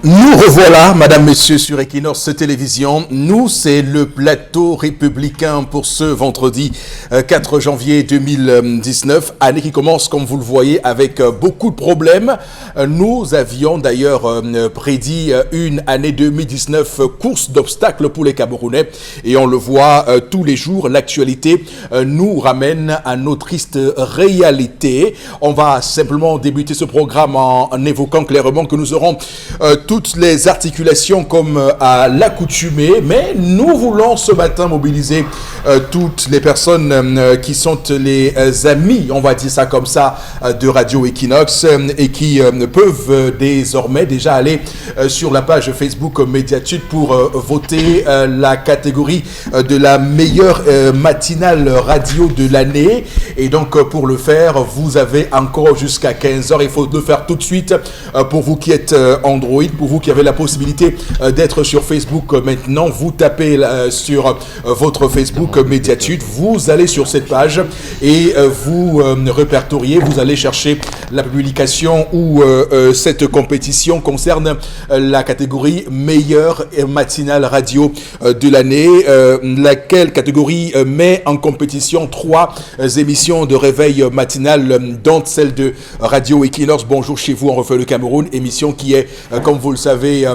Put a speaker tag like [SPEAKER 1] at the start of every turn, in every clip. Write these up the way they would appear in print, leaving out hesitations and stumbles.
[SPEAKER 1] Nous revoilà, Madame, Messieurs, sur Equinox Télévision. Nous, c'est le plateau républicain pour ce vendredi 4 janvier 2019. Année qui commence, comme vous le voyez, avec beaucoup de problèmes. Nous avions d'ailleurs prédit une année 2019 course d'obstacles pour les Camerounais. Et on le voit tous les jours, l'actualité nous ramène à nos tristes réalités. On va simplement débuter ce programme en évoquant clairement que nous aurons toutes les articulations comme à l'accoutumée, mais nous voulons ce matin mobiliser toutes les personnes qui sont les amis, on va dire ça comme ça, de Radio Equinox et qui peuvent désormais déjà aller sur la page Facebook Médiatude pour voter la catégorie de la meilleure matinale radio de l'année. Et donc pour le faire, vous avez encore jusqu'à 15h. Il faut le faire tout de suite pour vous qui êtes Android, pour vous qui avez la possibilité d'être sur Facebook maintenant. Vous tapez sur votre Facebook Médiatude, vous allez sur cette page et vous répertoriez, vous allez chercher la publication où cette compétition concerne la catégorie meilleure matinale radio de l'année, laquelle catégorie met en compétition 3 émissions de réveil matinal, dont celle de Radio Equinox. Bonjour chez vous, on refait le Cameroun, émission qui est, comme vous le savez,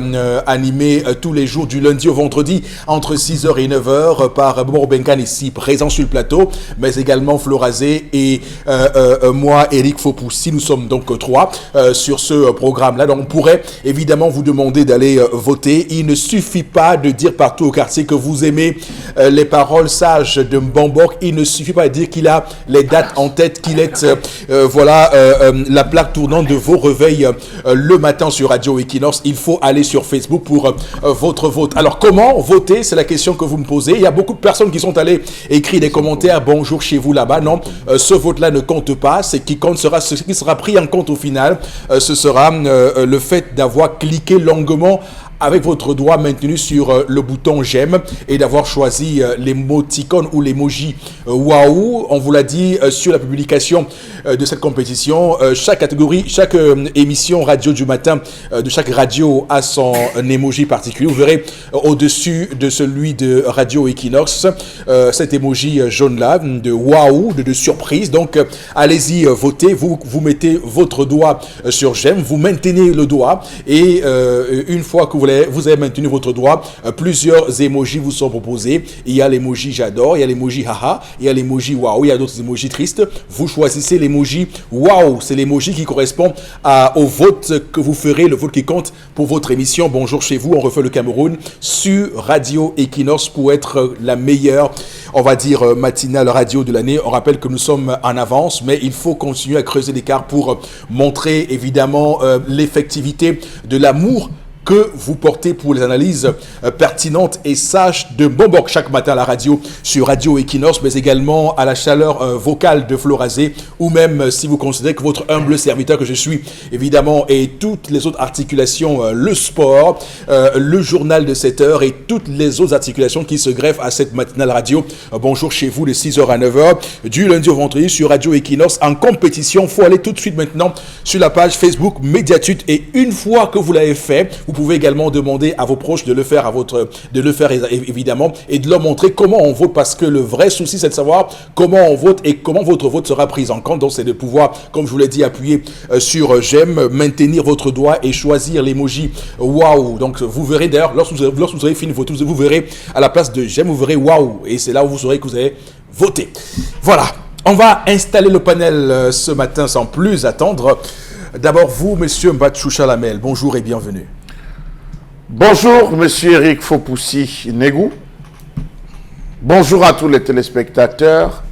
[SPEAKER 1] animée tous les jours du lundi au vendredi entre 6h et 9h par Bobo Benkan ici présent sur le plateau, mais également Florazé et moi, Eric Fopoussi. Nous sommes donc 3 sur ce programme-là. Donc on pourrait évidemment vous demander d'aller voter. Il ne suffit pas de dire partout au quartier que vous aimez les paroles sages de Mbambok. Il ne suffit pas de dire qu'il a les dates en tête, qu'il est la plaque tournante de vos réveils le matin sur Radio Equinox. Il faut aller sur Facebook pour votre vote. Alors comment voter? C'est la question que vous me posez. Il y a beaucoup de personnes qui sont allées écrire des commentaires. Bonjour chez vous là-bas. Non, ce vote-là ne compte pas. Ce qui compte sera ce qui sera pris en compte au final. Ce sera le fait d'avoir cliqué longuement avec votre doigt maintenu sur le bouton j'aime et d'avoir choisi l'émoticône ou l'emoji waouh. On vous l'a dit sur la publication de cette compétition. Chaque catégorie, chaque émission radio du matin de chaque radio a son emoji particulier. Vous verrez au-dessus de celui de Radio Equinox cet emoji jaune là de waouh, de surprise. Donc allez-y voter. Vous mettez votre doigt sur j'aime, vous maintenez le doigt et une fois que vous avez maintenu votre doigt, plusieurs emojis vous sont proposés. Il y a l'emoji j'adore, il y a l'emoji haha, il y a l'emoji waouh, il y a d'autres emojis tristes. Vous choisissez l'emoji waouh, c'est l'emoji qui correspond au vote que vous ferez, le vote qui compte pour votre émission. Bonjour chez vous, on refait le Cameroun sur Radio Equinox pour être la meilleure, on va dire, matinale radio de l'année. On rappelle que nous sommes en avance, mais il faut continuer à creuser l'écart pour montrer évidemment l'effectivité de l'amour que vous portez pour les analyses pertinentes et sages de Mbambok chaque matin à la radio sur Radio Equinox, mais également à la chaleur vocale de Florazé, ou même si vous considérez que votre humble serviteur que je suis, évidemment, et toutes les autres articulations, le sport, le journal de 7h et toutes les autres articulations qui se greffent à cette matinale radio. Bonjour chez vous de 6h à 9h, du lundi au vendredi sur Radio Equinox en compétition. Il faut aller tout de suite maintenant sur la page Facebook Médiatude et une fois que vous l'avez fait, vous pouvez également demander à vos proches de le faire évidemment et de leur montrer comment on vote, parce que le vrai souci c'est de savoir comment on vote et comment votre vote sera pris en compte. Donc c'est de pouvoir, comme je vous l'ai dit, appuyer sur j'aime, maintenir votre doigt et choisir l'emoji waouh. Donc vous verrez d'ailleurs lorsque vous aurez fini de voter, vous verrez à la place de j'aime, vous verrez waouh et c'est là où vous saurez que vous avez voté. Voilà, on va installer le panel ce matin sans plus attendre. D'abord vous, monsieur Mbatchou Chalamel, bonjour et bienvenue.
[SPEAKER 2] Bonjour, monsieur Eric Fopoussi Negou. Bonjour à tous les téléspectateurs.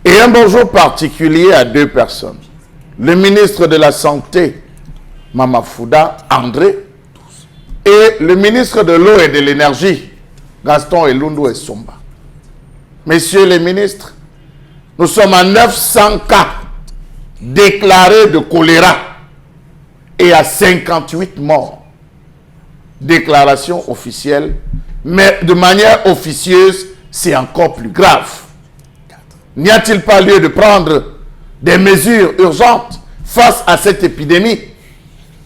[SPEAKER 2] Et un bonjour particulier à 2 personnes. Le ministre de la Santé, Mamafouda André, et le ministre de l'Eau et de l'Énergie, Gaston Elundu Essomba. Messieurs les ministres, nous sommes à 900 cas déclarés de choléra et à 58 morts. Déclaration officielle, mais de manière officieuse, c'est encore plus grave. N'y a-t-il pas lieu de prendre des mesures urgentes face à cette épidémie?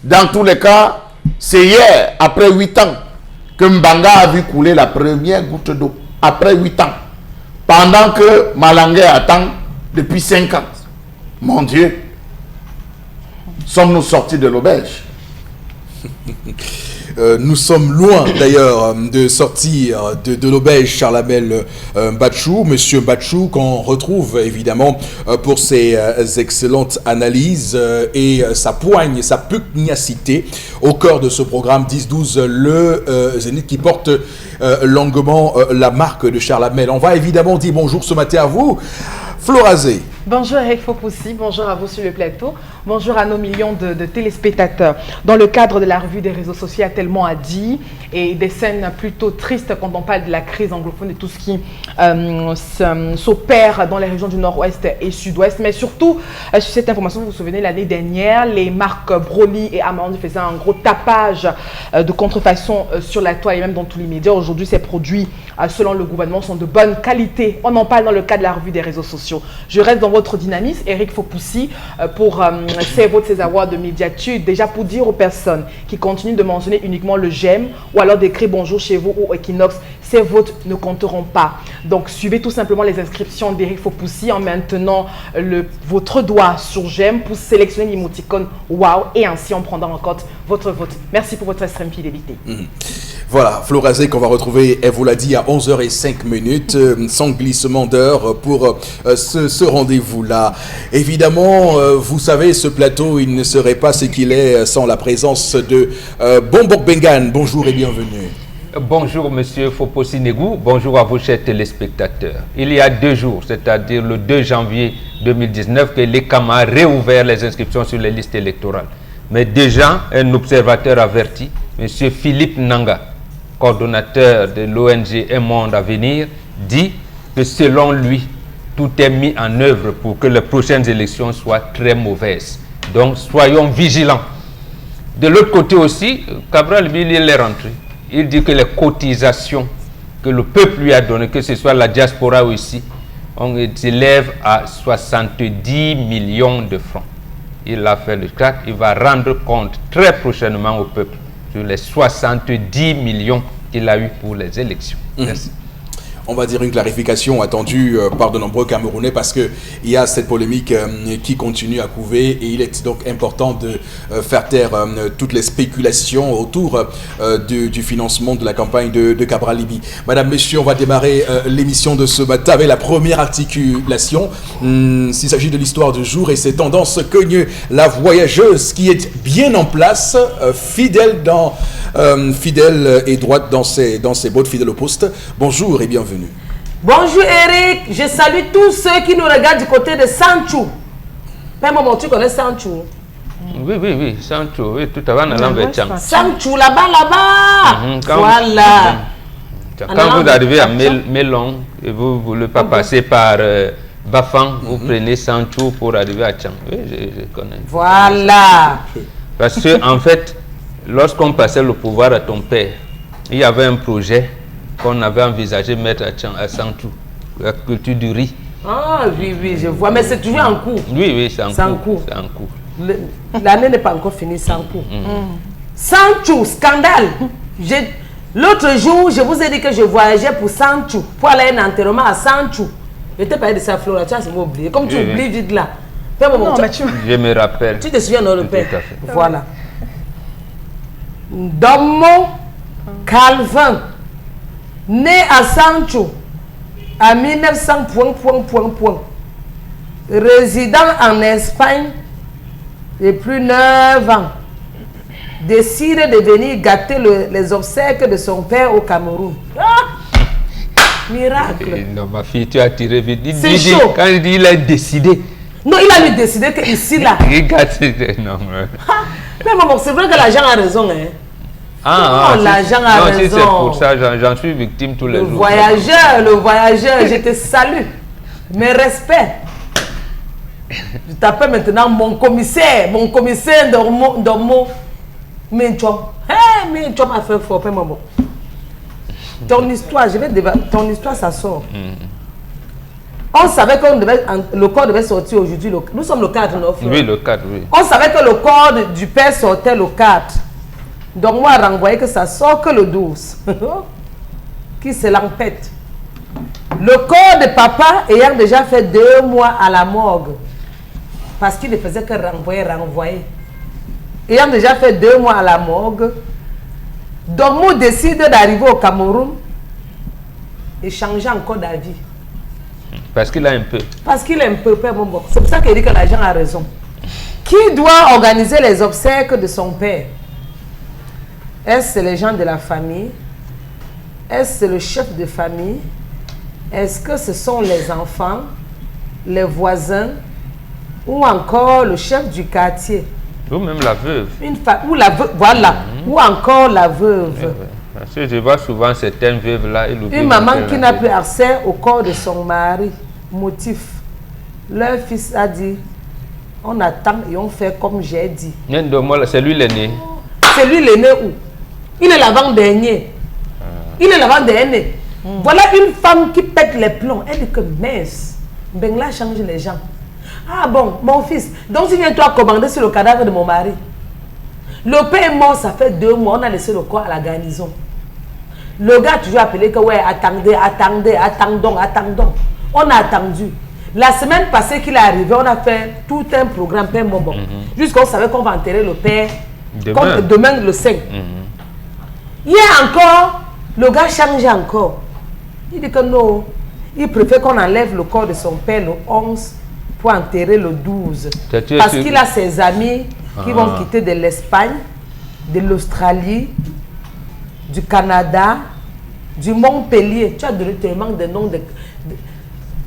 [SPEAKER 2] Dans tous les cas, C'est hier, après 8 ans, que Mbanga a vu couler la première goutte d'eau. Après 8 ans. Pendant que Malangé attend depuis 5 ans. Mon Dieu. Sommes-nous sortis de l'auberge?
[SPEAKER 1] Nous sommes loin d'ailleurs de sortir de l'auberge Charlamel Mbachou. Monsieur Mbachou, qu'on retrouve évidemment pour ses excellentes analyses et sa poigne, sa pugnacité au cœur de ce programme 10-12, le Zénith qui porte longuement la marque de Charlamel. On va évidemment dire bonjour ce matin à vous, Florazé.
[SPEAKER 3] Bonjour Eric Fopoussi, bonjour à vous sur le plateau, bonjour à nos millions de téléspectateurs. Dans le cadre de la revue des réseaux sociaux, il y a tellement à dire et des scènes plutôt tristes quand on parle de la crise anglophone et tout ce qui s'opère dans les régions du nord-ouest et sud-ouest. Mais surtout, sur cette information, vous vous souvenez, l'année dernière, les marques Broly et Amandy faisaient un gros tapage de contrefaçon sur la toile et même dans tous les médias. Aujourd'hui, ces produits, selon le gouvernement, sont de bonne qualité. On en parle dans le cadre de la revue des réseaux sociaux. Je reste dans votre dynamisme, Eric Fopoussi, pour ces awards de médiature, déjà pour dire aux personnes qui continuent de mentionner uniquement le j'aime ou alors d'écrire bonjour chez vous ou Equinox, ces votes ne compteront pas. Donc suivez tout simplement les inscriptions d'Eric Fopoussi en maintenant votre doigt sur j'aime pour sélectionner l'émoticône wow et ainsi on prendra en compte votre vote. Merci pour votre extrême fidélité.
[SPEAKER 1] Voilà, Florazé qu'on va retrouver, elle vous l'a dit, à 11h05, sans glissement d'heure pour ce rendez-vous-là. Évidemment, vous savez, ce plateau, il ne serait pas ce qu'il est sans la présence de Bombok Bengan. Bonjour et bienvenue.
[SPEAKER 4] Bonjour Monsieur Fopoussi Negou, bonjour à vos chers téléspectateurs. Il y a 2 jours, c'est-à-dire le 2 janvier 2019, que l'ECAM a réouvert les inscriptions sur les listes électorales. Mais déjà, un observateur averti, Monsieur Philippe Nanga, coordonnateur de l'ONG Un Monde à Venir, dit que selon lui, tout est mis en œuvre pour que les prochaines élections soient très mauvaises. Donc, soyons vigilants. De l'autre côté aussi, Cabral Bill, il est rentré. Il dit que les cotisations que le peuple lui a données, que ce soit la diaspora ou ici, on s'élève à 70 millions de francs. Il a fait le crack, il va rendre compte très prochainement au peuple sur les 70 millions qu'il a eu pour les élections. Merci.
[SPEAKER 1] On va dire une clarification attendue par de nombreux Camerounais parce qu'il y a cette polémique qui continue à couver et il est donc important de faire taire toutes les spéculations autour du financement de la campagne de Cabral Libye. Madame, Messieurs, on va démarrer l'émission de ce matin avec la première articulation. S'il s'agit de l'histoire du jour et ses tendances cognent la voyageuse qui est bien en place, fidèle et droite dans ses bottes, fidèle au poste. Bonjour et bienvenue.
[SPEAKER 5] Bonjour Eric, je salue tous ceux qui nous regardent du côté de Sanchou. Père Maman, tu connais Sanchou?
[SPEAKER 4] Oui, Sanchou, oui, tout à l'heure, on a l'envers Tchang.
[SPEAKER 5] Sanchou, là-bas. Voilà.
[SPEAKER 4] Quand vous arrivez à Mélon et vous ne voulez pas passer par Bafang, vous prenez Sanchou pour arriver à Tchang. Oui, je connais.
[SPEAKER 5] Voilà.
[SPEAKER 4] Parce que, en fait, lorsqu'on passait le pouvoir à ton père, il y avait un projet qu'on avait envisagé de mettre à Sanchou, la culture du riz.
[SPEAKER 5] Ah oui, je vois, mais c'est toujours en cours.
[SPEAKER 4] Oui, c'est en cours.
[SPEAKER 5] L'année n'est pas encore finie, c'est en cours. Sanchou, scandale. L'autre jour, je vous ai dit que je voyageais pour Sanchou, pour aller à un enterrement à Sanchou. Je t'ai parlé de ça, Flora, tu as oublié. Comme tu oublies vite là.
[SPEAKER 3] Non, mais
[SPEAKER 4] je me rappelle.
[SPEAKER 5] Tu te souviens de notre père? Voilà. Domo Calvin, né à Sanchou en 1900, résident en Espagne depuis 9 ans, décide de venir gâter les obsèques de son père au Cameroun. Miracle.
[SPEAKER 4] Non, ma fille, tu as tiré vite.
[SPEAKER 5] C'est chaud.
[SPEAKER 4] Quand il dit il a décidé.
[SPEAKER 5] Non, il a décidé qu'ici, là.
[SPEAKER 4] Non,
[SPEAKER 5] mais maman, c'est vrai que l'argent a raison, hein. L'argent a raison.
[SPEAKER 4] Si c'est pour ça, j'en suis victime tous les jours.
[SPEAKER 5] Le voyageur, je te salue. Mes respects. Je t'appelle maintenant mon commissaire Dormo Minchom. Minchom a fait fort, maman. Ton histoire, ton histoire, ça sort. On savait que le corps devait sortir aujourd'hui. Nous sommes le 4, non?
[SPEAKER 4] Oui, le 4, oui.
[SPEAKER 5] On savait que le corps du père sortait le 4. Donc moi, renvoyer que ça sort que le 12. Qui se l'empête. Le corps de papa ayant déjà fait 2 mois à la morgue. Parce qu'il ne faisait que renvoyer. Ayant déjà fait 2 mois à la morgue, Dormo décide d'arriver au Cameroun et changer encore d'avis.
[SPEAKER 4] Parce qu'il a un peu.
[SPEAKER 5] Parce qu'il est un peu père Mombo. C'est pour ça qu'il dit que l'agent a raison. Qui doit organiser les obsèques de son père? Est-ce les gens de la famille? Est-ce le chef de famille? Est-ce que ce sont les enfants, les voisins ou encore le chef du quartier?
[SPEAKER 4] Ou même la veuve.
[SPEAKER 5] Ou la veuve, voilà. Ou encore la veuve.
[SPEAKER 4] Parce que je vois souvent certaines veuves là.
[SPEAKER 5] Une maman qui n'a plus accès au corps de son mari. Motif. Leur fils a dit, on attend et on fait comme j'ai dit.
[SPEAKER 4] C'est lui l'aîné.
[SPEAKER 5] C'est lui l'aîné où? Il est l'avant-dernier. Il est l'avant-dernier. Voilà une femme qui pète les plombs. Elle dit que mince, Bengla change les gens. Ah bon, mon fils, donc tu viens toi commander sur le cadavre de mon mari. Le père est mort, ça fait 2 mois, on a laissé le corps à la garnison. Le gars a toujours appelé que ouais, attendez, attendons. On a attendu. La semaine passée qu'il est arrivé, on a fait tout un programme père Mombo. Jusqu'on savait qu'on va enterrer le père demain le 5. Hier encore, le gars change encore. Il dit que non, il préfère qu'on enlève le corps de son père le 11 pour enterrer le 12. Parce qu'il a ses amis qui vont quitter de l'Espagne, de l'Australie, du Canada, du Montpellier. Tu as donné tellement de noms de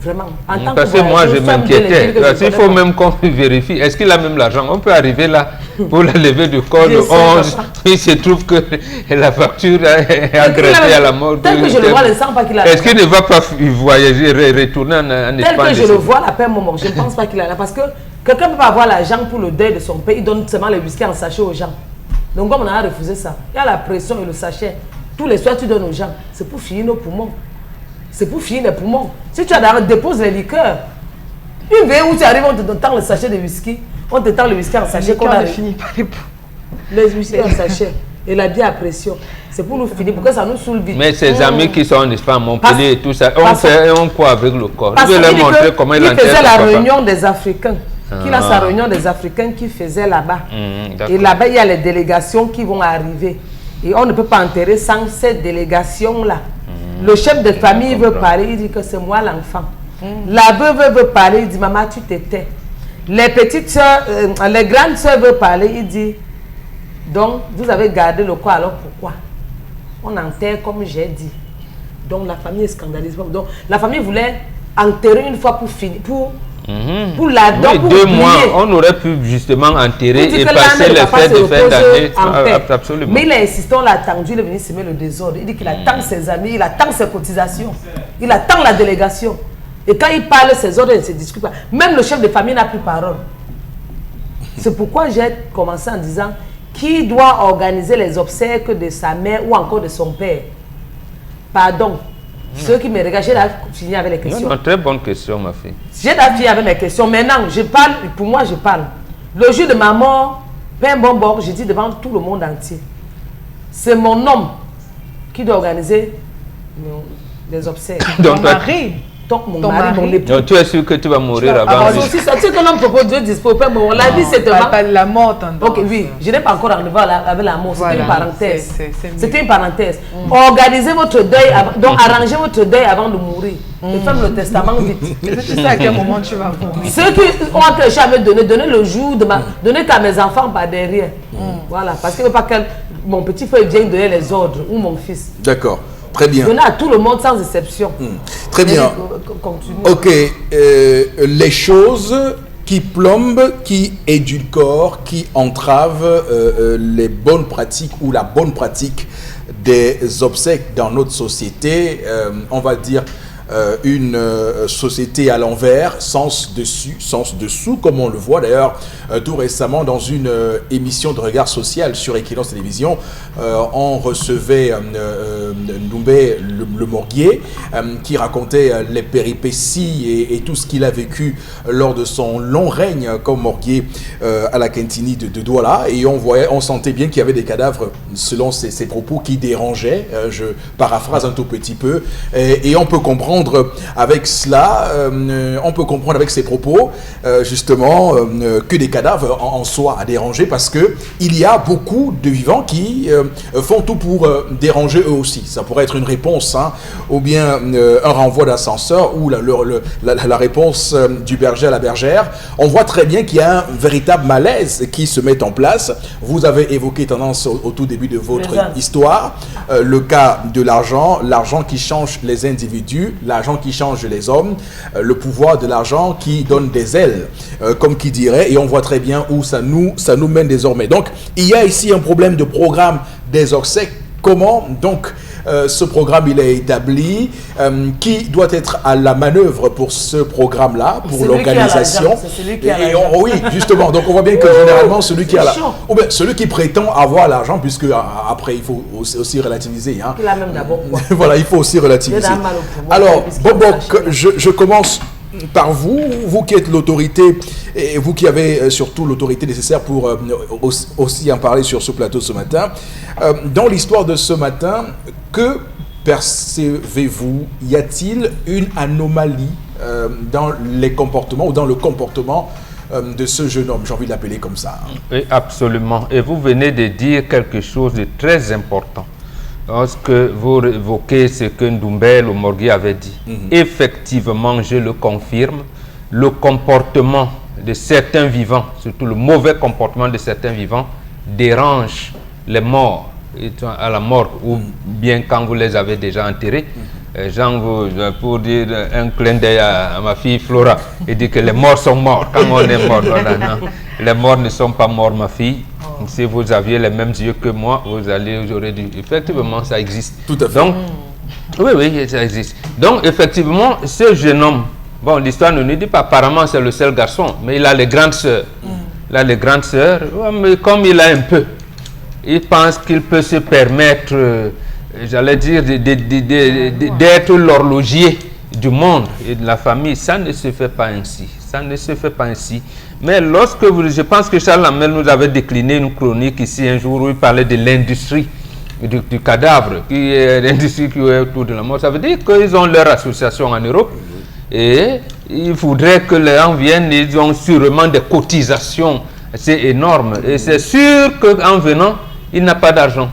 [SPEAKER 5] vraiment. En tant
[SPEAKER 4] parce que moi, je m'inquiétais. Il faut même qu'on vérifie. Est-ce qu'il a même l'argent? On peut arriver là pour la levée du corps le 11. Il se trouve que la facture est agressée à la mort.
[SPEAKER 5] Tel que je le vois, le sang pas qu'il a.
[SPEAKER 4] Est-ce qu'il ne va pas voyager, retourner en Espagne?
[SPEAKER 5] Tel que je le vois, la paix moment, je ne pense pas qu'il a là. Parce que quelqu'un ne peut pas avoir l'argent pour le deuil de son pays. Il donne seulement le whisky en sachet aux gens. Donc comme on a refusé ça, il y a la pression et le sachet. Tous les soirs, tu donnes aux gens. C'est pour finir nos poumons. C'est pour finir les poumons. Si tu as d'arrêt, dépose les liqueurs. Une veille où tu arrives, on te tend le sachet de whisky. On te tend le whisky en sachet qu'on a fini par les whisky en sachet. Et la bière à pression. C'est pour nous finir, parce que ça nous saoule vite.
[SPEAKER 4] Mais ses amis qui sont en Espagne, Montpellier et tout ça, on quoi avec le corps? Je vais leur montrer comment il
[SPEAKER 5] faisait la réunion des Africains. Qu'il a sa réunion des Africains qui faisait là-bas. Et là-bas, il y a les délégations qui vont arriver. Et on ne peut pas enterrer sans cette délégation-là. Le chef de famille veut parler, il dit que c'est moi l'enfant. La veuve veut parler, il dit maman tu t'étais. Les petites soeurs, les grandes soeurs veulent parler, il dit donc vous avez gardé le corps, alors pourquoi? On enterre comme j'ai dit. Donc la famille est scandalisée. Donc la famille voulait enterrer une fois pour finir, pour la
[SPEAKER 4] oui, pour 2 mois, on aurait pu justement enterrer et passer les fêtes de fin d'année. Absolument.
[SPEAKER 5] Mais il a insisté, on l'a attendu, il est venu semer le désordre. Il dit qu'il attend ses amis, il attend ses cotisations, il attend la délégation. Et quand il parle, ses ordres ne se discutent pas. Même le chef de famille n'a plus parole. C'est pourquoi j'ai commencé en disant qui doit organiser les obsèques de sa mère ou encore de son père? Pardon. Ceux qui me regardent, j'ai fini avec les questions.
[SPEAKER 4] Non, très bonne question, ma fille.
[SPEAKER 5] J'ai fini avec mes questions. Maintenant, je parle, pour moi, je parle. Le jour de ma mort, Père Mombo, je dis devant tout le monde entier. C'est mon homme qui doit organiser les obsèques.
[SPEAKER 3] Donc, mari.
[SPEAKER 5] Donc, mon mari, mon époux.
[SPEAKER 4] Donc, tu es sûr que tu vas mourir avant lui?
[SPEAKER 5] Si c'est que l'homme propose, Dieu dispose. La vie, c'est
[SPEAKER 3] tellement... pas de la mort, tendance.
[SPEAKER 5] Ok, oui. Je n'ai pas encore arrivé avec la mort. C'était une parenthèse. C'était une parenthèse.
[SPEAKER 3] Organisez
[SPEAKER 5] votre deuil, donc arrangez votre deuil avant de mourir. Et faites le testament vite.
[SPEAKER 3] Tu sais à quel moment tu vas mourir.
[SPEAKER 5] Ceux qui ont empêché à me donner le jour de ma... Donner qu'à mes enfants par derrière. Voilà. Parce qu'il ne veut pas que mon petit frère vienne donner les ordres ou mon fils.
[SPEAKER 1] D'accord. Très bien.
[SPEAKER 5] Donner à tout le monde sans exception.
[SPEAKER 1] Très bien. Ok. Les choses qui plombent, qui édulcorent, qui entravent les bonnes pratiques ou la bonne pratique des obsèques dans notre société, on va dire une société à l'envers, sens dessus, sens dessous, comme on le voit d'ailleurs tout récemment dans une émission de regard social sur Equinox Télévision. On recevait Ndoumbe le Morguier qui racontait les péripéties et tout ce qu'il a vécu lors de son long règne comme Morguier à la Kentini de Douala, et on sentait bien qu'il y avait des cadavres selon ses propos qui dérangeaient. Je paraphrase un tout petit peu, et on peut comprendre avec cela, on peut comprendre avec ses propos justement que des cadavres en soi à déranger, parce que il y a beaucoup de vivants qui font tout pour déranger eux aussi. Ça pourrait être une réponse, hein, ou bien un renvoi d'ascenseur, ou la réponse du berger à la bergère. On voit très bien qu'il y a un véritable malaise qui se met en place. Vous avez évoqué tendance au tout début de votre histoire, le cas de l'argent qui change les individus, l'argent qui change les hommes, le pouvoir de l'argent qui donne des ailes, comme qui dirait, et on voit très bien où ça nous mène désormais. Donc, il y a ici un problème de programme des obsèques. Comment donc ce programme il est établi, qui doit être à la manœuvre pour ce programme-là, pour l'organisation. Oui, justement. Donc on voit bien que généralement celui qui a ou bien celui qui prétend avoir l'argent, puisque après il faut aussi relativiser. Hein.
[SPEAKER 5] Il a même d'abord.
[SPEAKER 1] Voilà, il faut aussi relativiser. Alors, Bobok, je commence par vous qui êtes l'autorité, et vous qui avez surtout l'autorité nécessaire pour aussi en parler sur ce plateau ce matin. Dans l'histoire de ce matin, que percevez-vous? Y a-t-il une anomalie dans les comportements ou dans le comportement de ce jeune homme? J'ai envie de l'appeler comme ça.
[SPEAKER 4] Oui, absolument. Et vous venez de dire quelque chose de très important. Lorsque vous évoquez ce que Ndoumbe le Morguier avait dit, effectivement, je le confirme, le comportement de certains vivants, surtout le mauvais comportement de certains vivants, dérange les morts à la morgue, ou bien quand vous les avez déjà enterrés. Pour dire un clin d'œil à ma fille Flora, il dit que les morts sont morts. Quand on est mort, voilà, non. Les morts ne sont pas morts, ma fille. Si vous aviez les mêmes yeux que moi, j'aurais dit, effectivement, ça existe.
[SPEAKER 1] Tout à fait.
[SPEAKER 4] Donc, oui, ça existe. Donc, effectivement, ce jeune homme, bon, l'histoire ne nous dit pas, apparemment, c'est le seul garçon, mais il a les grandes sœurs. Il a les grandes sœurs, mais comme il a un peu, il pense qu'il peut se permettre, j'allais dire, d'être l'horloger du monde et de la famille. Ça ne se fait pas ainsi. Ça ne se fait pas ainsi. Mais lorsque je pense que Charles Lamel nous avait décliné une chronique ici un jour où il parlait de l'industrie du cadavre, qui est l'industrie qui est autour de la mort. Ça veut dire qu'ils ont leur association en Europe et il faudrait que les gens viennent, ils ont sûrement des cotisations, c'est énorme. Et c'est sûr qu'en venant, il n'a pas d'argent.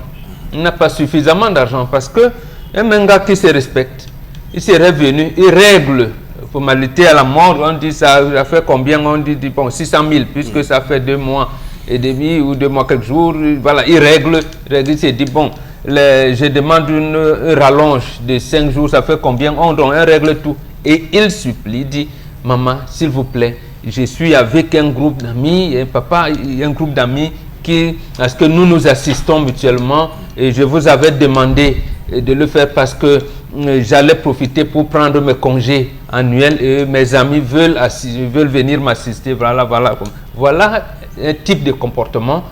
[SPEAKER 4] Il n'a pas suffisamment d'argent parce que un gars qui se respecte, il serait venu, il règle formalité à la mort, on dit ça fait combien, on dit bon 600 000 puisque ça fait 2 mois et demi ou 2 mois quelques jours, voilà, il règle, il s'est dit bon, je demande une rallonge de 5 jours, ça fait combien, on règle tout et il supplie, dit maman s'il vous plaît, je suis avec un groupe d'amis, un papa, un groupe d'amis parce que nous nous assistons mutuellement et je vous avais demandé de le faire parce que j'allais profiter pour prendre mes congés annuels et mes amis veulent venir m'assister. Voilà un type de comportement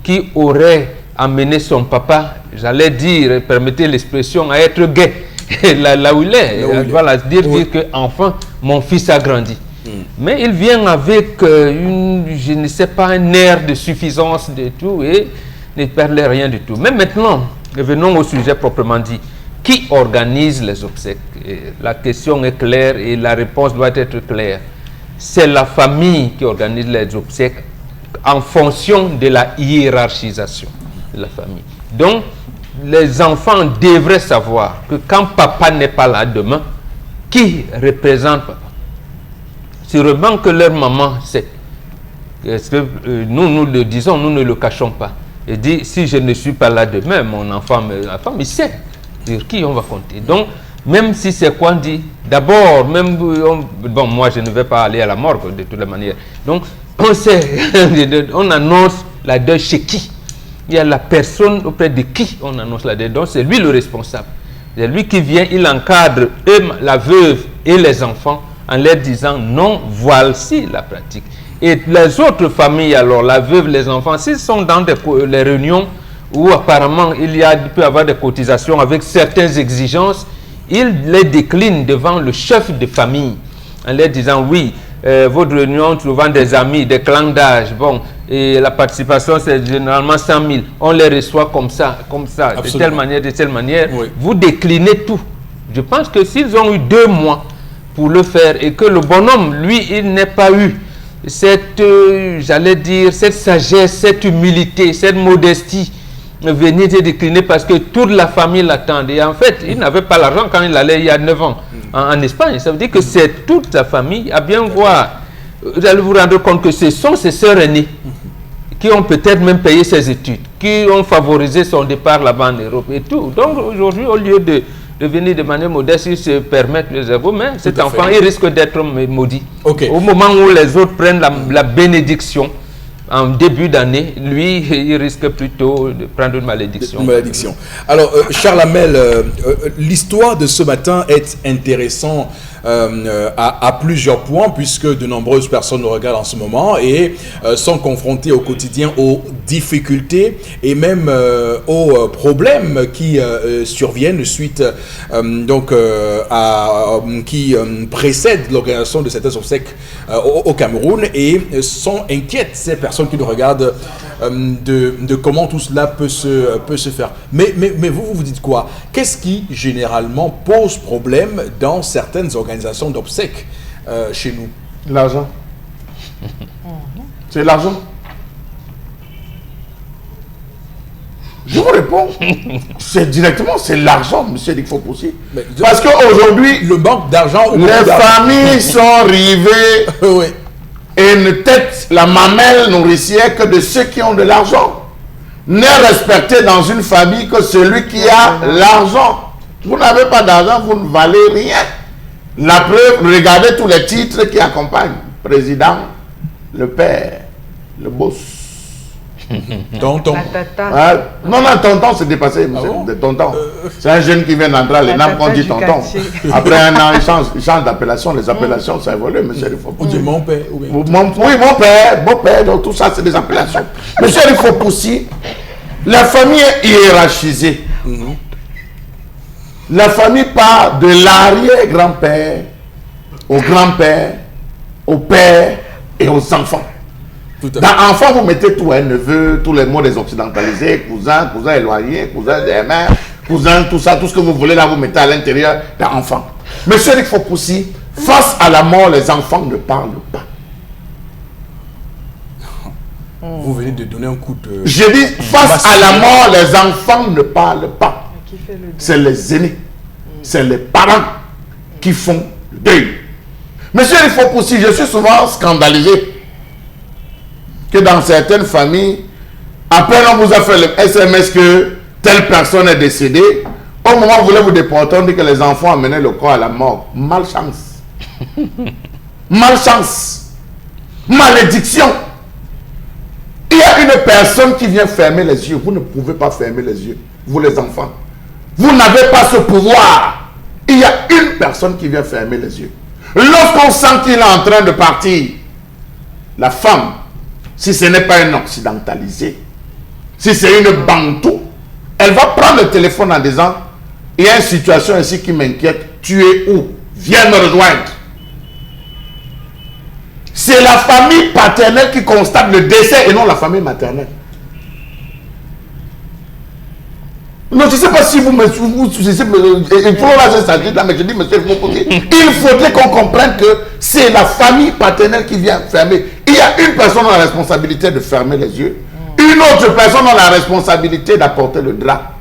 [SPEAKER 4] qui aurait amené son papa, j'allais dire, permettez l'expression, à être gai là où il est. Voilà, dire que enfin mon fils a grandi. Mais il vient avec je ne sais pas, un air de suffisance de tout et ne perd rien du tout. Mais maintenant, revenons au sujet proprement dit. Qui organise les obsèques? La question est claire et la réponse doit être claire. C'est la famille qui organise les obsèques en fonction de la hiérarchisation de la famille. Donc, les enfants devraient savoir que quand papa n'est pas là demain, qui représente papa? Sûrement que leur maman sait. Est-ce que nous le disons, nous ne le cachons pas. Et dit, si je ne suis pas là demain, mon enfant, la femme, il sait sur qui on va compter. Donc, même si c'est quoi on dit, d'abord, même, bon, moi je ne vais pas aller à la morgue de toutes les manières. Donc, on sait, on annonce la deuil chez qui? Il y a la personne auprès de qui on annonce la deuil. Donc, c'est lui le responsable. C'est lui qui vient, il encadre la veuve et les enfants en leur disant non, voici la pratique. Et les autres familles, alors la veuve, les enfants, s'ils sont dans les réunions où apparemment il peut y avoir des cotisations avec certaines exigences, il les décline devant le chef de famille en leur disant oui, votre réunion trouvant des amis, des clans d'âge, bon, et la participation c'est généralement 100 000, on les reçoit comme ça,
[SPEAKER 1] Absolument.
[SPEAKER 4] de telle manière,
[SPEAKER 1] Oui.
[SPEAKER 4] vous déclinez tout. Je pense que s'ils ont eu 2 mois pour le faire et que le bonhomme, lui, il n'ait pas eu cette, j'allais dire, cette sagesse, cette humilité, cette modestie, venir te décliner parce que toute la famille l'attendait. Et en fait, il n'avait pas l'argent quand il allait il y a 9 ans en Espagne. Ça veut dire que c'est toute sa famille. À bien voir, vous allez vous rendre compte que ce sont ses sœurs aînées qui ont peut-être même payé ses études, qui ont favorisé son départ là-bas en Europe et tout. Donc aujourd'hui, au lieu de venir de manière modeste, ils se permettent les égaux, mais cet
[SPEAKER 1] à
[SPEAKER 4] enfant,
[SPEAKER 1] fait.
[SPEAKER 4] il risque d'être maudit.
[SPEAKER 1] Ok.
[SPEAKER 4] Au moment où les autres prennent la bénédiction, en début d'année, lui, il risque plutôt de prendre une malédiction.
[SPEAKER 1] Une malédiction. Alors, Charles Hamel, l'histoire de ce matin est intéressante à plusieurs points, puisque de nombreuses personnes nous regardent en ce moment et sont confrontées au quotidien aux difficultés et même aux problèmes qui surviennent suite qui précèdent l'organisation de certains obsèques au Cameroun, et sont inquiètes ces personnes qui nous regardent de comment tout cela peut se faire. Mais vous dites quoi? Qu'est-ce qui généralement pose problème dans certaines organisations d'obsèques chez nous?
[SPEAKER 2] L'argent. C'est l'argent. Je vous réponds. C'est l'argent, monsieur Eric Fopoussi. Parce qu'aujourd'hui,
[SPEAKER 1] Le manque d'argent...
[SPEAKER 2] les familles sont rivées
[SPEAKER 1] Oui.
[SPEAKER 2] et ne têtent la mamelle nourricière que de ceux qui ont de l'argent. N'est respecté dans une famille que celui qui a l'argent. Vous n'avez pas d'argent, vous ne valez rien. La preuve, regardez tous les titres qui accompagnent. Président, le père, le boss.
[SPEAKER 1] Tonton.
[SPEAKER 3] La tata.
[SPEAKER 2] Ah, non, tonton, c'est dépassé, monsieur.
[SPEAKER 1] bon?
[SPEAKER 2] De tonton. C'est un jeune qui vient d'entrer à l'ENAM qu'on dit
[SPEAKER 3] du
[SPEAKER 2] tonton.
[SPEAKER 3] quartier.
[SPEAKER 2] Après un an, il change d'appellation. Les appellations, ça évolue, monsieur.
[SPEAKER 1] On dit mon père. Oui.
[SPEAKER 2] Oui, mon père, beau-père, donc tout ça, c'est des appellations. Monsieur, il faut pousser. La famille est hiérarchisée. La famille part de l'arrière-grand-père au grand-père, au père et aux enfants.
[SPEAKER 1] Tout à fait.
[SPEAKER 2] Dans enfant, vous mettez tout, un neveu, tous les mots des occidentalisés, cousin éloigné, cousin des mères, cousin, tout ça, tout ce que vous voulez là, vous mettez à l'intérieur d'un enfant. Monsieur Eric Fopoussi, face à la mort, les enfants ne parlent pas.
[SPEAKER 1] Vous venez de donner un coup de...
[SPEAKER 2] J'ai dit, face à la mort, les enfants ne parlent pas.
[SPEAKER 3] Qui fait le deuil?
[SPEAKER 2] C'est les aînés, c'est les parents qui font le deuil. Monsieur Eric Fopoussi, je suis souvent scandalisé que dans certaines familles, après on vous a fait le SMS que telle personne est décédée, au moment où vous voulez vous déporter, on dit que les enfants amenaient le corps à la mort. Malchance. Malchance. Malédiction. Il y a une personne qui vient fermer les yeux. Vous ne pouvez pas fermer les yeux, vous les enfants. Vous n'avez pas ce pouvoir. Il y a une personne qui vient fermer les yeux. Lorsqu'on sent qu'il est en train de partir, la femme, si ce n'est pas un occidentalisé, si c'est une bantou, elle va prendre le téléphone en disant, il y a une situation ici qui m'inquiète, tu es où? Viens me rejoindre. C'est la famille paternelle qui constate le décès et non la famille maternelle. Non, je ne sais pas si vous me... il faut là, mais je dis, monsieur, il faudrait qu'on comprenne que c'est la famille paternelle qui vient fermer. Il y a une personne qui a la responsabilité de fermer les yeux. Une autre personne a la responsabilité d'apporter le drap.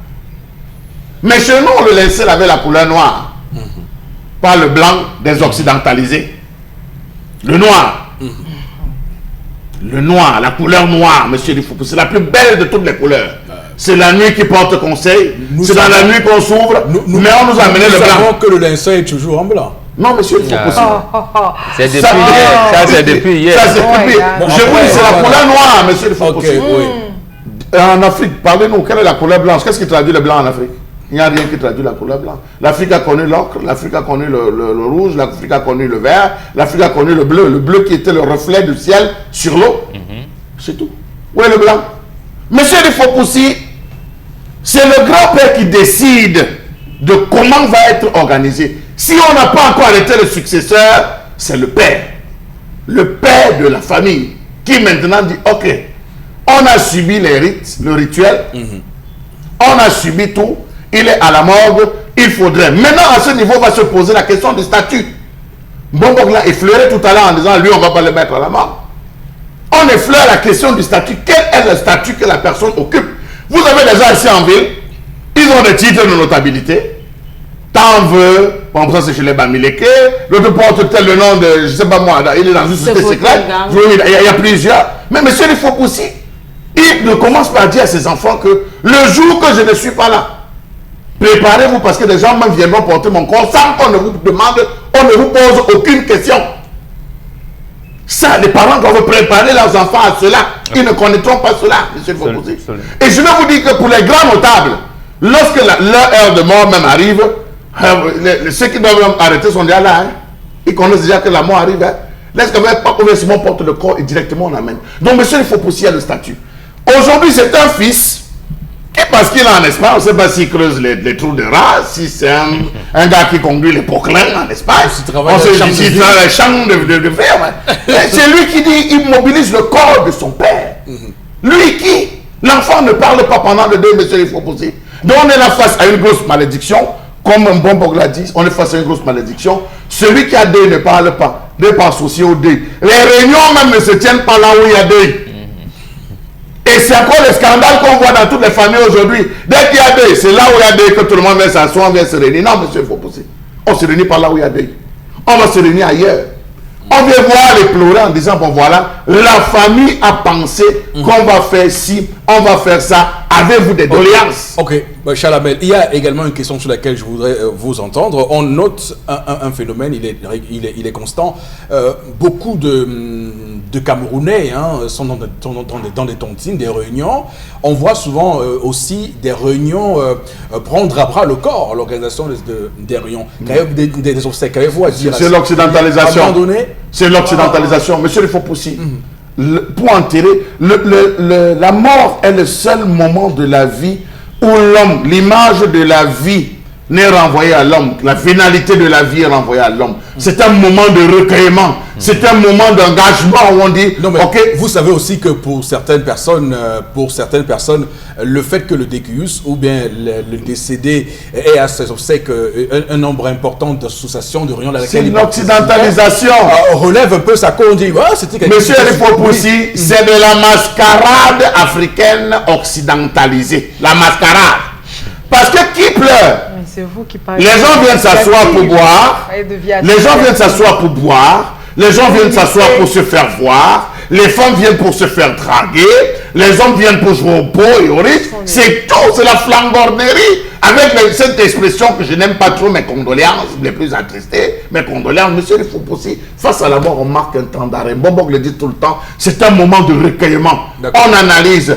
[SPEAKER 2] Mais chez nous, on le laissait avec la couleur noire. Pas le blanc des occidentalisés. Le noir. Le noir, la couleur noire, monsieur Dufour, c'est la plus belle de toutes les couleurs. C'est la nuit qui porte conseil. C'est dans la nuit qu'on s'ouvre. Mais on nous a amené le blanc.
[SPEAKER 1] Nous savons que le linceul est toujours en blanc.
[SPEAKER 2] Non, monsieur, il faut possible.
[SPEAKER 4] C'est depuis hier. Ça, c'est depuis hier.
[SPEAKER 2] Ça, c'est depuis hier. Je vous dis, c'est la couleur noire, monsieur, il faut
[SPEAKER 1] Ok,
[SPEAKER 2] possible.
[SPEAKER 1] oui.
[SPEAKER 2] En Afrique, parlez-nous, quelle est la couleur blanche? Qu'est-ce qui traduit le blanc en Afrique? Il n'y a rien qui traduit la couleur blanche. L'Afrique a connu l'ocre, l'Afrique a connu le rouge, l'Afrique a connu le vert, l'Afrique a connu le bleu qui était le reflet du ciel sur l'eau. C'est tout. Où est le blanc? Monsieur Fopoussi, c'est le grand-père qui décide de comment va être organisé. Si on n'a pas encore arrêté le successeur, c'est le père de la famille, qui maintenant dit, ok, on a subi les rites, le rituel, on a subi tout, il est à la morgue, il faudrait. Maintenant, à ce niveau, on va se poser la question du statut. Bombok l'a effleuré tout à l'heure en disant, lui, on ne va pas le mettre à la morgue. On effleure la question du statut. Quel est le statut que la personne occupe? Vous avez des gens ici en ville, ils ont des titres de notabilité. T'en veux, par exemple, c'est chez les Bamileke, l'autre porte tel le nom de, je ne sais pas moi, il est dans une société secrète. Il y a plusieurs. Mais monsieur il faut aussi, il ne commence pas à dire à ses enfants que le jour que je ne suis pas là, préparez-vous parce que des gens même viendront porter mon corps sans qu'on ne vous demande, on ne vous pose aucune question. Ça, les parents doivent préparer leurs enfants à cela. Ils ne connaîtront pas cela, monsieur Fopoussi. Et je vais vous dire que pour les grands notables, lorsque leur heure de mort même arrive, ceux qui doivent arrêter sont déjà là. Ils connaissent déjà que la mort arrive. Laisse quand même pas qu'on porte le corps et directement on amène. Donc monsieur, il faut pousser le statut. Aujourd'hui, c'est un fils qui, parce qu'il est en Espagne, on ne sait pas s'il creuse les trous de rats, si c'est un gars qui conduit les poquelins en Espagne. On sait s'il travaille les champs de fer. C'est lui qui dit, il mobilise le corps de son père. Lui qui, l'enfant ne parle pas pendant le deuil, monsieur, il faut pousser. Donc on est là face à une grosse malédiction. Comme un bon Bog l'a dit, on est face à une grosse malédiction. Celui qui a deuil ne parle pas. Ne pas associer au deuil. Les réunions même ne se tiennent pas là où il y a deuil. Et c'est encore le scandale qu'on voit dans toutes les familles aujourd'hui. Dès qu'il y a deuil, c'est là où il y a deuil que tout le monde vient s'asseoir, on vient se réunir. Non, monsieur, il faut pousser. On ne se réunit pas là où il y a deuil. On va se réunir ailleurs. On vient voir les pleurer en disant, bon voilà, la famille a pensé qu'on va faire ci, on va faire ça. Avez-vous des doléances?
[SPEAKER 1] Ok, Chalamel, il y a également une question sur laquelle je voudrais vous entendre. On note un phénomène, il est constant. Beaucoup de Camerounais sont dans des tontines, des réunions. On voit souvent aussi des réunions prendre à bras le corps, l'organisation des réunions. Des obsèques, qu'avez-vous à dire?
[SPEAKER 2] C'est l'occidentalisation. C'est l'occidentalisation. Monsieur le Fopoussi, pour enterrer, la mort est le seul moment de la vie où l'homme, l'image de la vie n'est renvoyée à l'homme. La finalité de la vie est renvoyée à l'homme. C'est un moment de recueillement. C'est un moment d'engagement où on dit,
[SPEAKER 1] non, mais
[SPEAKER 2] ok.
[SPEAKER 1] Vous savez aussi que pour certaines personnes, le fait que le décueus ou bien le décédé ait à ses obsèques un nombre important d'associations, de réunions dans lesquelles
[SPEAKER 2] c'est l'occidentalisation.
[SPEAKER 1] Relève un peu ça qu'on dit. Ah, c'était quelque
[SPEAKER 2] Monsieur
[SPEAKER 1] chose.
[SPEAKER 2] El Fopoussi, c'est de la mascarade africaine occidentalisée. La mascarade. Parce que qui pleure?
[SPEAKER 3] C'est vous qui parlez.
[SPEAKER 2] Les gens viennent s'asseoir pour boire. Les gens viennent s'asseoir pour boire. Les gens viennent s'asseoir pour se faire voir. Les femmes viennent pour se faire draguer. Les hommes viennent pour jouer au pot et au risque. C'est tout, c'est la flambordnerie. Avec cette expression que je n'aime pas trop, mes condoléances, les plus attristées, mes condoléances, monsieur, il faut aussi, face à la mort, on marque un temps d'arrêt. Bombok le dit tout le temps, c'est un moment de recueillement. On analyse.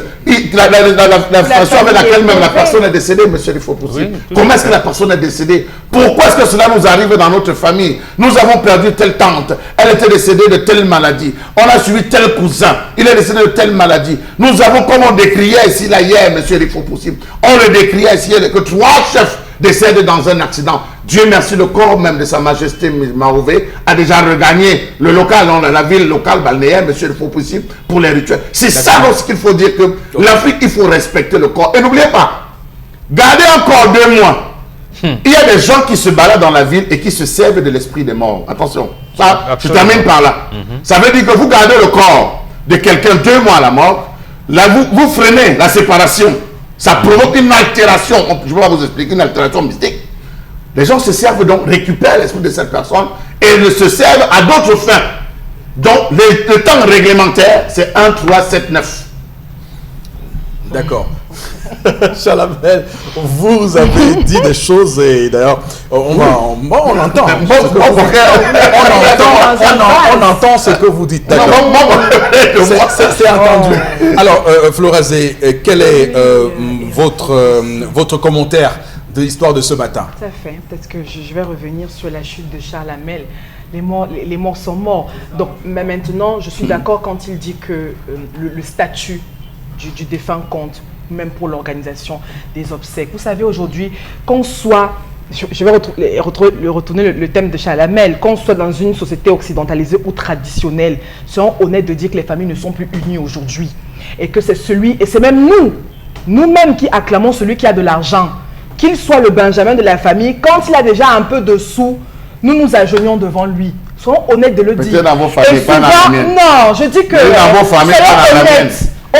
[SPEAKER 2] La façon avec laquelle même la personne est décédée, monsieur, il faut aussi. Comment est-ce que la personne est décédée? Pourquoi est-ce que cela nous arrive dans notre famille? Nous avons perdu telle tante, elle était décédée de telle maladie. On a suivi tel cousin, il est décédé de telle maladie. Nous avons, comme on décriait ici là hier, monsieur, il faut possible. On le décriait ici que 3 chefs décèdent dans un accident. Dieu merci, le corps même de Sa Majesté Marouvé a déjà regagné le local, la ville locale balnéaire, monsieur, il faut possible, pour les rituels. C'est ça ce qu'il faut dire, que l'Afrique, il faut respecter le corps. Et n'oubliez pas, gardez encore 2 mois. Il y a des gens qui se baladent dans la ville et qui se servent de l'esprit des morts. Attention, ça, je termine par là. Ça veut dire que vous gardez le corps de quelqu'un 2 mois à la mort, là, vous freinez la séparation. Ça provoque une altération, je vais vous expliquer, une altération mystique. Les gens se servent donc, récupèrent l'esprit de cette personne et se servent à d'autres fins. Donc, le temps réglementaire, c'est 1, 3, 7, 9.
[SPEAKER 1] D'accord. Chalamel, vous avez dit des choses et d'ailleurs, on entend. On entend ce que vous dites. C'est entendu. Alors, Florazé, quel est votre commentaire de l'histoire de ce matin.
[SPEAKER 3] Tout à fait. Peut-être que je vais revenir sur la chute de Charles Hamel. Les morts sont morts. Donc mais maintenant, je suis d'accord quand il dit que le statut du défunt compte, même pour l'organisation des obsèques. Vous savez, aujourd'hui, qu'on soit, je vais retourner le thème de Charles Hamel, qu'on soit dans une société occidentalisée ou traditionnelle, soyons honnêtes de dire que les familles ne sont plus unies aujourd'hui. Et que c'est c'est même nous-mêmes qui acclamons celui qui a de l'argent, qu'il soit le Benjamin de la famille, quand il a déjà un peu de sous, nous nous agenouillons devant lui. Soyons honnêtes de le dire.
[SPEAKER 2] Peut-être dans vos familles, pas dans la mienne.
[SPEAKER 3] Non, je dis que...
[SPEAKER 2] Dans vos familles, pas dans la mienne.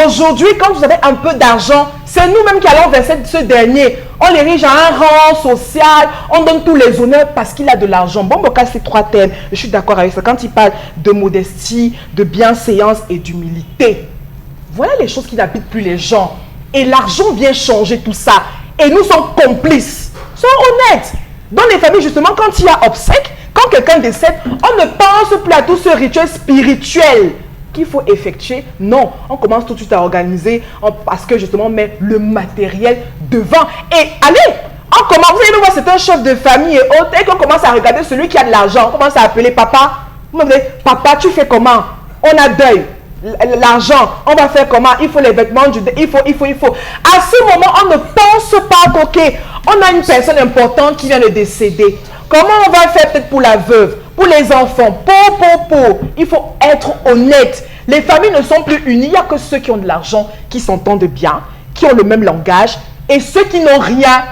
[SPEAKER 3] Aujourd'hui, quand vous avez un peu d'argent, c'est nous-mêmes qui allons verser ce dernier. On l'érige à un rang social, on donne tous les honneurs parce qu'il a de l'argent. Bon, Boka, c'est 3 thèmes. Je suis d'accord avec ça. Quand il parle de modestie, de bienséance et d'humilité, voilà les choses qui n'habitent plus les gens. Et l'argent vient changer tout ça. Et nous sommes complices. Soyons honnêtes. Dans les familles, justement, quand il y a obsèques, quand quelqu'un décède, on ne pense plus à tout ce rituel spirituel qu'il faut effectuer. Non, on commence tout de suite à organiser parce que justement on met le matériel devant. Et allez, on commence, vous allez voir, c'est un chef de famille et autres, et qu'on commence à regarder celui qui a de l'argent, on commence à appeler papa. Vous me dites, papa, tu fais comment? On a deuil. L'argent, on va faire comment? Il faut les vêtements, il faut. À ce moment, on ne pense pas qu'ok, on a une personne importante qui vient de décéder. Comment on va faire peut-être pour la veuve, pour les enfants, il faut être honnête. Les familles ne sont plus unies. Il n'y a que ceux qui ont de l'argent, qui s'entendent bien, qui ont le même langage. Et ceux qui n'ont rien,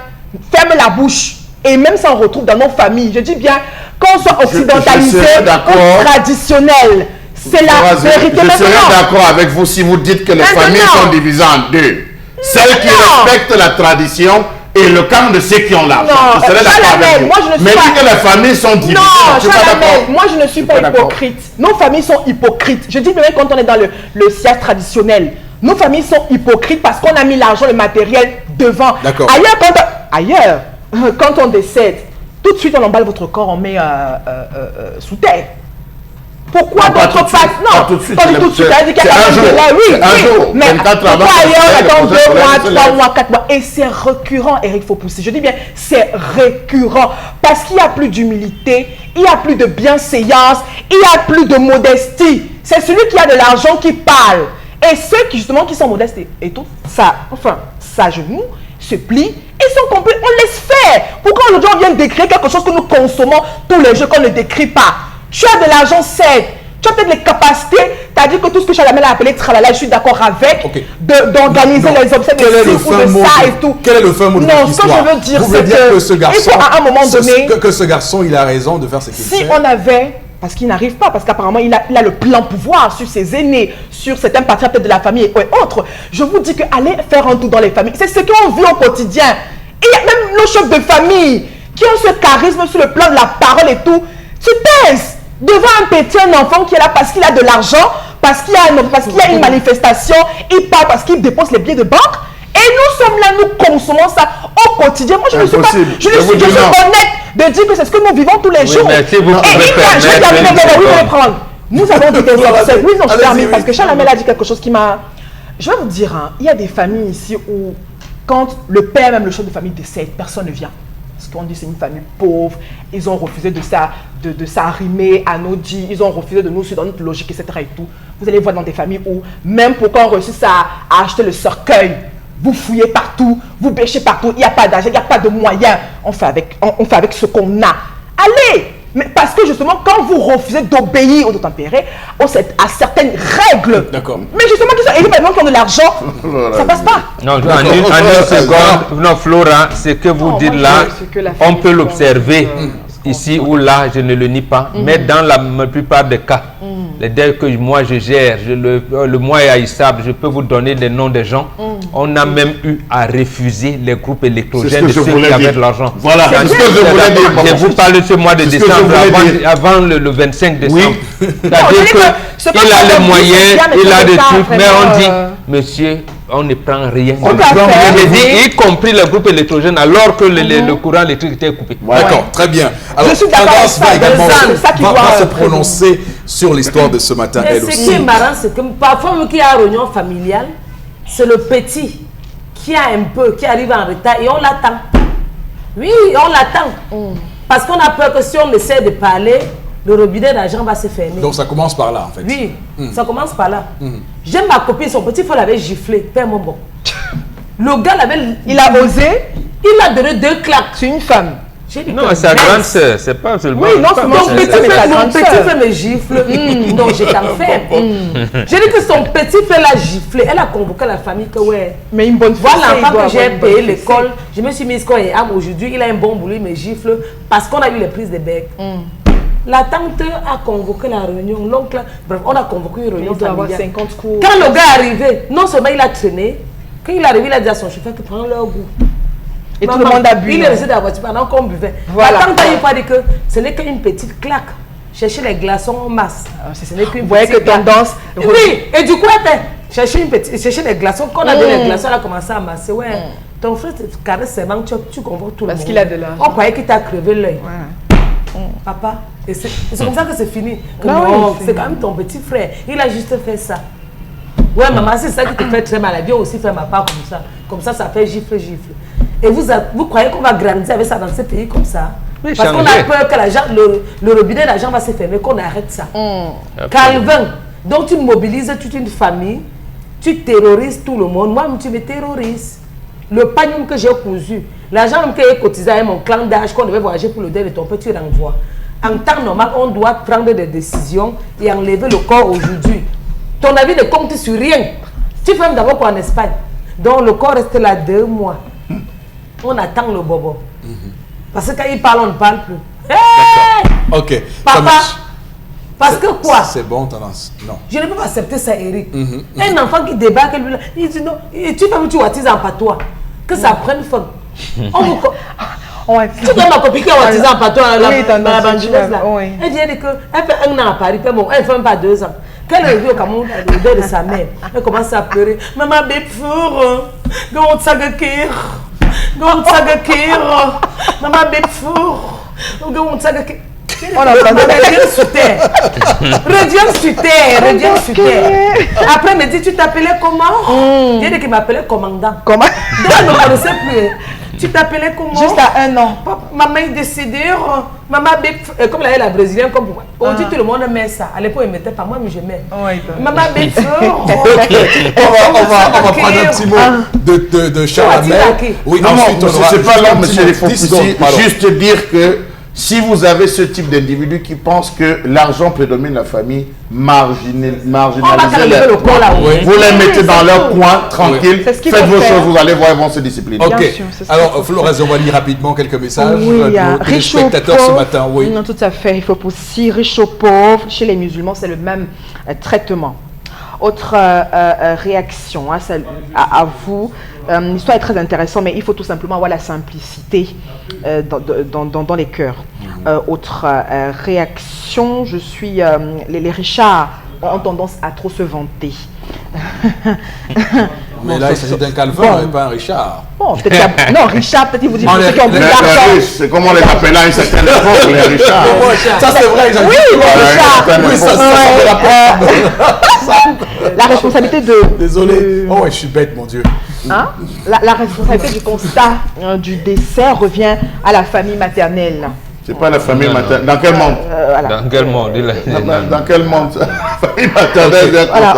[SPEAKER 3] ferment la bouche. Et même ça, on retrouve dans nos familles. Je dis bien, qu'on soit occidentalisé ou traditionnel. C'est la vérité.
[SPEAKER 2] Je serais d'accord avec vous si vous dites que les familles sont divisées en deux. Celles qui respectent la tradition et le camp de ceux qui ont l'argent. Je serais d'accord avec vous. Mais dis que les familles sont divisées.
[SPEAKER 3] Non, moi je ne suis pas hypocrite. Nos familles sont hypocrites. Je dis même quand on est dans le siège traditionnel, nos familles sont hypocrites parce qu'on a mis l'argent, le matériel devant. Ailleurs, quand on décède, tout de suite on emballe votre corps, on met sous terre. Pourquoi d'autres passent? Non,
[SPEAKER 2] tout de suite.
[SPEAKER 3] Pas tout de suite. C'est un jour. Mais pourquoi ailleurs on attend 2 mois, 3 mois, 4 mois? Et c'est récurrent, Eric Fopoussi. Je dis bien, c'est récurrent. Parce qu'il n'y a plus d'humilité, il n'y a plus de bienséance, il n'y a plus de modestie. C'est celui qui a de l'argent qui parle. Et ceux qui justement qui sont modestes et tout, ça, enfin, s'agenouillent, se plient et sont complets. On laisse faire. Pourquoi aujourd'hui on vient décrire quelque chose que nous consommons tous les jours qu'on ne décrit pas? Tu as de l'argent, c'est. Tu as peut-être les capacités. Tu as dit que tout ce que Chalamel a appelé tralala, je suis d'accord avec. D'organiser les obsèques de ça et tout.
[SPEAKER 1] Quel est le fin mot de l'histoire?
[SPEAKER 3] Non, ce que je veux dire,
[SPEAKER 1] c'est
[SPEAKER 3] que
[SPEAKER 1] ce garçon,
[SPEAKER 3] il faut à un moment donné.
[SPEAKER 1] Que ce garçon, il a raison de faire ce qu'il fait.
[SPEAKER 3] Si on avait. Parce qu'il n'arrive pas, parce qu'apparemment il a le plein pouvoir sur ses aînés, sur certains patriarches peut-être de la famille et autres. Je vous dis qu'aller faire un tour dans les familles, c'est ce qu'on vit au quotidien. Et il y a même nos chefs de famille qui ont ce charisme sur le plan de la parole et tout. Tu taisent devant un petit enfant qui est là parce qu'il a de l'argent, parce qu'il y a une manifestation, il parle parce qu'il dépose les billets de banque. Et nous sommes là, nous consommons ça au quotidien. Moi, je ne suis pas, je suis honnête de dire que c'est ce que nous vivons tous les jours.
[SPEAKER 4] Mais si vous
[SPEAKER 3] Nous avons dit des obsèques. Oui, non, je termine parce que Charles Hamel a dit quelque chose qui m'a... Je vais vous dire, hein, il y a des familles ici où, quand le père, même le chef de famille décède, personne ne vient. Parce qu'on dit que c'est une famille pauvre, ils ont refusé de s'arrimer à nos dits, ils ont refusé de nous suivre dans notre logique, etc. Et tout. Vous allez voir dans des familles où, même pour qu'on réussisse à acheter le cercueil, vous fouillez partout, vous bêchez partout, il n'y a pas d'argent, il n'y a pas de moyens. On fait avec ce qu'on a. Allez! Mais parce que justement, quand vous refusez d'obéir ou de tempérer à certaines règles, mais justement, qui ont de l'argent, ça passe pas.
[SPEAKER 4] Non, en une seconde, non, Flora, ce que vous dites là, on peut l'observer ici ou là, je ne le nie pas, mais dans la plupart des cas, les dès que moi je gère, le mois est haïssable, je peux vous donner des noms des gens. On a même eu à refuser les groupes électrogènes de ceux qui avaient de l'argent. Voilà, c'est ce que je voulais dire. Je vous parle de ce mois de décembre, avant le 25 décembre. C'est-à-dire qu'il a les moyens, il a des trucs, mais on dit, monsieur, on ne prend rien. Y compris le groupe électrogène, alors que le courant électrique était coupé.
[SPEAKER 1] D'accord, très bien. Alors, Tendance va également se prononcer sur l'histoire de ce matin, elle aussi.
[SPEAKER 5] Ce qui est marrant, c'est que parfois, même qu'il y a une réunion familiale, c'est le petit qui a un peu, qui arrive en retard et on l'attend. Oui, on l'attend. Parce qu'on a peur que si on essaie de parler, le robinet d'argent va se fermer.
[SPEAKER 1] Donc ça commence par là en fait.
[SPEAKER 5] Oui, ça commence par là. J'aime ma copine, son petit frère l'avait giflé. Père mon bon. Le gars l'avait...
[SPEAKER 3] Il a osé.
[SPEAKER 5] Il a donné 2 claques.
[SPEAKER 3] C'est une femme.
[SPEAKER 4] Non, sa grande sœur, c'est pas seulement.
[SPEAKER 3] Oui, non,
[SPEAKER 5] Mon petit frère me gifle. Non, j'étais en fait. J'ai dit que son petit frère l'a giflé. Elle a convoqué la famille que ouais.
[SPEAKER 3] Mais une bonne fois.
[SPEAKER 5] Voilà l'enfant que j'ai payé l'école. Je me suis mise quoi et âme aujourd'hui. Il a un bon boulot, il me gifle parce qu'on a eu les prises de bec. La tante a convoqué la réunion. L'oncle, bref, on a convoqué une réunion familiale.
[SPEAKER 3] 50 cours.
[SPEAKER 5] Quand le gars est arrivé, non seulement il a traîné, quand il est arrivé, il a dit à son chauffeur que prend leur goût.
[SPEAKER 3] Et tout le monde a bu.
[SPEAKER 5] Il est resté dans la voiture pendant qu'on buvait.
[SPEAKER 3] Voilà.
[SPEAKER 5] La tante a pas dit que ce n'est qu'une petite claque. Chercher les glaçons en masse.
[SPEAKER 3] Ce n'est qu'une petite tendance.
[SPEAKER 5] Oui, et du coup, elle fait chercher les glaçons. Quand on a donné les glaçons, elle a commencé à amasser. Ouais, ton frère te caresse ses mains, tu convoques tout le monde.
[SPEAKER 3] Parce qu'il a de l'argent.
[SPEAKER 5] On croyait qu'il t'a crevé l'œil. Papa, et c'est comme ça que c'est fini. Non, c'est quand même ton petit frère. Il a juste fait ça. Ouais, maman, c'est ça qui te fait très mal. Elle vient aussi faire ma part comme ça. Comme ça, ça fait gifle. Et vous croyez qu'on va grandir avec ça dans ce pays comme ça?
[SPEAKER 4] Mais
[SPEAKER 5] parce qu'on a peur que le robinet d'argent va se fermer, qu'on arrête ça. Calvin, donc tu mobilises toute une famille, tu terrorises tout le monde. Moi, tu me terrorises. Le panier que j'ai cousu, l'argent que j'ai cotisé avec mon clan d'âge, qu'on devait voyager pour le deuil de ton petit renvoi. En temps normal, on doit prendre des décisions et enlever le corps aujourd'hui. Ton avis ne compte sur rien. Tu fais d'abord quoi en Espagne. Donc le corps reste là 2 mois. On attend le bobo. Parce que quand il parle, on ne parle plus. Hey!
[SPEAKER 1] Ok.
[SPEAKER 5] Papa, parce que quoi?
[SPEAKER 1] C'est bon, tendance. Non.
[SPEAKER 5] Je ne peux pas accepter ça, Eric. Un enfant qui débarque, lui, il dit non. Et tu fais tu baptises en patois. Que ça prenne fin. Tu donnes ma copine qui a baptisé en patois. La bandineuse là. Elle dit qu'elle fait 1 an à Paris. Elle fait même pas 2 ans. Quand elle est venue au Cameroun, le deuil de sa mère, elle commence à pleurer. Maman, bébfour, comment ça guérir? Comment ça guérir? Maman, bébfour, comment ça guérir? Reviens sur terre. Reviens sur terre. Après, elle me dit, tu t'appelais comment? Il y a des qui m'appelaient commandant.
[SPEAKER 3] Comment?
[SPEAKER 5] Donc, elle ne me connaissait plus. Tu t'appelais comment?
[SPEAKER 3] Juste à 1 an.
[SPEAKER 5] Maman est décédée. Maman, comme la brésilienne, comme moi. Aujourd'hui, tout le monde met ça. À l'époque, ils ne mettaient pas. Moi, mais je mets. Maman,
[SPEAKER 1] on va prendre un petit mot de Charles.
[SPEAKER 2] Oui, non, c'est pas là, monsieur les Faux-Poussi. Juste dire que si vous avez ce type d'individu qui pense que l'argent prédomine la famille, marginalisez-les. Vous les mettez dans leur coin, tranquille, faites vos choses, vous allez voir, ils vont se discipliner.
[SPEAKER 1] Ok. Alors, Florence, on va lire rapidement quelques messages.
[SPEAKER 3] Oui, il y a riche ou
[SPEAKER 1] spectateurs ce matin. Oui.
[SPEAKER 3] Non, tout à fait. Il faut aussi riche ou pauvre. Chez les musulmans, c'est le même traitement. Autre réaction à vous. L'histoire est très intéressante, mais il faut tout simplement avoir la simplicité dans les cœurs. Autre réaction, les Richards ont tendance à trop se vanter.
[SPEAKER 1] Mais là, il s'agit d'un Calvin et pas un Richard.
[SPEAKER 3] Bon, non, Richard, peut-être il vous dit que ceux qui ont plus d'argent.
[SPEAKER 2] C'est comme on les appelait à une certaine époque, les Richards.
[SPEAKER 1] Ça, c'est vrai.
[SPEAKER 3] Oui, les Richards.
[SPEAKER 1] Oui, ça
[SPEAKER 3] la responsabilité de...
[SPEAKER 1] Désolé. Oh, ouais, je suis bête, mon Dieu.
[SPEAKER 3] Hein? La responsabilité du constat du décès revient à la famille maternelle.
[SPEAKER 2] C'est pas la famille maternelle. Dans quel monde?
[SPEAKER 3] Voilà.
[SPEAKER 4] Dans quel monde?
[SPEAKER 2] Dans quel monde? Famille maternelle.
[SPEAKER 3] Voilà,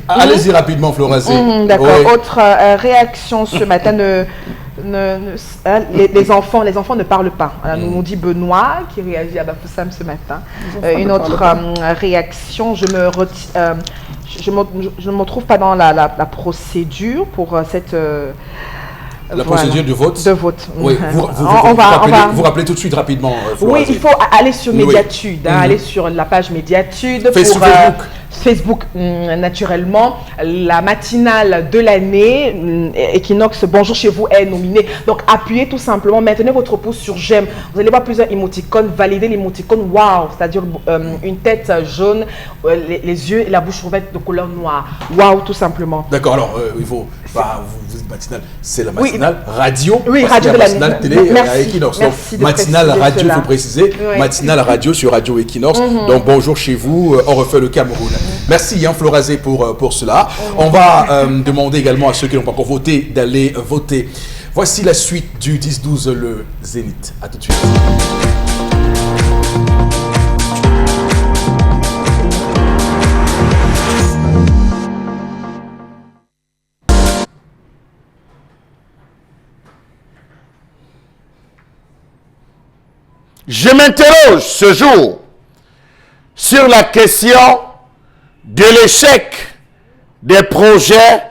[SPEAKER 1] allez-y rapidement, Florence.
[SPEAKER 3] D'accord. Oui. Autre réaction ce matin, les enfants ne parlent pas. Nous dit Benoît qui réagit à Bafoussam ce matin. Une autre réaction, je ne me trouve pas dans la procédure pour cette...
[SPEAKER 1] La procédure de vote.
[SPEAKER 3] De vote.
[SPEAKER 1] Oui, vous rappelez tout de suite rapidement.
[SPEAKER 3] Oui, il faut aller sur Médiatude, aller sur la page Médiatude. Facebook, naturellement. La matinale de l'année, Equinox, bonjour chez vous, est nominée. Donc, appuyez tout simplement, maintenez votre pouce sur j'aime. Vous allez voir plusieurs émoticônes, validez l'émoticône wow, c'est-à-dire une tête jaune, les yeux et la bouche ouverte de couleur noire. Wow, tout simplement.
[SPEAKER 1] D'accord, alors, il faut... vous dites matinale, c'est la matinale radio.
[SPEAKER 3] Oui, radio de la
[SPEAKER 1] matinale télé à Equinox. Donc, matinale radio, il faut préciser. Oui. Matinale radio sur Radio Equinox. Donc, bonjour chez vous, on refait le Cameroun. Merci, Florazé, pour cela. On va demander également à ceux qui n'ont pas encore voté d'aller voter. Voici la suite du 10-12 le Zénith. À tout de suite.
[SPEAKER 2] Je m'interroge ce jour sur la question de l'échec des projets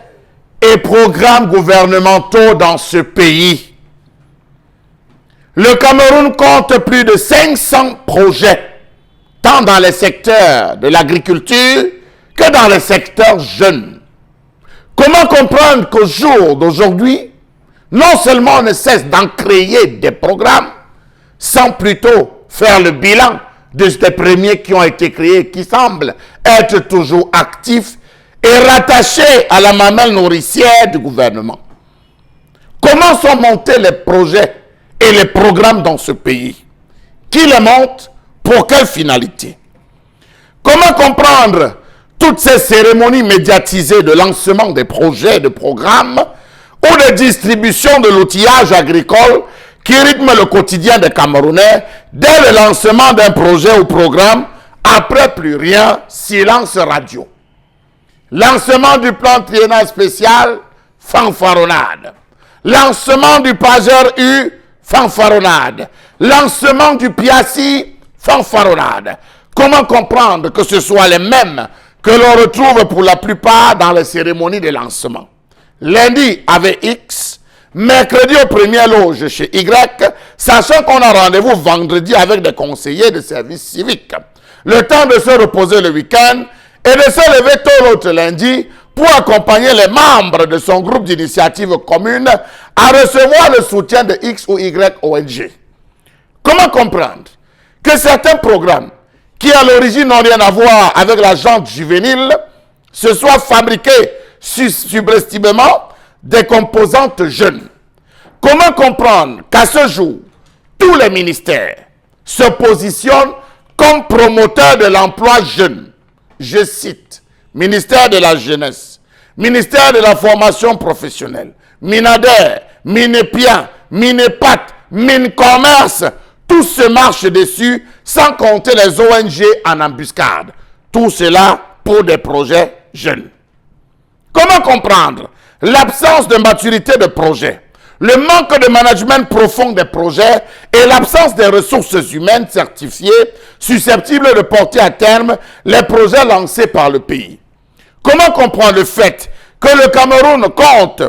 [SPEAKER 2] et programmes gouvernementaux dans ce pays. Le Cameroun compte plus de 500 projets, tant dans les secteurs de l'agriculture que dans les secteurs jeunes. Comment comprendre qu'au jour d'aujourd'hui, non seulement on ne cesse d'en créer des programmes, sans plutôt faire le bilan de ces premiers qui ont été créés, qui semblent être toujours actifs et rattachés à la mamelle nourricière du gouvernement. Comment sont montés les projets et les programmes dans ce pays? Qui les monte? Pour quelle finalité? Comment comprendre toutes ces cérémonies médiatisées de lancement des projets, de programmes ou de distribution de l'outillage agricole qui rythme le quotidien des Camerounais dès le lancement d'un projet ou programme, après plus rien, silence radio. Lancement du plan triennal spécial, fanfaronnade. Lancement du pageur U, fanfaronnade. Lancement du PIACI, fanfaronnade. Comment comprendre que ce soit les mêmes que l'on retrouve pour la plupart dans les cérémonies de lancement? Lundi avec X, mercredi au premier loge chez Y, sachant qu'on a rendez-vous vendredi avec des conseillers de service civique. Le temps de se reposer le week-end et de se lever tôt l'autre lundi pour accompagner les membres de son groupe d'initiative commune à recevoir le soutien de X ou Y ONG. Comment comprendre que certains programmes qui à l'origine n'ont rien à voir avec la gente juvénile se soient fabriqués subrepticement des composantes jeunes? Comment comprendre qu'à ce jour, tous les ministères se positionnent comme promoteurs de l'emploi jeune? Je cite, ministère de la Jeunesse, ministère de la Formation professionnelle, Minader, Minepia, Minepat, Mincommerce, tous se marchent dessus sans compter les ONG en embuscade. Tout cela pour des projets jeunes. Comment comprendre l'absence de maturité de projet, le manque de management profond des projets et l'absence des ressources humaines certifiées susceptibles de porter à terme les projets lancés par le pays? Comment comprendre le fait que le Cameroun compte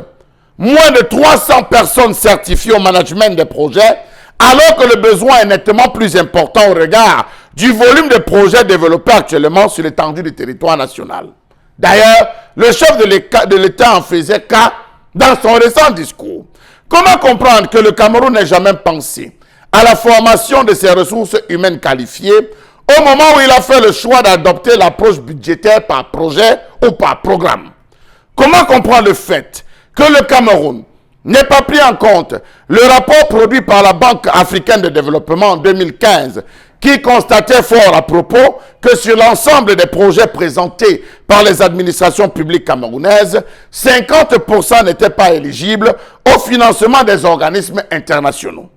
[SPEAKER 2] moins de 300 personnes certifiées au management des projets alors que le besoin est nettement plus important au regard du volume de projets développés actuellement sur l'étendue du territoire national? D'ailleurs, le chef de l'État en faisait cas dans son récent discours. Comment comprendre que le Cameroun n'ait jamais pensé à la formation de ses ressources humaines qualifiées au moment où il a fait le choix d'adopter l'approche budgétaire par projet ou par programme? Comment comprendre le fait que le Cameroun n'ait pas pris en compte le rapport produit par la Banque africaine de développement en 2015 qui constatait fort à propos que sur l'ensemble des projets présentés par les administrations publiques camerounaises, 50% n'étaient pas éligibles au financement des organismes internationaux?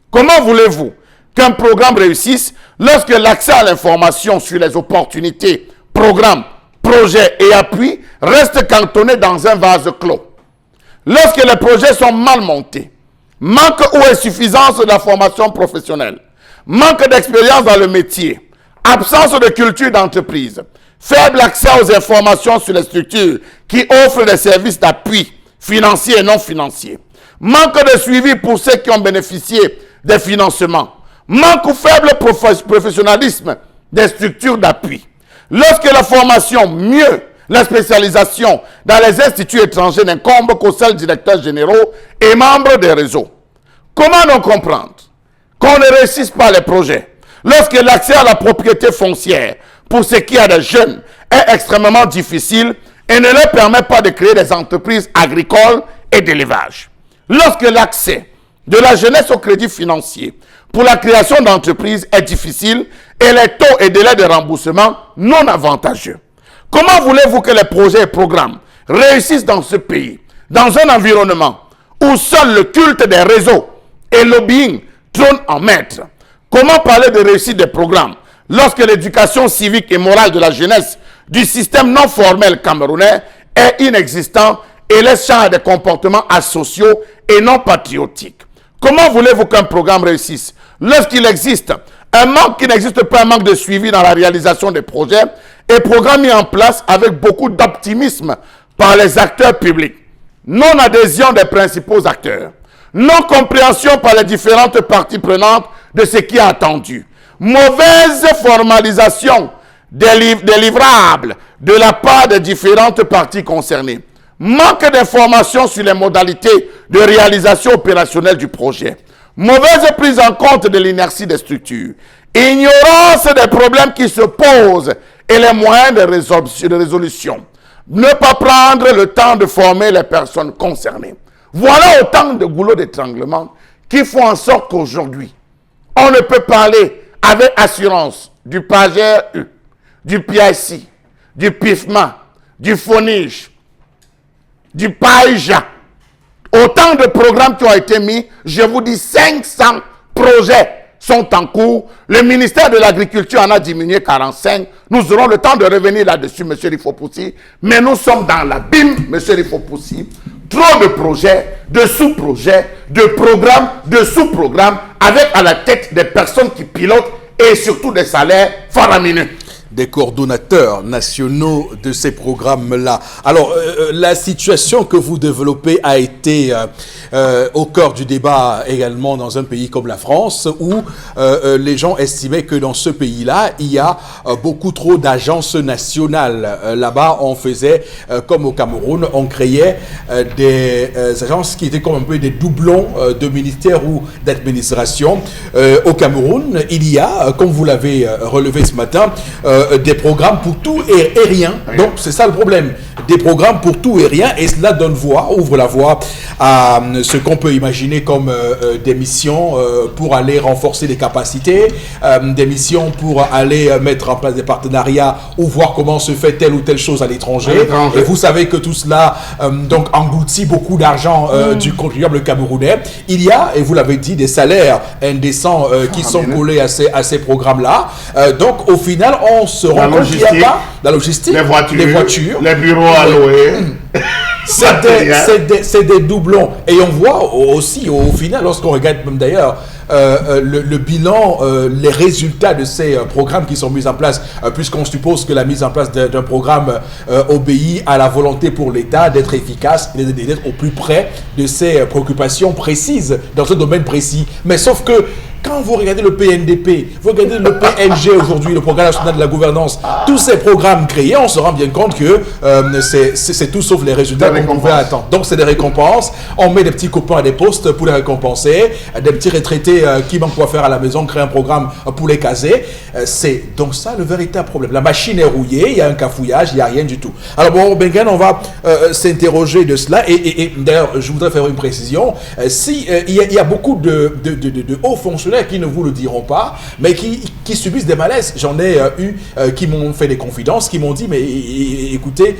[SPEAKER 2] Comment voulez-vous qu'un programme réussisse lorsque l'accès à l'information sur les opportunités, programmes, projets et appuis reste cantonné dans un vase clos? Lorsque les projets sont mal montés, manque ou insuffisance de la formation professionnelle, manque d'expérience dans le métier, absence de culture d'entreprise, faible accès aux informations sur les structures qui offrent des services d'appui financiers et non financiers, manque de suivi pour ceux qui ont bénéficié des financements, manque ou faible professionnalisme des structures d'appui. Lorsque la formation, mieux la spécialisation dans les instituts étrangers n'incombe qu'aux seuls directeurs généraux et membres des réseaux. Comment donc comprendre qu'on ne réussisse pas les projets lorsque l'accès à la propriété foncière pour ce qui est des jeunes est extrêmement difficile et ne leur permet pas de créer des entreprises agricoles et d'élevage? Lorsque l'accès de la jeunesse au crédit financier pour la création d'entreprises est difficile et les taux et délais de remboursement non avantageux. Comment voulez-vous que les projets et programmes réussissent dans ce pays, dans un environnement où seul le culte des réseaux et lobbying trône en maître? Comment parler de réussite des programmes lorsque l'éducation civique et morale de la jeunesse du système non formel camerounais est inexistant et laisse champ à des comportements asociaux et non patriotiques? Comment voulez-vous qu'un programme réussisse lorsqu'il existe un manque qui n'existe pas, un manque de suivi dans la réalisation des projets et programmes mis en place avec beaucoup d'optimisme par les acteurs publics? Non-adhésion des principaux acteurs, non-compréhension par les différentes parties prenantes de ce qui est attendu, mauvaise formalisation des livrables de la part des différentes parties concernées, manque d'informations sur les modalités de réalisation opérationnelle du projet, mauvaise prise en compte de l'inertie des structures, ignorance des problèmes qui se posent et les moyens de résolution, ne pas prendre le temps de former les personnes concernées. Voilà autant de goulots d'étranglement qui font en sorte qu'aujourd'hui, on ne peut parler avec assurance du PAGRU, du PIC, du PIFMA, du FONIGE, du PAIJA. Autant de programmes qui ont été mis, je vous dis 500 projets sont en cours. Le ministère de l'Agriculture en a diminué 45. Nous aurons le temps de revenir là-dessus, M. Rifopoussi. Mais nous sommes dans l'abîme, M. Rifopoussi. Trop de projets, de sous-projets, de programmes, de sous-programmes, avec à la tête des personnes qui pilotent et surtout des salaires faramineux.
[SPEAKER 1] Des coordonnateurs nationaux de ces programmes-là. Alors, la situation que vous développez a été au cœur du débat également dans un pays comme la France, où les gens estimaient que dans ce pays-là, il y a beaucoup trop d'agences nationales. Là-bas, on faisait, comme au Cameroun, on créait des agences qui étaient comme un peu des doublons de ministères ou d'administration. Au Cameroun, il y a, comme vous l'avez relevé ce matin, des programmes pour tout et rien. Donc, c'est ça le problème. Des programmes pour tout et rien. Et cela donne voie, ouvre la voie à ce qu'on peut imaginer comme des missions pour aller renforcer les capacités, des missions pour aller mettre en place des partenariats ou voir comment se fait telle ou telle chose à l'étranger. Et vous savez que tout cela donc engloutit beaucoup d'argent du contribuable camerounais. Il y a, et vous l'avez dit, des salaires indécents qui sont collés à ces programmes-là. Donc, au final, on se rend compte qu'il n'y a pas la logistique, les voitures,
[SPEAKER 2] les bureaux à louer.
[SPEAKER 1] C'est des doublons. Et on voit aussi, au final, lorsqu'on regarde même d'ailleurs le bilan, les résultats de ces programmes qui sont mis en place, puisqu'on suppose que la mise en place d'un programme obéit à la volonté pour l'État d'être efficace et d'être au plus près de ses préoccupations précises dans ce domaine précis. Mais sauf que quand vous regardez le PNDP, vous regardez le PNG aujourd'hui, le Programme national de la gouvernance, tous ces programmes créés, on se rend bien compte que c'est tout sauf les résultats qu'on pouvait attendre. Donc c'est des récompenses, on met des petits copains à des postes pour les récompenser, des petits retraités qui manquent quoi faire à la maison, créent un programme pour les caser. C'est donc ça le véritable problème. La machine est rouillée, il y a un cafouillage, il n'y a rien du tout. Alors bon, Bengan, on va s'interroger de cela et d'ailleurs, je voudrais faire une précision. Il y a beaucoup de hauts fonctionnaires qui ne vous le diront pas, mais qui subissent des malaises. J'en ai eu qui m'ont fait des confidences, qui m'ont dit, mais écoutez,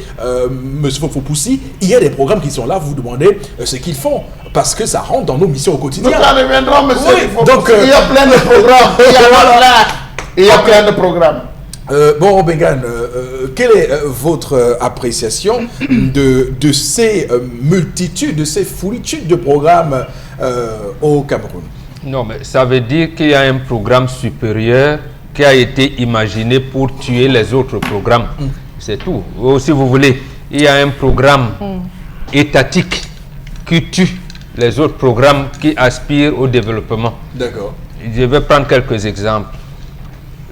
[SPEAKER 1] monsieur Fopoussi, il y a des programmes qui sont là, vous vous demandez ce qu'ils font, parce que ça rentre dans nos missions au quotidien.
[SPEAKER 2] Nous en reviendrons, monsieur.
[SPEAKER 1] Oui, donc,
[SPEAKER 2] il y a plein de programmes. Il y a plein de programmes.
[SPEAKER 1] Bon, Bengan, quelle est votre appréciation de ces multitudes, de ces foulitudes de programmes au Cameroun?
[SPEAKER 4] Non, mais ça veut dire qu'il y a un programme supérieur qui a été imaginé pour tuer les autres programmes. C'est tout. Ou si vous voulez, il y a un programme étatique qui tue les autres programmes qui aspirent au développement.
[SPEAKER 1] D'accord.
[SPEAKER 4] Je vais prendre quelques exemples.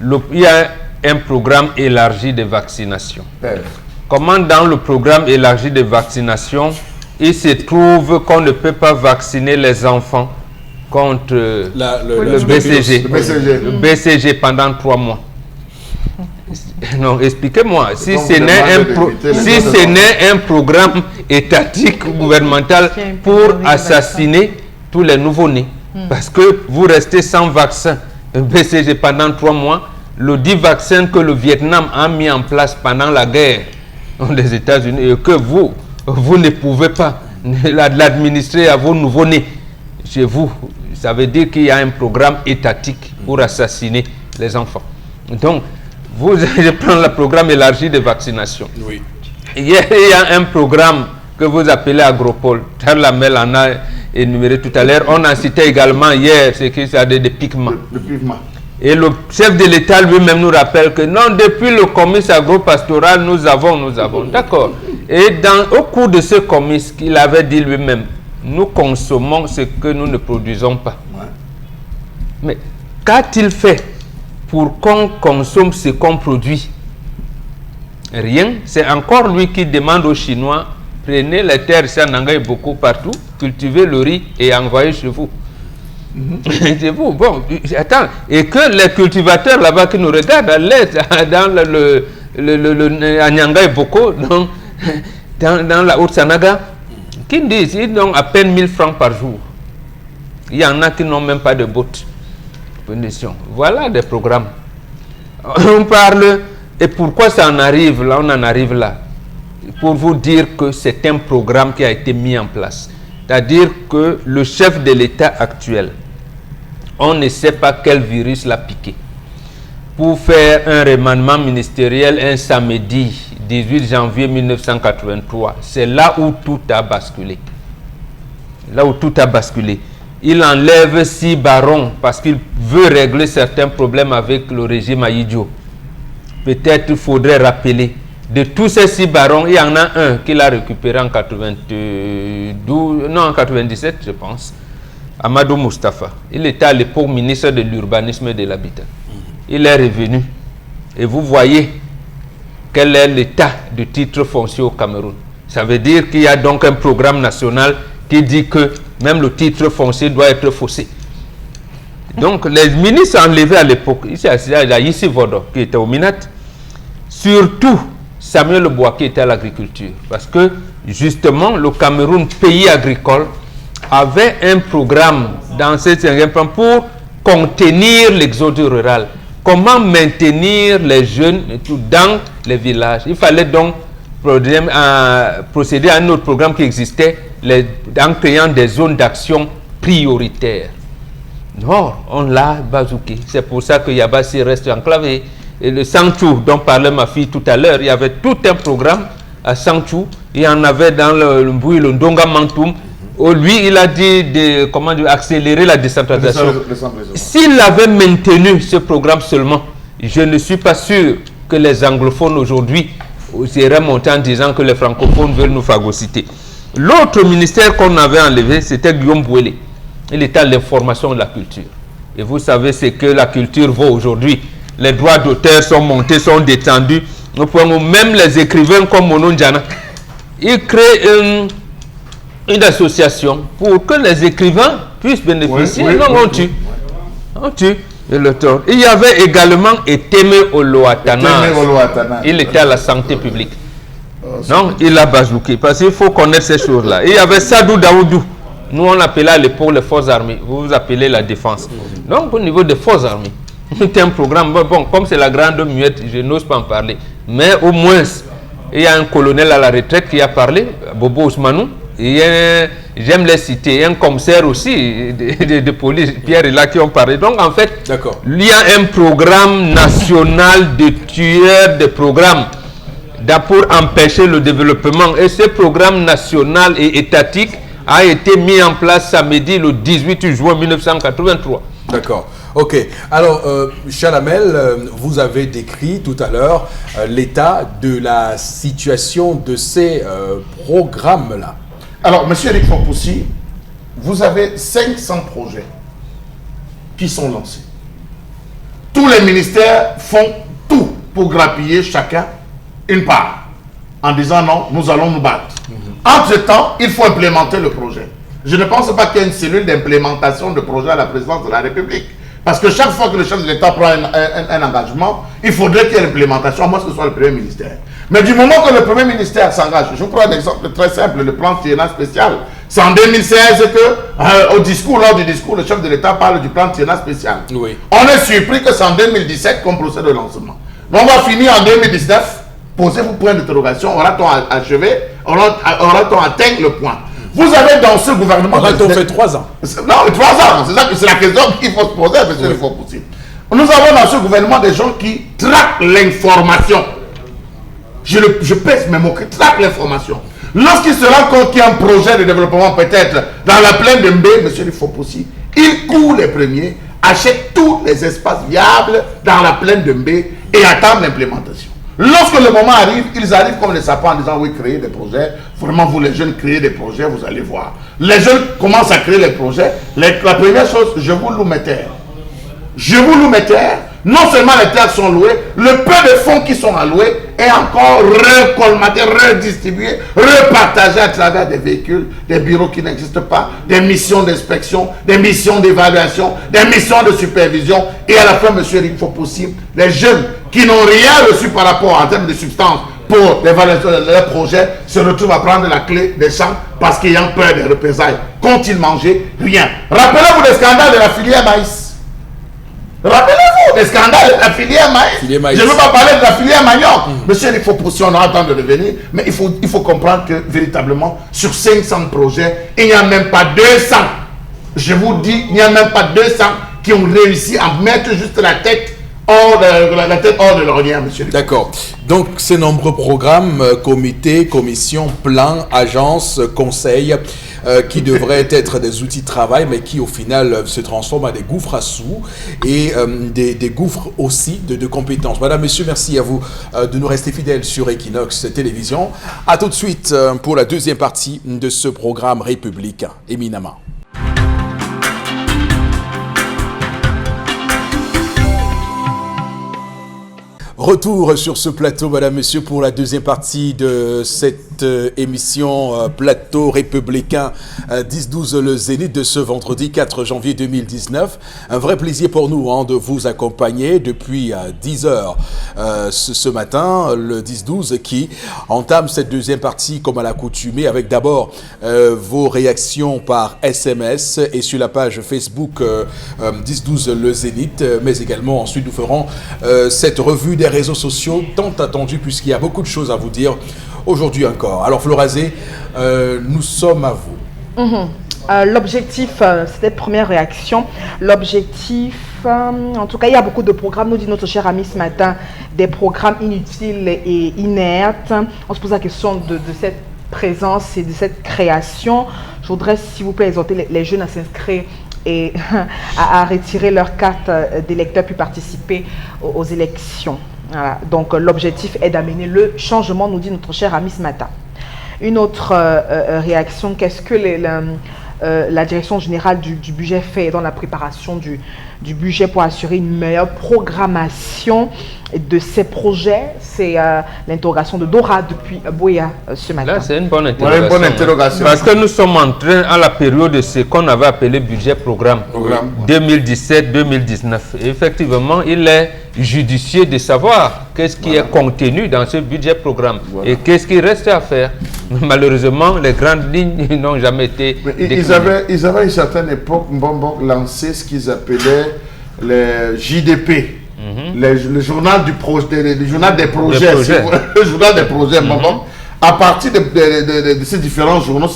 [SPEAKER 4] Il y a un programme élargi de vaccination. Comment dans le programme élargi de vaccination, il se trouve qu'on ne peut pas vacciner les enfants contre le BCG. Le BCG pendant 3 mois. Non, expliquez-moi. Si ce n'est un programme étatique ou gouvernemental pour assassiner tous les nouveau-nés, parce que vous restez sans vaccin BCG pendant 3 mois, le dit vaccin que le Vietnam a mis en place pendant la guerre des États-Unis et que vous ne pouvez pas l'administrer à vos nouveau-nés chez vous. Ça veut dire qu'il y a un programme étatique pour assassiner les enfants. Donc, je prends le programme élargi de vaccination.
[SPEAKER 1] Oui.
[SPEAKER 4] Il y a un programme que vous appelez Agropole. Charles Lamel en a énuméré tout à l'heure. On a cité également hier ce qui est des pigments.
[SPEAKER 2] Le pigment.
[SPEAKER 4] Et le chef de l'État lui-même nous rappelle que non, depuis le comice agro-pastoral, nous avons. D'accord. Et au cours de ce comice, qu'il avait dit lui-même, nous consommons ce que nous ne produisons pas.
[SPEAKER 2] Ouais.
[SPEAKER 4] Mais qu'a-t-il fait pour qu'on consomme ce qu'on produit? Rien. C'est encore lui qui demande aux Chinois, prenez les terres, ça n'engage beaucoup partout, cultivez le riz et envoyez chez vous. C'est vous. Bon, attends. Et que les cultivateurs là-bas qui nous regardent à l'est, dans à Nyanga et Boko, dans la Haute-Sanaga, qui disent ils donnent à peine 1000 francs par jour. Il y en a qui n'ont même pas de bottes. Voilà des programmes. On parle, et pourquoi ça en arrive là, on en arrive là? Pour vous dire que c'est un programme qui a été mis en place. C'est-à-dire que le chef de l'État actuel, on ne sait pas quel virus l'a piqué. Pour faire un remaniement ministériel un samedi 18 janvier 1983, c'est là où tout a basculé. Là où tout a basculé. Il enlève 6 barons parce qu'il veut régler certains problèmes avec le régime Ahidjo. Peut-être il faudrait rappeler, de tous ces 6 barons, il y en a un qu'il a récupéré en 97, je pense. Amadou Moustapha. Il était à l'époque ministre de l'Urbanisme et de l'Habitat. Il est revenu. Et vous voyez quel est l'état du titre foncier au Cameroun. Ça veut dire qu'il y a donc un programme national qui dit que même le titre foncier doit être faussé. Donc les ministres enlevés à l'époque, ici Yissi Vodo qui était au Minat, surtout Samuel Bois qui était à l'agriculture. Parce que justement le Cameroun, pays agricole, avait un programme dans ce 5e plan pour contenir l'exode rural. Comment maintenir les jeunes et tout dans les villages. Il fallait donc procéder à un autre programme qui existait en créant des zones d'action prioritaires. Non, on l'a bazooké. C'est pour ça que Yabassi reste enclavé. Et le Sangchou dont parlait ma fille tout à l'heure, il y avait tout un programme à Sangchou. Il y en avait dans le Mbouy, le Ndonga Mantoum. Lui, il a dit accélérer la décentralisation. S'il avait maintenu ce programme seulement, je ne suis pas sûr que les anglophones aujourd'hui seraient montés en disant que les francophones veulent nous phagocyter. L'autre ministère qu'on avait enlevé, c'était Guillaume Bouélé. Il était à l'information de la culture. Et vous savez ce que la culture vaut aujourd'hui. Les droits d'auteur sont montés, sont détendus. Même les écrivains comme Mono Ndiana, ils créent une association pour que les écrivains puissent bénéficier. On tue l'auteur. Il y avait également Eteme Oloatana. Il était à la santé publique. Non, il a bazooké. Parce qu'il faut connaître ces choses-là. Il y avait Sadou Daoudou. Nous, on appelait à l'époque les forces armées. Vous appelez la défense. Donc, au niveau des forces armées, c'est un programme. Bon, comme c'est la grande muette, je n'ose pas en parler. Mais au moins, il y a un colonel à la retraite qui a parlé, Bobo Ousmanou. J'aime les citer, un commissaire aussi de police, Pierre et là, qui ont parlé. Donc en fait, il y a un programme national de tueurs de programmes pour empêcher le développement. Et ce programme national et étatique a été mis en place samedi le 18 juin 1983.
[SPEAKER 1] D'accord. Ok. Alors, Chalamel, vous avez décrit tout à l'heure l'état de la situation de ces programmes-là.
[SPEAKER 2] Alors, M. Eric Fopoussi, vous avez 500 projets qui sont lancés. Tous les ministères font tout pour grappiller chacun une part, en disant non, nous allons nous battre. Entre-temps, il faut implémenter le projet. Je ne pense pas qu'il y ait une cellule d'implémentation de projet à la présidence de la République. Parce que chaque fois que le chef de l'État prend un engagement, il faudrait qu'il y ait l'implémentation, à moins que ce soit le premier ministère. Mais du moment que le premier ministère s'engage, je vous prends un exemple très simple, le plan triennal spécial. C'est en 2016 que, lors du discours, le chef de l'État parle du plan triennal spécial.
[SPEAKER 1] Oui.
[SPEAKER 2] On est surpris que c'est en 2017 qu'on procède au lancement. Mais on va finir en 2019. Posez-vous point d'interrogation. Aura-t-on achevé? Aura-t-on atteint le point? Vous avez dans ce gouvernement...
[SPEAKER 1] On fait 3 ans.
[SPEAKER 2] Non, 3 ans, c'est la question qu'il faut se poser, monsieur le Fopussi. Nous avons dans ce gouvernement des gens qui traquent l'information. Je pèse mes mots, qui traquent l'information. Lorsqu'il se rend compte qu'il y a un projet de développement peut-être dans la plaine de Mbé, monsieur le Fopussi, il court les premiers, achète tous les espaces viables dans la plaine de Mbé et attend l'implémentation. Lorsque le moment arrive, ils arrivent comme les sapins en disant oui, créez des projets. Vraiment, vous les jeunes, créez des projets, vous allez voir. Les jeunes commencent à créer les projets. La première chose, je vous loue mes terres. Je vous loue mes terres. Non seulement les terres sont louées, le peu de fonds qui sont alloués est encore recolmaté, redistribué, repartagé à travers des véhicules, des bureaux qui n'existent pas, des missions d'inspection, des missions d'évaluation, des missions de supervision. Et à la fin, monsieur Eric Fopussi, les jeunes qui n'ont rien reçu par rapport en termes de substance pour l'évaluation de leurs projets se retrouvent à prendre la clé des champs parce qu'ils ont peur des représailles. Qu'ont-ils mangé? Rien. Rappelez-vous des scandales de la filière maïs. Rappelez-vous des scandales de la filière maïs. Je ne veux pas parler de la filière manioc. Monsieur, il faut pousser, on aura le temps de revenir. Mais il faut comprendre que véritablement, sur 500 projets, il n'y a même pas 200. Je vous dis, il n'y a même pas 200 qui ont réussi à mettre juste la tête hors de l'ornière, monsieur.
[SPEAKER 1] D'accord. Donc, ces nombreux programmes, comités, commissions, plans, agences, conseils, qui devraient être des outils de travail, mais qui au final se transforment en des gouffres à sous et des gouffres aussi de compétences. Madame, Monsieur, merci à vous de nous rester fidèles sur Equinox Télévision. À tout de suite pour la deuxième partie de ce programme républicain, éminemment. Retour sur ce plateau, Madame, Monsieur, pour la deuxième partie de cette émission Plateau républicain 10-12 le Zénith de ce vendredi 4 janvier 2019. Un vrai plaisir pour nous de vous accompagner depuis 10h ce matin, le 10-12 qui entame cette deuxième partie comme à l'accoutumée avec d'abord vos réactions par SMS et sur la page Facebook 10-12 le Zénith, mais également ensuite nous ferons cette revue des réseaux sociaux tant attendus puisqu'il y a beaucoup de choses à vous dire aujourd'hui encore. Alors Florazé, nous sommes à vous.
[SPEAKER 3] L'objectif, cette première réaction, l'objectif, en tout cas il y a beaucoup de programmes, nous dit notre cher ami ce matin, des programmes inutiles et inertes. On se pose la question de cette présence et de cette création. Je voudrais s'il vous plaît exhorter les jeunes à s'inscrire et à retirer leur carte d'électeur puis participer aux élections. Voilà. Donc l'objectif est d'amener le changement, nous dit notre cher ami ce matin. Une autre réaction, qu'est-ce que la direction générale du budget fait dans la préparation du budget pour assurer une meilleure programmation de ces projets? C'est l'interrogation de Dora depuis Boya ce matin.
[SPEAKER 4] Là, c'est une bonne interrogation. Parce que nous sommes en train, à la période de ce qu'on avait appelé budget programme 2017-2019. Effectivement, il est judicieux de savoir qu'est-ce qui est contenu dans ce budget programme et qu'est-ce qui reste à faire. Malheureusement, les grandes lignes n'ont jamais été
[SPEAKER 2] ils avaient à une certaine époque lancé ce qu'ils appelaient les JDP. Le journal du projet, le journal des projets, le journal des projets. À partir de ces différents journaux,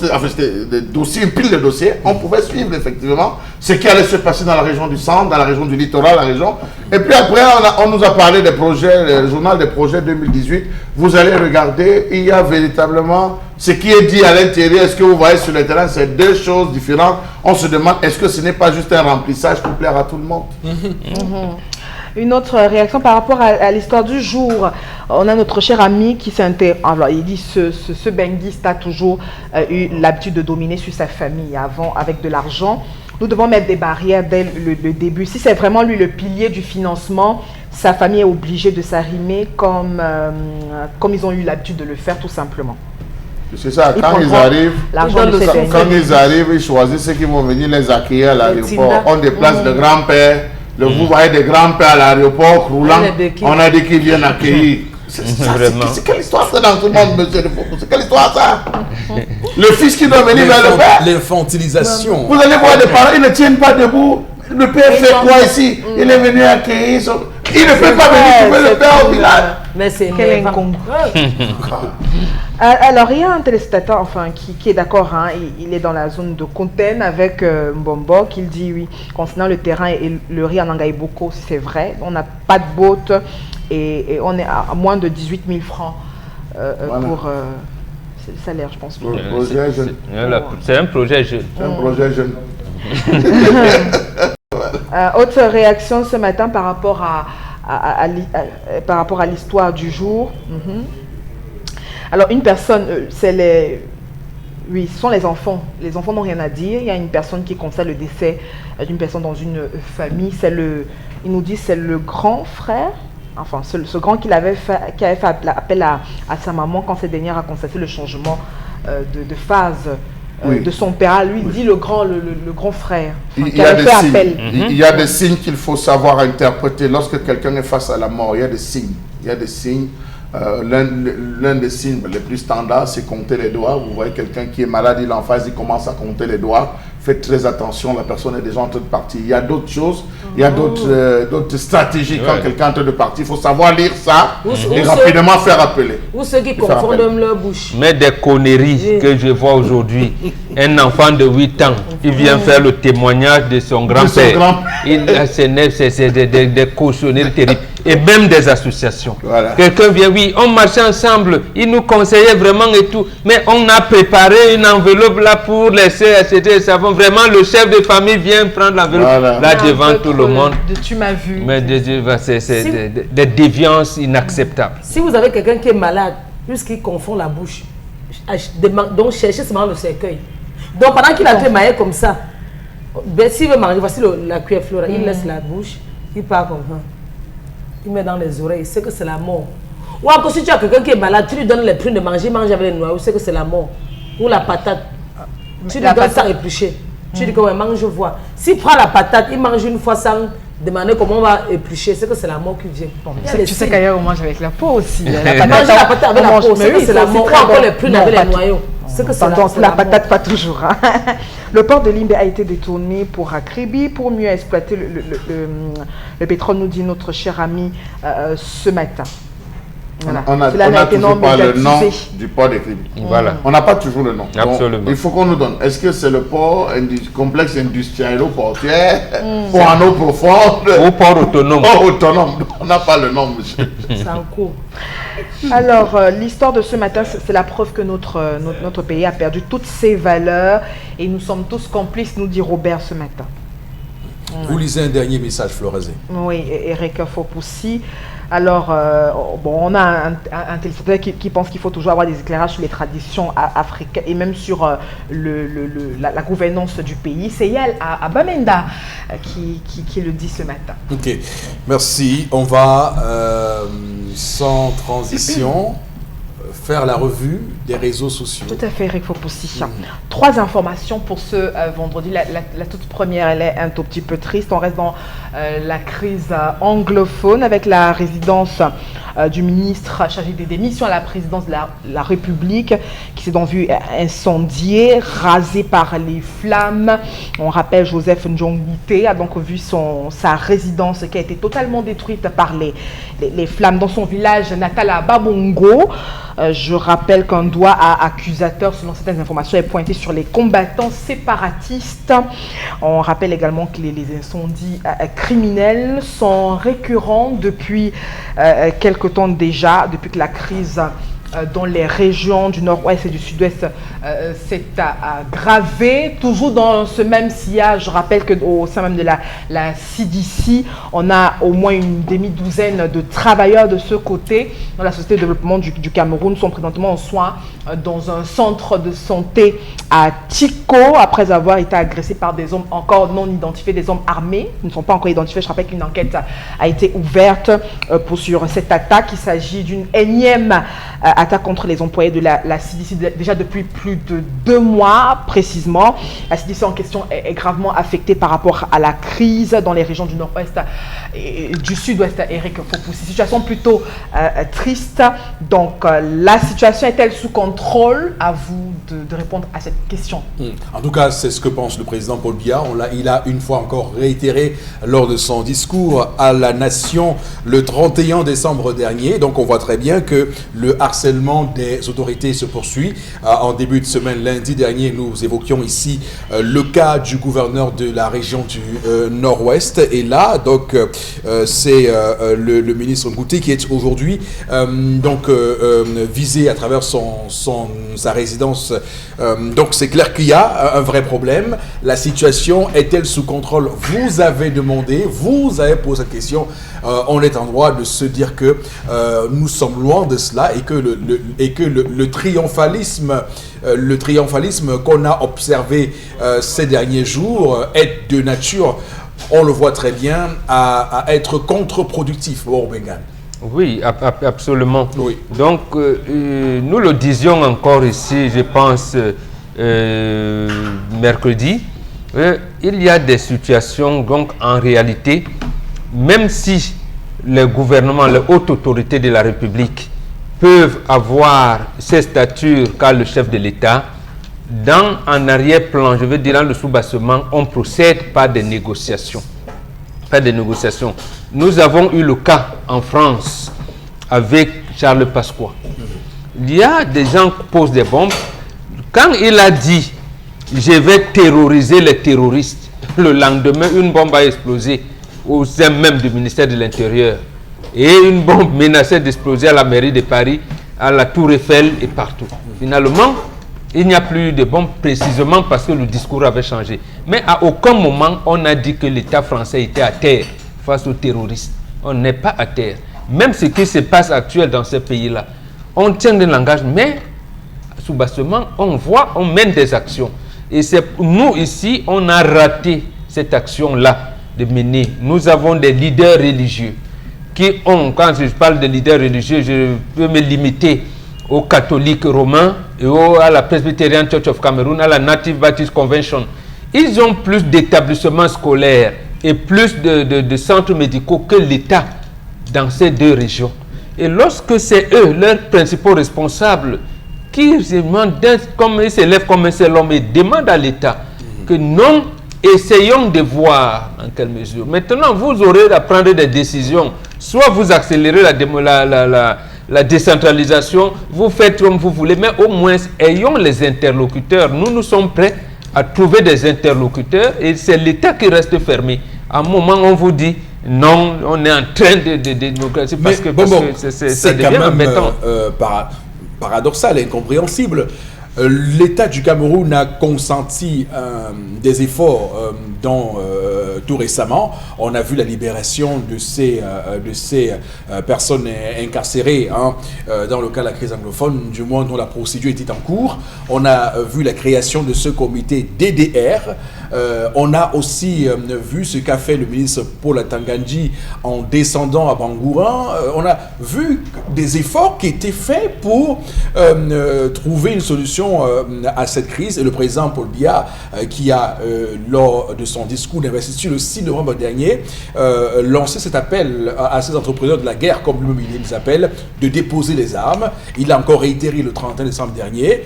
[SPEAKER 2] des dossiers, une pile de dossiers, on pouvait suivre effectivement ce qui allait se passer dans la région du centre, dans la région du littoral, la région. Et puis après, on nous a parlé des projets, le journal des projets 2018. Vous allez regarder, il y a véritablement ce qui est dit à l'intérieur. Est-ce que vous voyez sur le terrain, c'est deux choses différentes. On se demande, est-ce que ce n'est pas juste un remplissage pour plaire à tout le monde?
[SPEAKER 3] Une autre réaction par rapport à l'histoire du jour. On a notre cher ami qui s'intéresse. Alors, il dit ce benguiste a toujours eu l'habitude de dominer sur sa famille avant avec de l'argent. Nous devons mettre des barrières dès le début. Si c'est vraiment lui le pilier du financement, sa famille est obligée de s'arrimer comme ils ont eu l'habitude de le faire tout simplement.
[SPEAKER 2] C'est ça, quand ils arrivent, ils choisissent ceux qui vont venir les accueillir à l'aéroport. On déplace le grand-père. Vous voyez des grands-pères à l'aéroport roulant, on a dit qu'ils viennent accueillir. C'est quelle histoire ça dans tout le monde, monsieur le Fopussi? C'est quelle histoire ça? Le fils qui doit venir vers le père.
[SPEAKER 1] L'infantilisation.
[SPEAKER 2] Vous allez voir des parents, ils ne tiennent pas debout. Le père fait quoi ici? Il est venu accueillir. Il ne peut pas venir trouver le père au village.
[SPEAKER 5] Mais c'est
[SPEAKER 3] quel incongru. Alors, il y a un téléspectateur qui est d'accord, hein, il est dans la zone de Conten avec Mbombo, qui dit oui, concernant le terrain et le riz en Angaïboko, c'est vrai, on n'a pas de boat et on est à moins de 18 000 francs pour c'est le salaire, je pense.
[SPEAKER 4] C'est un projet jeune.
[SPEAKER 2] C'est un projet jeune.
[SPEAKER 3] Autre réaction ce matin par rapport à l'histoire du jour. Alors, une personne, oui, ce sont les enfants. Les enfants n'ont rien à dire. Il y a une personne qui constate le décès d'une personne dans une famille. Il nous dit c'est le grand frère, enfin, ce grand qui avait fait appel à sa maman quand cette dernière a constaté le changement de phase de son père. Lui, il dit le grand frère.
[SPEAKER 2] Il y a des signes. Il y a des signes qu'il faut savoir interpréter. Lorsque quelqu'un est face à la mort, il y a des signes. Il y a des signes. L'un des signes les plus standards, c'est compter les doigts. Vous voyez quelqu'un qui est malade, il est en face, il commence à compter les doigts. Faites très attention, la personne est déjà en train de partir. Il y a d'autres choses, il y a d'autres stratégies quand quelqu'un est en train de partir. Il faut savoir lire ça et rapidement faire appeler.
[SPEAKER 5] Ou ceux qui confondent même leur bouche.
[SPEAKER 4] Mais des conneries que je vois aujourd'hui. Un enfant de 8 ans, il vient faire le témoignage de son grand-père. C'est des cochonneries terribles. Et même des associations. Voilà. Quelqu'un vient, oui, on marchait ensemble, il nous conseillait vraiment et tout, mais on a préparé une enveloppe là pour laisser acheter le savon. Vraiment, le chef de famille vient prendre l'enveloppe là devant tout le monde.
[SPEAKER 3] Tu m'as vu.
[SPEAKER 4] Mais c'est des déviances inacceptables.
[SPEAKER 5] Si vous avez quelqu'un qui est malade, puisqu'il confond la bouche, donc cherchez seulement le cercueil. Donc pendant qu'il a été maillé comme ça, ben, s'il veut manger, voici la cuillère florale, il laisse la bouche, il part comme ça. Il met dans les oreilles, c'est que c'est la mort. Ou encore si tu as quelqu'un qui est malade, tu lui donnes les prunes de manger, il mange avec les noix, c'est que c'est la mort. Ou la patate, tu lui donnes ça épluché. Tu dis comment mange, je vois. S'il prend la patate, il mange une fois sans demander comment on va éplucher, c'est que c'est la mort qui vient.
[SPEAKER 3] Bon, tu sais qu'ailleurs on mange avec la peau aussi.
[SPEAKER 5] La patate avec la peau, c'est que c'est la mort. Ou encore les prunes avec les noyaux. C'est que c'est
[SPEAKER 3] la patate, pas toujours. Hein. Le port de Limbe a été détourné pour Akribi, pour mieux exploiter le pétrole, nous dit notre cher ami ce matin. Voilà.
[SPEAKER 2] On n'a toujours pas le nom du port d'Akribi. Voilà. On n'a pas toujours le nom.
[SPEAKER 4] Absolument.
[SPEAKER 2] Donc, il faut qu'on nous donne. Est-ce que c'est le port complexe industriel portier, port en eau profonde
[SPEAKER 4] ou port autonome?
[SPEAKER 2] Port autonome. On n'a pas le nom, monsieur.
[SPEAKER 5] C'est en cours.
[SPEAKER 3] Alors, l'histoire de ce matin, c'est la preuve que notre pays a perdu toutes ses valeurs et nous sommes tous complices, nous dit Robert ce matin.
[SPEAKER 1] Vous lisez un dernier message, Florazé.
[SPEAKER 3] Oui, Eric Fopoussi. Alors, bon, on a un téléspectateur qui pense qu'il faut toujours avoir des éclairages sur les traditions africaines et même sur la gouvernance du pays. C'est Yael Abamenda qui le dit ce matin.
[SPEAKER 1] Ok, merci. On va, sans transition, faire la revue des réseaux sociaux.
[SPEAKER 3] Tout à fait, Eric Fopoussi. 3 informations pour ce vendredi. La toute première, elle est un tout petit peu triste. On reste dans la crise anglophone avec la résidence du ministre chargé des missions à la présidence de la République qui s'est donc vu incendiée, rasée par les flammes. On rappelle, Joseph Ndjongouté a donc vu sa résidence qui a été totalement détruite par les flammes dans son village natal à Babongo. Je rappelle qu'un doigt accusateur, selon certaines informations, est pointé sur les combattants séparatistes. On rappelle également que les incendies criminels sont récurrents depuis quelque temps déjà, depuis que la crise dans les régions du nord-ouest et du sud-ouest s'est aggravée, toujours dans ce même sillage. Je rappelle qu'au sein même de la CDC, on a au moins une demi-douzaine de travailleurs de ce côté dans la Société de développement du Cameroun sont présentement en soins dans un centre de santé à Tiko après avoir été agressés par des hommes encore non identifiés, des hommes armés qui ne sont pas encore identifiés. Je rappelle qu'une enquête a été ouverte sur cette attaque. Il s'agit d'une énième attaque contre les employés de la CDC déjà depuis plus de 2 mois précisément. La CDC en question est gravement affectée par rapport à la crise dans les régions du nord-ouest et du sud-ouest. Eric Fopoussi, situation plutôt triste. Donc la situation est-elle sous contrôle? À vous de répondre à cette question.
[SPEAKER 1] En tout cas, c'est ce que pense le président Paul Biya. Il a une fois encore réitéré lors de son discours à la nation le 31 décembre dernier. Donc on voit très bien que le harcèlement harcèlement des autorités se poursuit. En début de semaine, lundi dernier, nous évoquions ici le cas du gouverneur de la région du Nord-Ouest. Et là, donc, c'est le ministre Ngouti qui est aujourd'hui visé à travers sa résidence. Donc, c'est clair qu'il y a un vrai problème. La situation est-elle sous contrôle? Vous avez demandé, vous avez posé cette question. On est en droit de se dire que nous sommes loin de cela et que le triomphalisme qu'on a observé ces derniers jours est de nature, on le voit très bien, à être contre-productif.
[SPEAKER 4] Oui, absolument.
[SPEAKER 1] Oui.
[SPEAKER 4] Donc, nous le disions encore ici, je pense, mercredi, il y a des situations, donc en réalité, même si le gouvernement, les hautes autorités de la République peuvent avoir ces statures qu'a le chef de l'État, en arrière-plan, je veux dire dans le sous-bassement, on procède par des négociations. Pas de négociations. Nous avons eu le cas en France avec Charles Pasqua. Il y a des gens qui posent des bombes. Quand il a dit « je vais terroriser les terroristes », le lendemain, une bombe a explosé au sein même du ministère de l'Intérieur. Et une bombe menaçait d'exploser à la mairie de Paris, à la Tour Eiffel et partout. Finalement, il n'y a plus de bombes précisément parce que le discours avait changé. Mais à aucun moment, on a dit que l'État français était à terre face aux terroristes. On n'est pas à terre. Même ce qui se passe actuellement dans ces pays-là, on tient le langage, mais sous-bassement, on voit, on mène des actions. Et c'est nous ici, on a raté cette action-là de mener. Nous avons des leaders religieux qui ont, quand je parle de leaders religieux, je peux me limiter aux catholiques romains et à la Presbyterian Church of Cameroon, à la Native Baptist Convention. Ils ont plus d'établissements scolaires et plus de centres médicaux que l'État dans ces deux régions. Et lorsque c'est eux, leurs principaux responsables, qui s'élèvent comme un seul homme et demandent à l'État que non, essayons de voir en quelle mesure. Maintenant, vous aurez à prendre des décisions. Soit vous accélérez la décentralisation, vous faites comme vous voulez, mais au moins, ayons les interlocuteurs. Nous sommes prêts à trouver des interlocuteurs et c'est l'État qui reste fermé. À un moment, on vous dit, non, on est en train de démocratie parce que ça devient embêtant.
[SPEAKER 1] Paradoxal et incompréhensible. L'État du Cameroun a consenti des efforts tout récemment. On a vu la libération de ces personnes incarcérées dans le cas de la crise anglophone, du moins dont la procédure était en cours. On a vu la création de ce comité DDR. On a aussi vu ce qu'a fait le ministre Paul Atangandji en descendant à Bangoura. On a vu des efforts qui étaient faits pour trouver une solution à cette crise. Et le président Paul Biya, qui a, lors de son discours d'investiture le 6 novembre dernier, lancé cet appel à ces entrepreneurs de la guerre, comme lui-même il les appelle, de déposer les armes. Il a encore réitéré le 31 décembre dernier.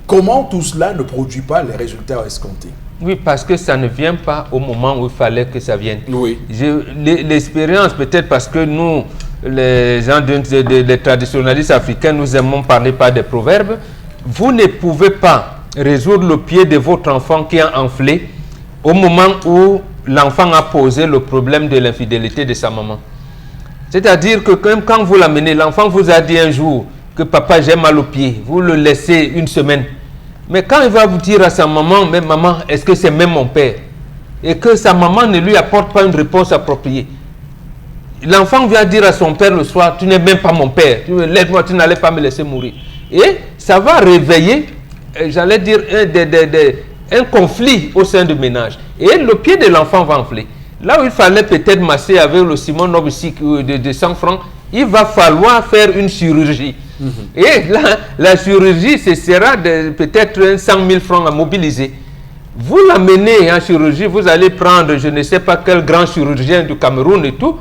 [SPEAKER 1] Comment tout cela ne produit pas les résultats escomptés?
[SPEAKER 4] Oui, parce que ça ne vient pas au moment où il fallait que ça vienne.
[SPEAKER 1] Oui.
[SPEAKER 4] L'expérience, peut-être parce que nous, les gens des traditionnalistes africains, nous aimons parler par des proverbes. Vous ne pouvez pas résoudre le pied de votre enfant qui a enflé au moment où l'enfant a posé le problème de l'infidélité de sa maman. C'est-à-dire que quand vous l'amenez, l'enfant vous a dit un jour que papa j'ai mal au pied, vous le laissez une semaine. Mais quand il va vous dire à sa maman, mais maman, est-ce que c'est même mon père? Et que sa maman ne lui apporte pas une réponse appropriée. L'enfant vient dire à son père le soir, tu n'es même pas mon père, laisse-moi, tu n'allais pas me laisser mourir. Et ça va réveiller, j'allais dire, un conflit au sein du ménage. Et le pied de l'enfant va enfler. Là où il fallait peut-être masser avec le Simon Nobusi de 100 francs, il va falloir faire une chirurgie. Et là, la chirurgie, ce sera peut-être 100 000 francs à mobiliser. Vous l'amenez en chirurgie, vous allez prendre, je ne sais pas quel grand chirurgien du Cameroun et tout.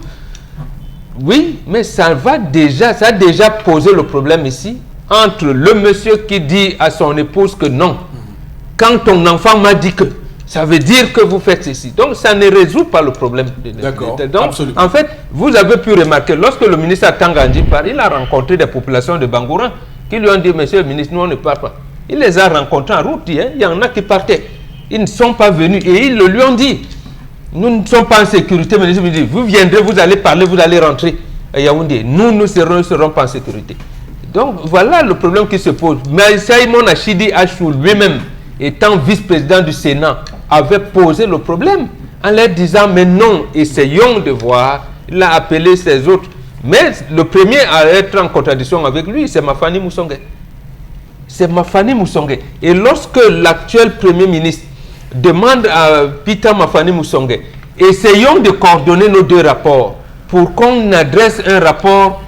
[SPEAKER 4] Oui, mais ça a déjà posé le problème ici, entre le monsieur qui dit à son épouse que non. Quand ton enfant m'a dit que, ça veut dire que vous faites ceci. Donc, ça ne résout pas le problème.
[SPEAKER 1] D'accord,
[SPEAKER 4] Donc,
[SPEAKER 1] absolument.
[SPEAKER 4] en fait, vous avez pu remarquer, lorsque le ministre Tangandji parle, il a rencontré des populations de Bangoura qui lui ont dit, monsieur le ministre, nous on ne part pas. Il les a rencontrés en route, hein. Il y en a qui partaient. Ils ne sont pas venus et ils le lui ont dit. Nous ne sommes pas en sécurité, mais il dit, vous viendrez, vous allez parler, vous allez rentrer à Yaoundé. Nous ne serons pas en sécurité. Donc voilà le problème qui se pose. Mais Simon Achidi Achou lui-même, étant vice-président du Sénat, avait posé le problème en leur disant, mais non, essayons de voir. Il a appelé ses autres. Mais le premier à être en contradiction avec lui, c'est Mafani Moussongue. C'est Mafani Moussongue. Et lorsque l'actuel Premier ministre demande à Peter Mafani Moussongue, essayons de coordonner nos deux rapports pour qu'on adresse un rapport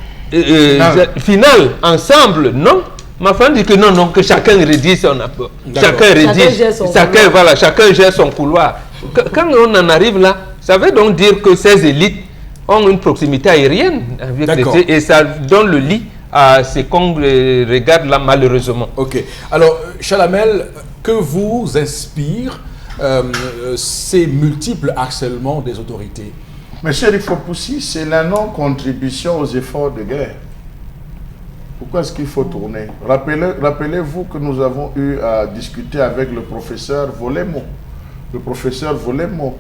[SPEAKER 4] final ensemble, non? Mafani dit que non, que chacun rédige son rapport. Chacun gère son couloir. Quand on en arrive là, ça veut donc dire que ces élites ont une proximité aérienne avec les, et ça donne le lit à ce qu'on regarde là malheureusement.
[SPEAKER 1] Ok. Alors, Chalamel, que vous inspire ces multiples harcèlements des autorités?
[SPEAKER 2] Monsieur Eric Fopoussi, c'est la non-contribution aux efforts de guerre. Pourquoi est-ce qu'il faut tourner? Rappelez-vous que nous avons eu à discuter avec le professeur Volemo. Le professeur Volemo,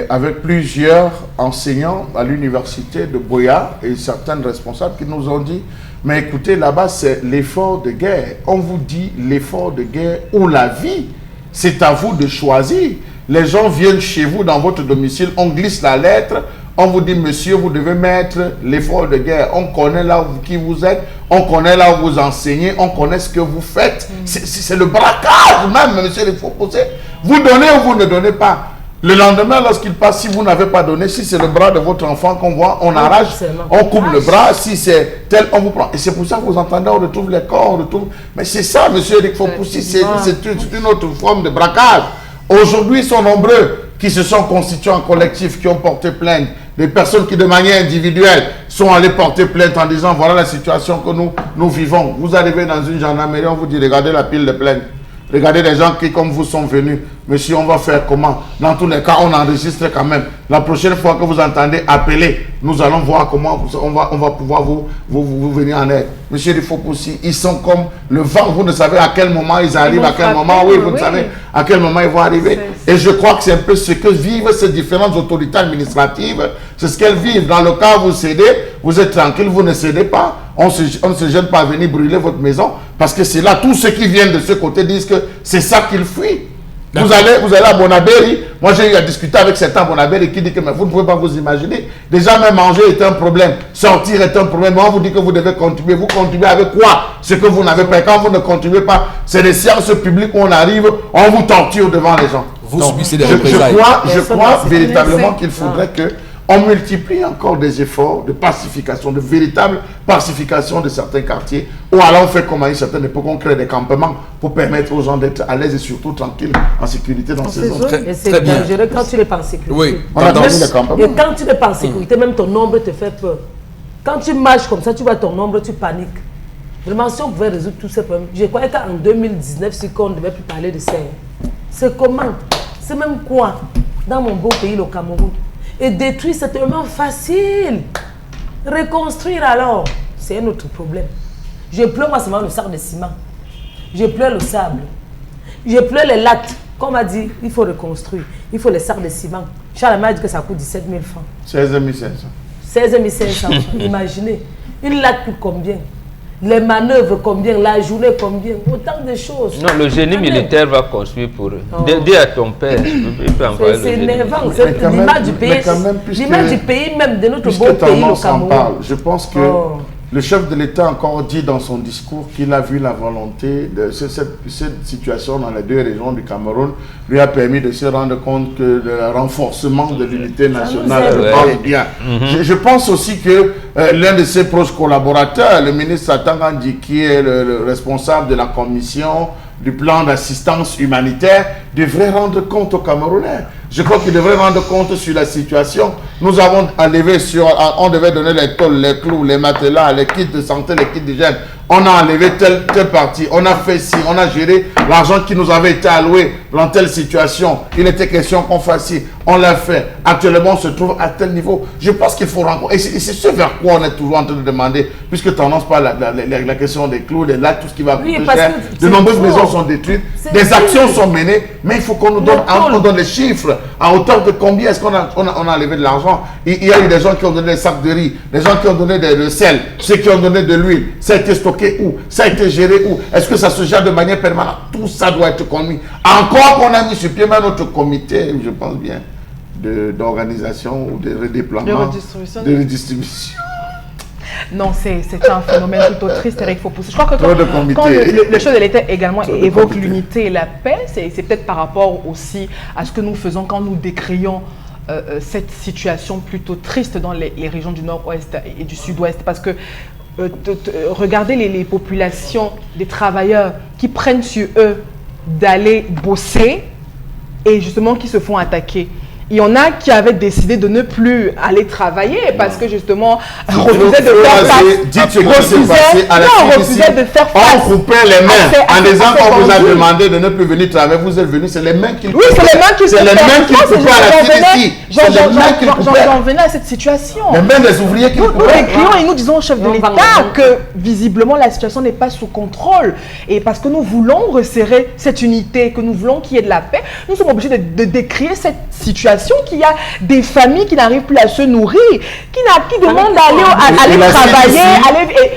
[SPEAKER 2] avec plusieurs enseignants à l'université de Boya et certains responsables qui nous ont dit, mais écoutez, là-bas, c'est l'effort de guerre. On vous dit l'effort de guerre ou la vie. C'est à vous de choisir. Les gens viennent chez vous dans votre domicile, on glisse la lettre, on vous dit, monsieur, vous devez mettre l'effort de guerre. On connaît là qui vous êtes, on connaît là où vous enseignez, on connaît ce que vous faites. C'est le braquage même, monsieur, il faut poser. Vous donnez ou vous ne donnez pas. Le lendemain, lorsqu'il passe, si vous n'avez pas donné, si c'est le bras de votre enfant qu'on voit, on arrache, on coupe le bras. Si c'est tel, on vous prend. Et c'est pour ça que vous entendez, on retrouve les corps, on retrouve... Mais c'est ça, monsieur Eric Fopoussi, c'est une autre forme de braquage. Aujourd'hui, ils sont nombreux qui se sont constitués en collectif, qui ont porté plainte. Des personnes qui, de manière individuelle, sont allées porter plainte en disant, voilà la situation que nous vivons. Vous arrivez dans une gendarmerie, on vous dit, regardez la pile de plaintes. Regardez les gens qui, comme vous, sont venus. Monsieur, on va faire comment? Dans tous les cas, on enregistre quand même. La prochaine fois que vous entendez appeler, nous allons voir comment on va pouvoir vous venir en aide. Monsieur Fopoussi, ils sont comme le vent. Vous ne savez à quel moment ils arrivent, à quel moment, oui, vous ne savez à quel moment ils vont arriver. Et je crois que c'est un peu ce que vivent ces différentes autorités administratives. C'est ce qu'elles vivent. Dans le cas où vous cédez, vous êtes tranquille, vous ne cédez pas. On ne se gêne pas à venir brûler votre maison. Parce que c'est là, tous ceux qui viennent de ce côté disent que c'est ça qu'ils fuient. Vous allez à Bonabéry. Moi, j'ai eu à discuter avec certains Bonabéry qui disent que mais vous ne pouvez pas vous imaginer. Déjà, même manger est un problème. Sortir est un problème. On vous dit que vous devez contribuer. Vous contribuez avec quoi? Ce que vous n'avez pas. Et quand vous ne contribuez pas, c'est des séances publiques où on arrive, on vous torture devant les gens.
[SPEAKER 1] Vous subissez des représailles.
[SPEAKER 2] Je crois véritablement qu'il faudrait que on multiplie encore des efforts de pacification, de véritable pacification de certains quartiers, ou alors on fait comme à une certaine époque, on crée des campements pour permettre aux gens d'être à l'aise et surtout tranquilles, en sécurité dans ces zones.
[SPEAKER 5] Et c'est dangereux quand tu n'es pas en sécurité.
[SPEAKER 1] Oui,
[SPEAKER 2] on a mis les campements.
[SPEAKER 5] Et quand tu n'es pas en sécurité, même ton ombre te fait peur. Quand tu marches comme ça, tu vois ton ombre, tu paniques. Vraiment, si on pouvait résoudre tous ces problèmes, je croyais qu'en 2019, c'est qu'on ne devait plus parler de ça. C'est comment? C'est même quoi? Dans mon beau pays, le Cameroun. Et détruire, c'est tellement facile. Reconstruire alors, c'est un autre problème. Je pleure moi seulement le sac de ciment. Je pleure le sable. Je pleure les lattes. Comme on m'a dit, il faut reconstruire. Il faut les sacs de ciment. Charles m'a dit que ça coûte 17 000 francs.
[SPEAKER 2] 16 500.
[SPEAKER 5] 16 500 francs. Imaginez. Une latte coûte combien? Les manœuvres combien? La journée combien? Autant de choses.
[SPEAKER 4] Non, le génie militaire va construire pour eux. Dis à ton père.
[SPEAKER 5] C'est énervant. C'est l'image du pays. L'image du pays même, de notre beau pays, le Cameroun.
[SPEAKER 2] Je pense que le chef de l'État a encore dit dans son discours qu'il a vu la volonté de cette situation dans les deux régions du Cameroun lui a permis de se rendre compte que le renforcement de l'unité nationale bien. Je pense aussi que l'un de ses proches collaborateurs, le ministre Tangandji, qui est le responsable de la commission du plan d'assistance humanitaire, devrait rendre compte aux Camerounais. Je crois qu'il devrait rendre compte sur la situation. Nous avons enlevé on devait donner les tôles, les clous, les matelas, les kits de santé, les kits d'hygiène. On a enlevé telle partie, on a fait ci, on a géré l'argent qui nous avait été alloué dans telle situation, il était question qu'on fasse ci, on l'a fait. Actuellement, on se trouve à tel niveau. Je pense qu'il faut rencontrer. Et c'est ce vers quoi on est toujours en train de demander, puisque tendance par la question des clous, des lacs, tout ce qui va coûter cher. De nombreuses maisons sont détruites, des actions sont menées, mais il faut qu'on nous donne les chiffres. À hauteur de combien est-ce qu'on a enlevé de l'argent? Il y a eu des gens qui ont donné des sacs de riz, des gens qui ont donné le sel, ceux qui ont donné de l'huile. Ça a été stocké où? Ça a été géré où? Est-ce que ça se gère de manière permanente? Tout ça doit être connu. Encore qu'on a mis sur pied notre comité, je pense bien, d'organisation ou de redéploiement, de redistribution.
[SPEAKER 3] Non, c'est un phénomène plutôt triste, Eric Fopoussi. Je crois que quand le chef de l'État également évoque l'unité et la paix, c'est peut-être par rapport aussi à ce que nous faisons quand nous décrions cette situation plutôt triste dans les régions du nord-ouest et du sud-ouest. Parce que regardez les populations, des travailleurs qui prennent sur eux d'aller bosser et justement qui se font attaquer. Il y en a qui avaient décidé de ne plus aller travailler parce que justement refusaient de faire face.
[SPEAKER 2] On coupait les mains en disant qu'on vous a demandé de ne plus venir travailler. Vous êtes venus, c'est les mains qui
[SPEAKER 3] coupaient. Oui, c'est les mains qui
[SPEAKER 2] coupaient à la CDC.
[SPEAKER 3] J'en venais à cette situation.
[SPEAKER 2] Les mains des ouvriers qui coupaient.
[SPEAKER 3] Nous écrions et nous disons au chef de l'État que visiblement la situation n'est pas sous contrôle. Et parce que nous voulons resserrer cette unité, que nous voulons qu'il y ait de la paix, nous sommes obligés de décrire cette situation qu'il y a des familles qui n'arrivent plus à se nourrir, qui demandent d'aller travailler.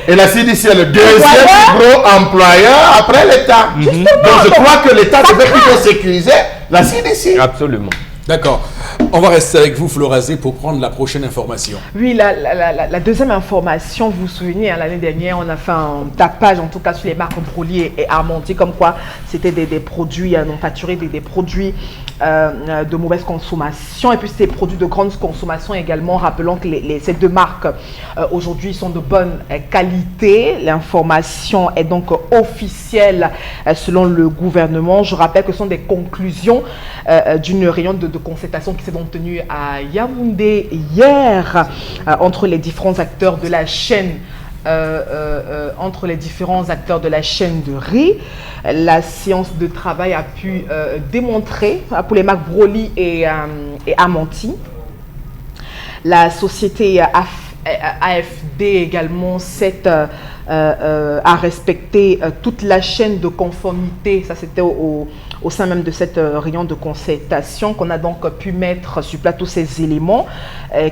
[SPEAKER 2] Et la CDC est le deuxième plus gros employeur après l'État. Donc je crois que l'État devrait plutôt sécuriser la CDC.
[SPEAKER 4] Absolument.
[SPEAKER 1] D'accord. On va rester avec vous, Florazé, pour prendre la prochaine information.
[SPEAKER 3] Oui, la deuxième information, vous vous souvenez, l'année dernière, on a fait un tapage, en tout cas sur les marques Broly et Armenti, comme quoi c'était des produits non facturés, des produits de mauvaise consommation, et puis ces produits de grande consommation également. Rappelons que ces deux marques, aujourd'hui, sont de bonne qualité. L'information est donc officielle selon le gouvernement. Je rappelle que ce sont des conclusions d'une réunion de concertation qui s'est donc tenue à Yaoundé hier entre les différents acteurs de la chaîne de riz. La séance de travail a pu démontrer pour les marques Broly et Armenti. La société AFD également a respecté toute la chaîne de conformité. Ça, c'était au sein même de cette réunion de concertation qu'on a donc pu mettre sur plateau ces éléments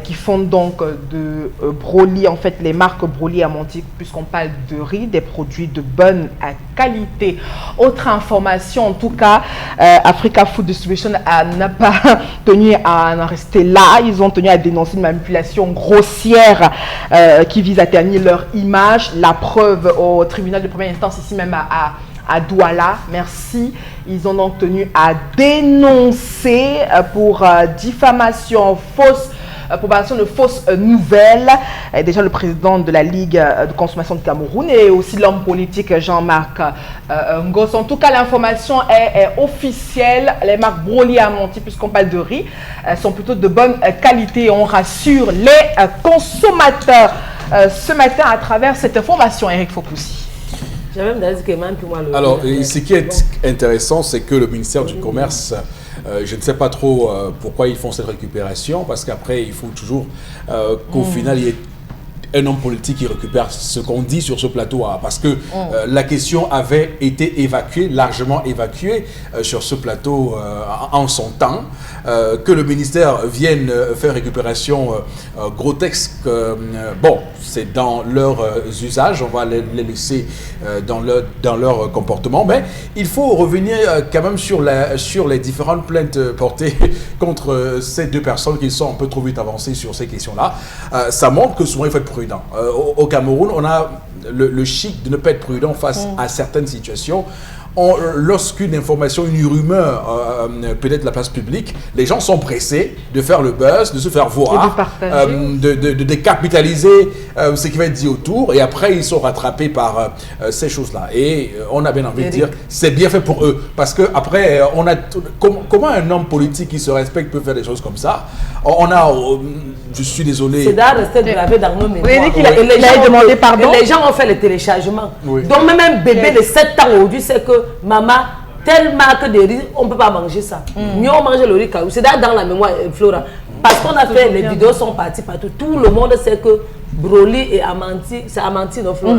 [SPEAKER 3] qui font donc de Broly, en fait les marques Broly et Armenti, puisqu'on parle de riz, des produits de bonne qualité. Autre information, en tout cas, Africa Food Distribution n'a pas tenu à en rester là. Ils ont tenu à dénoncer une manipulation grossière qui vise à ternir leur image. La preuve au tribunal de première instance, ici même à Douala, merci. Ils ont donc tenu à dénoncer pour diffamation, propagation de fausses nouvelles. Déjà le président de la Ligue de consommation de Cameroun et aussi l'homme politique Jean-Marc Ngos. En tout cas, l'information est officielle. Les marques Broly et Armenti, puisqu'on parle de riz, sont plutôt de bonne qualité. On rassure les consommateurs ce matin à travers cette information, Eric Fopoussi.
[SPEAKER 1] Alors, ce qui est intéressant, c'est que le ministère du Commerce, je ne sais pas trop pourquoi ils font cette récupération, parce qu'après, il faut toujours qu'au final, il y ait un homme politique qui récupère ce qu'on dit sur ce plateau, parce que la question avait été évacuée, largement évacuée sur ce plateau en son temps. Que le ministère vienne faire récupération grotesque, bon, c'est dans leurs usages, on va les laisser dans leur comportement, mais il faut revenir quand même sur les différentes plaintes portées contre ces deux personnes qui sont un peu trop vite avancées sur ces questions-là. Ça montre que souvent il faut être prudent. Au Cameroun, on a le chic de ne pas être prudent face à certaines situations. Lorsqu'une information, une rumeur peut-être de la place publique, les gens sont pressés de faire le buzz, de se faire voir, de capitaliser ce qui va être dit autour, et après ils sont rattrapés par ces choses-là. Et on a bien envie de dire, c'est bien fait pour eux, parce que après, comment un homme politique qui se respecte peut faire des choses comme ça? Je suis désolé.
[SPEAKER 5] C'est d'art rester gravé dans nos mémoires.
[SPEAKER 3] Il a demandé pardon.
[SPEAKER 5] Et les gens ont fait le téléchargement. Oui. Donc même un bébé de 7 ans aujourd'hui sait que maman telle marque de riz, on ne peut pas manger ça. Mieux on mange le riz caillou. C'est dans la mémoire, Flora. Parce qu'on a fait, les vidéos sont parties partout. Tout le monde sait que Broly et Amanti, c'est Amanti, non, Flora,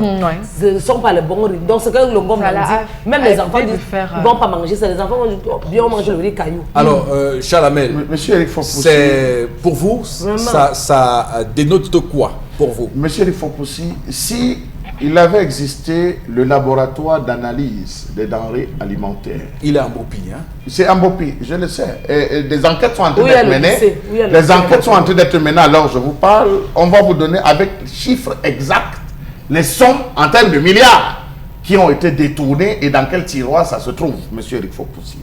[SPEAKER 5] ce ne sont pas les bons riz. Donc, ce que le gomme a dit, même les enfants disent, ils ne vont pas manger ça. Les enfants vont bien manger le riz caillou.
[SPEAKER 1] Alors, Charles Hamel,
[SPEAKER 2] Monsieur Eric Fopoussi,
[SPEAKER 1] c'est pour vous, ça dénote de quoi pour vous?
[SPEAKER 2] Monsieur Eric Fopoussi, si il avait existé le laboratoire d'analyse des denrées alimentaires.
[SPEAKER 1] Il est en Bopi, hein?
[SPEAKER 2] C'est en Bopi, je le sais. Et des enquêtes sont en train
[SPEAKER 5] Oui,
[SPEAKER 2] d'être
[SPEAKER 5] elle le
[SPEAKER 2] menées.
[SPEAKER 5] sait. Oui, elle le
[SPEAKER 2] Les
[SPEAKER 5] sait.
[SPEAKER 2] enquêtes sont en train d'être menées. Alors, je vous parle, on va vous donner avec chiffres exacts les sommes en termes de milliards qui ont été détournées et dans quel tiroir ça se trouve, monsieur Eric Fopoussi.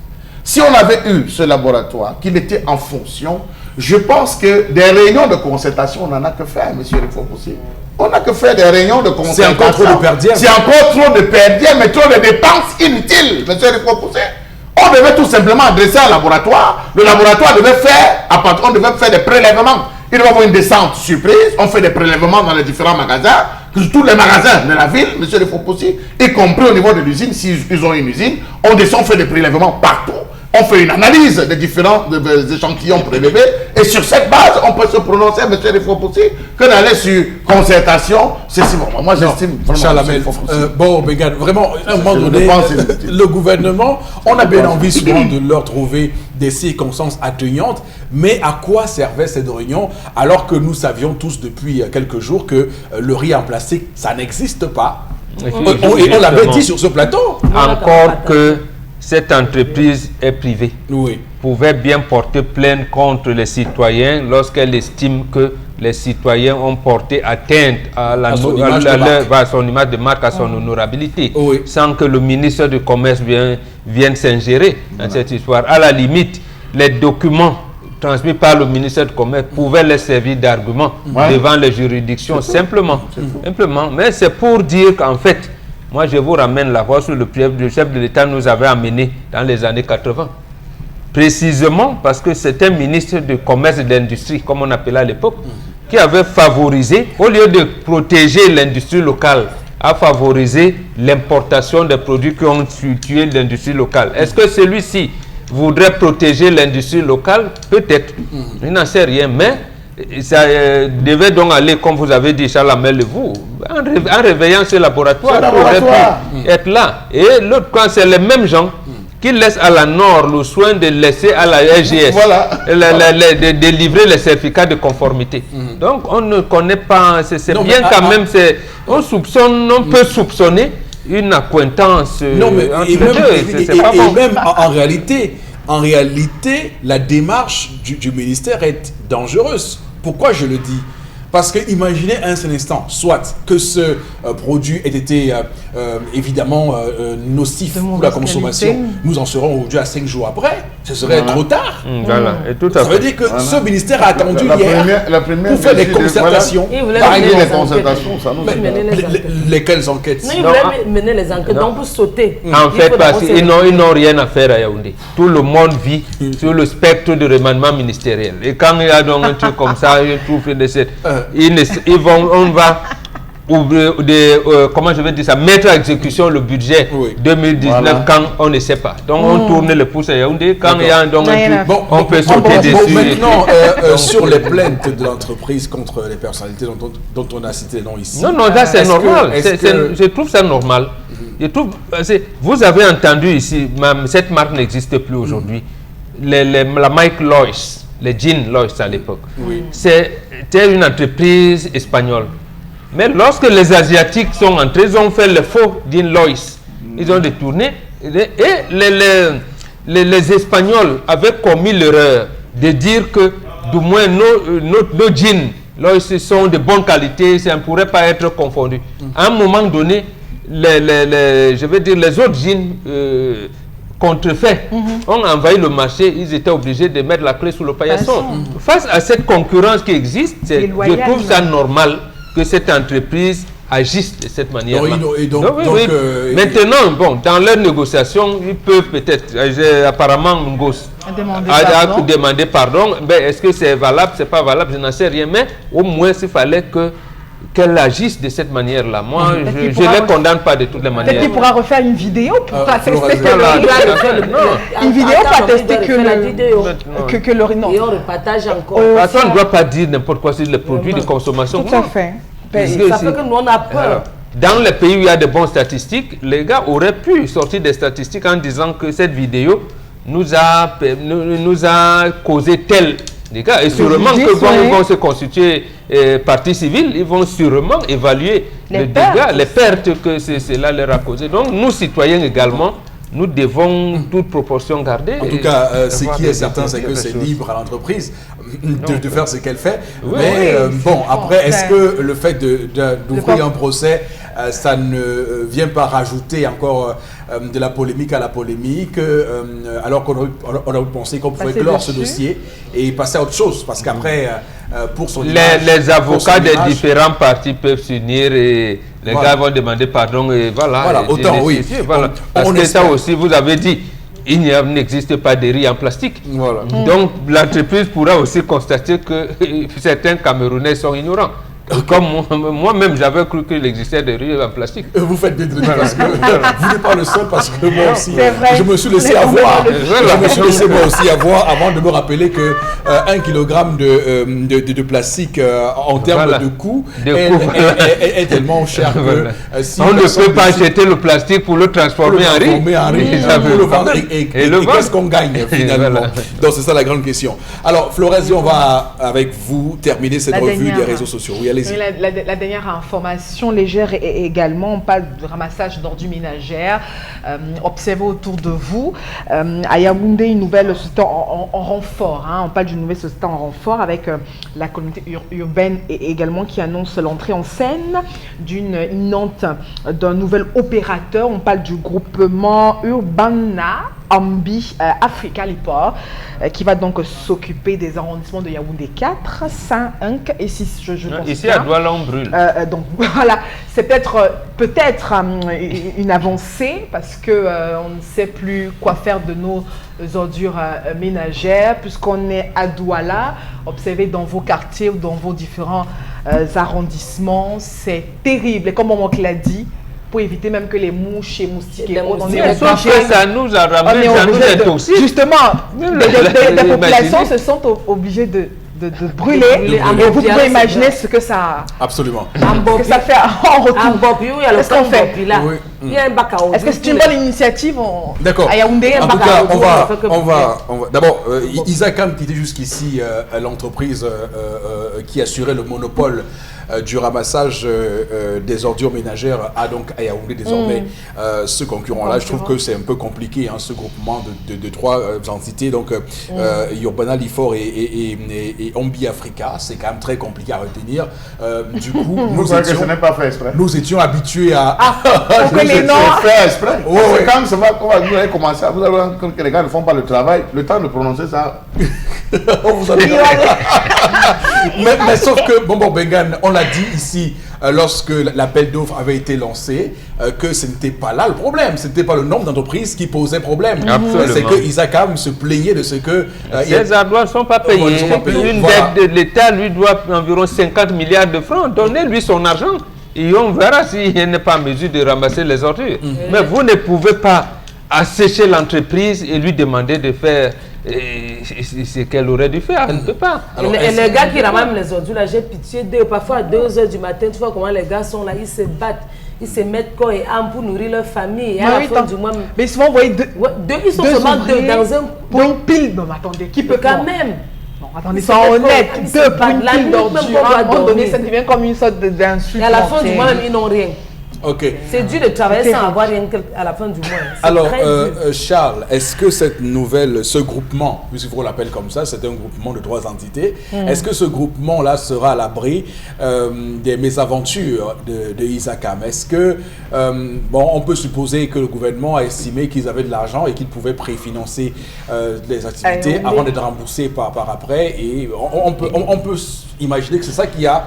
[SPEAKER 2] Si on avait eu ce laboratoire, qu'il était en fonction, je pense que des réunions de concertation, on n'en a que faire, monsieur Eric Fopoussi. On n'a que faire des réunions de concertation.
[SPEAKER 1] C'est encore trop de perdiens.
[SPEAKER 2] C'est encore trop de perdiens, mais trop de dépenses inutiles, monsieur Eric Fopoussi. On devait tout simplement adresser un laboratoire. Le laboratoire devait faire, on devait faire des prélèvements. Il devait y avoir une descente surprise. On fait des prélèvements dans les différents magasins. Tous les magasins de la ville, monsieur Eric Fopoussi, y compris au niveau de l'usine, s'ils ont une usine, on descend, on fait des prélèvements partout. On fait une analyse des différents échantillons prélevés et sur cette base, on peut se prononcer, monsieur Eric Fopoussi, que d'aller sur concertation, c'est si bon. Moi, j'estime vraiment.
[SPEAKER 1] Charles Hamel, bon, Bengad, vraiment, à un moment donné, le gouvernement, on a bien envie souvent de leur trouver des circonstances atténuantes, mais à quoi servait cette réunion alors que nous savions tous depuis quelques jours que le riz en plastique, ça n'existe pas. Et on l'avait dit sur ce plateau.
[SPEAKER 4] Encore que cette entreprise est privée.
[SPEAKER 1] Oui.
[SPEAKER 4] Pouvait bien porter plainte contre les citoyens lorsqu'elle estime que les citoyens ont porté atteinte à son image de marque, à son honorabilité, sans que le ministre du Commerce vienne s'ingérer dans cette histoire. À la limite, les documents transmis par le ministère du Commerce pouvaient les servir d'argument devant les juridictions, simplement. Mais c'est pour dire qu'en fait, moi, je vous ramène la voie sur le chef de l'État nous avait amené dans les années 80. Précisément parce que c'était un ministre du Commerce et de l'Industrie, comme on appelait à l'époque, qui avait favorisé, au lieu de protéger l'industrie locale, a favorisé l'importation des produits qui ont tué l'industrie locale. Est-ce que celui-ci voudrait protéger l'industrie locale? Peut-être. Je n'en sais rien, mais ça devait donc aller, comme vous avez dit, Charles Hamel, vous, en réveillant ce laboratoire, il aurait pu être là. Et l'autre, quand c'est les mêmes gens qui laissent à la Nord le soin de laisser à la RGS de délivrer les certificats de conformité. Donc, on ne connaît pas, c'est bien quand même, on peut soupçonner une accointance
[SPEAKER 1] entre même en réalité, la démarche du ministère est dangereuse. Pourquoi je le dis? Parce que imaginez un seul instant, soit que ce produit ait été évidemment nocif pour la consommation, nous en serons aujourd'hui à 5 jours après, ce serait trop tard.
[SPEAKER 4] Voilà. Et tout à
[SPEAKER 1] Ça veut dire que ce ministère a attendu hier pour faire des concertations. Lesquelles enquêtes?
[SPEAKER 5] Non, ils voulaient mener les enquêtes, donc pour sauter.
[SPEAKER 4] En fait, parce qu'ils n'ont rien à faire à Yaoundé. Tout le monde vit sur le spectre de remaniement ministériel. Et quand il y a donc un truc comme ça, il trouve des on va comment je vais dire ça, mettre à exécution le budget 2019 quand on ne sait pas. Donc on tourne le pouce à Yaoundé quand il y a donc un truc, on peut sauter dessus.
[SPEAKER 1] Maintenant, sur les plaintes de l'entreprise contre les personnalités dont on a cité les noms ici.
[SPEAKER 4] Non, ça c'est normal. Je trouve ça normal. Je trouve, vous avez entendu ici, cette marque n'existe plus aujourd'hui. La Mike Lois, les jeans Lois à l'époque, c'était une entreprise espagnole. Mais lorsque les Asiatiques sont entrés, ils ont fait le faux jeans Lois. Ils ont détourné. Et les Espagnols avaient commis l'erreur de dire que, du moins, nos jeans Lois sont de bonne qualité, ça ne pourrait pas être confondu. À un moment donné, je veux dire, les autres jeans contrefaits ont envahi le marché, ils étaient obligés de mettre la clé sous le paillasson. Face à cette concurrence qui existe, je trouve ça normal que cette entreprise agisse de cette manière-là. Maintenant, bon, dans leurs négociations, ils peuvent peut-être, apparemment, Ngos a demandé pardon. Mais est-ce que c'est valable, c'est pas valable, je n'en sais rien. Mais au moins, il fallait que qu'elle agisse de cette manière-là. Moi, je ne les condamne pas de toutes les manières.
[SPEAKER 3] Peut-être qu'il pourra refaire une vidéo pour attester que
[SPEAKER 5] Une
[SPEAKER 3] vidéo pour attester que
[SPEAKER 5] la vidéo.
[SPEAKER 3] Que le non.
[SPEAKER 5] Et on repartage encore.
[SPEAKER 4] On ne doit pas dire n'importe quoi sur les produits de consommation.
[SPEAKER 3] Tout à fait.
[SPEAKER 5] Ça fait que nous, on a peur.
[SPEAKER 4] Dans les pays où il y a de bonnes statistiques, les gars auraient pu sortir des statistiques en disant que cette vidéo nous a causé tel dégâts. Et sûrement que quand ils vont se constituer partie civile, ils vont sûrement évaluer les dégâts, les pertes que cela leur a causé. Donc nous, citoyens également, nous devons toute proportion garder.
[SPEAKER 1] En tout cas, ce qui est certain, c'est que c'est libre à l'entreprise de faire ce qu'elle fait.
[SPEAKER 4] Oui,
[SPEAKER 1] mais bon, après, est-ce que le fait d'ouvrir un procès, ça ne vient pas rajouter encore de la polémique à la polémique, alors qu'on aurait pensé qu'on pouvait clore ce dossier et passer à autre chose? Parce qu'après, pour son image,
[SPEAKER 4] les avocats des différents partis peuvent s'unir et les gars vont demander pardon et voilà.
[SPEAKER 1] Voilà, autant, oui.
[SPEAKER 4] Voilà. Parce que ça aussi, vous avez dit, il n'existe pas de riz en plastique.
[SPEAKER 1] Voilà.
[SPEAKER 4] Donc, l'entreprise pourra aussi constater que certains Camerounais sont ignorants. Comme moi-même, j'avais cru qu'il existait des riz en plastique.
[SPEAKER 1] Vous faites bien de le dire parce que vous n'êtes pas le seul, parce que moi aussi, je me suis laissé avoir. Je me suis laissé moi aussi avoir avant de me rappeler que 1 kilogramme de plastique en termes de coût est tellement cher que si
[SPEAKER 4] on ne peut pas acheter le plastique pour le transformer en riz.
[SPEAKER 1] Pour le vendre et qu'est-ce qu'on gagne finalement? Donc c'est ça la grande question. Alors Florésie, on va avec vous terminer cette revue des réseaux sociaux. Oui, allez-y.
[SPEAKER 3] La dernière information légère également, on parle de ramassage d'ordures ménagères. Observez autour de vous. À Yaoundé, une nouvelle société en renfort. On parle d'une nouvelle société en renfort avec la communauté urbaine et également qui annonce l'entrée en scène d'une imminente d'un nouvel opérateur. On parle du groupement Urbana Ambi Africa Lipor qui va donc s'occuper des arrondissements de Yaoundé 4, 5 et 6. Je pense
[SPEAKER 4] ici à Douala-on-Brûle.
[SPEAKER 3] Donc voilà, c'est peut-être une avancée parce que on ne sait plus quoi faire de nos ordures ménagères puisqu'on est à Douala. Observez dans vos quartiers ou dans vos différents arrondissements, c'est terrible. Et comme mon oncle l'a dit, pour éviter même que les mouches et moustiques et autres,
[SPEAKER 4] ça nous a ramené, ça nous est toxique.
[SPEAKER 3] Justement, les populations se sont obligées de brûler. Et vous pouvez imaginer ce que ça,
[SPEAKER 1] absolument.
[SPEAKER 3] Que ça fait en retour. Qu'est-ce qu'on fait? Est-ce que c'est une bonne initiative?
[SPEAKER 1] D'accord.
[SPEAKER 3] À Yaoundé,
[SPEAKER 1] en tout cas, on va. D'abord, Isakam, qui était jusqu'ici l'entreprise qui assurait le monopole du ramassage des ordures ménagères, a donc à Yaoundé désormais ce concurrent-là. Je trouve que c'est un peu compliqué, ce groupement de trois entités, donc Urbana, Lifor et Ambi Africa. C'est quand même très compliqué à retenir. Du coup, nous étions habitués à...
[SPEAKER 2] C'est fait exprès. C'est quand vous allez commencer, vous allez voir que les gars ne font pas le travail, le temps de prononcer ça.
[SPEAKER 1] Vous avez... mais sauf que, bon, Bengan, on l'a dit ici, lorsque l'appel d'offres avait été lancé, que ce n'était pas là le problème. Ce n'était pas le nombre d'entreprises qui posait problème. C'est que Isakam se plaignait de ce que...
[SPEAKER 4] ces ardoirs ne sont pas payés. Une dette de l'État lui doit environ 50 milliards de francs. Donnez-lui son argent. Et on verra s'il n'est pas en mesure de ramasser les ordures. Mais vous ne pouvez pas assécher l'entreprise et lui demander de faire ce qu'elle aurait dû faire. Elle ne peut pas.
[SPEAKER 5] Alors, et les gars qui ramassent les ordures, là, j'ai pitié d'eux. Parfois à 2 h du matin, tu vois comment les gars sont là, ils se battent. Ils se mettent corps et âme pour nourrir leur famille. Et à la fin du mois...
[SPEAKER 3] Mais souvent, vous voyez,
[SPEAKER 5] ils sont seulement deux dans un...
[SPEAKER 3] Pour une pile. Non, mais attendez, qui peut
[SPEAKER 5] quand même...
[SPEAKER 3] Attendez, soyons honnêtes, deux pour une pile d'ordures, à un moment donné, ça devient comme une sorte d'insulte.
[SPEAKER 5] Et à la fin du mois, même, ils n'ont rien.
[SPEAKER 1] Okay.
[SPEAKER 5] C'est dur de travailler sans avoir rien à la fin du mois.
[SPEAKER 1] Alors, Charles, est-ce que ce groupement, puisqu'on l'appelle comme ça, c'est un groupement de 3 entités, est-ce que ce groupement-là sera à l'abri des mésaventures de Isakam? Est-ce que, on peut supposer que le gouvernement a estimé qu'ils avaient de l'argent et qu'ils pouvaient préfinancer les activités avant d'être remboursés par après, et on peut imaginer que c'est ça qui a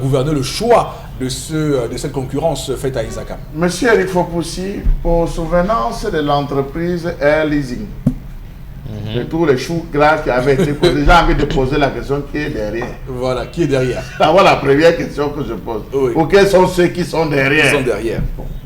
[SPEAKER 1] gouverné le choix de cette concurrence faite à Isakam.
[SPEAKER 2] Monsieur Eric Fopoussi, pour souvenance de l'entreprise Air Leasing, de tous les choux gras qui avaient été posés. J'ai envie de poser la question qui est derrière.
[SPEAKER 1] Voilà, qui est derrière?
[SPEAKER 2] Voilà la première question que je pose.
[SPEAKER 1] Oui.
[SPEAKER 2] Ou quels sont ceux qui sont derrière?
[SPEAKER 1] Qui sont derrière.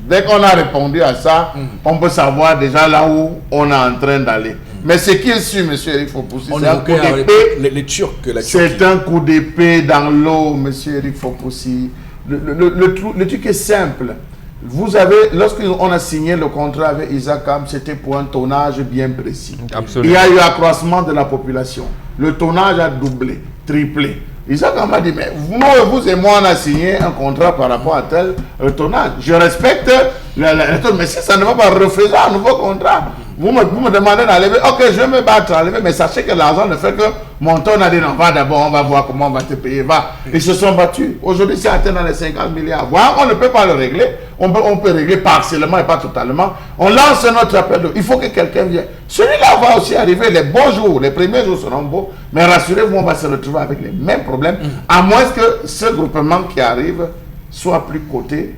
[SPEAKER 2] Dès qu'on a répondu à ça, on peut savoir déjà là où on est en train d'aller. Mais ce qu'il suit, M. Eric Fopoussi,
[SPEAKER 1] On
[SPEAKER 2] c'est un coup d'épée.
[SPEAKER 1] les Turcs, la Turquie.
[SPEAKER 2] C'est un coup d'épée dans l'eau, M. Eric Fopoussi. Le truc est simple. Vous avez, lorsqu'on a signé le contrat avec Isacam, c'était pour un tonnage bien précis.
[SPEAKER 4] Absolument.
[SPEAKER 2] Il y a eu accroissement de la population. Le tonnage a doublé, triplé. Isacam m'a dit, mais vous et moi, on a signé un contrat par rapport à tel tonnage. Je respecte mais si ça ne va pas refuser un nouveau contrat, vous me demandez d'enlever, ok, je vais me battre à enlever, mais sachez que l'argent ne fait que monter. On a dit, non, va d'abord, on va voir comment on va te payer, va. Ils se sont battus. Aujourd'hui, c'est atteint dans les 50 milliards. Voilà, on ne peut pas le régler. On peut régler partiellement et pas totalement. On lance notre appel. Il faut que quelqu'un vienne. Celui-là va aussi arriver. Les bons jours, les premiers jours seront beaux. Mais rassurez-vous, on va se retrouver avec les mêmes problèmes. À moins que ce groupement qui arrive soit plus coté.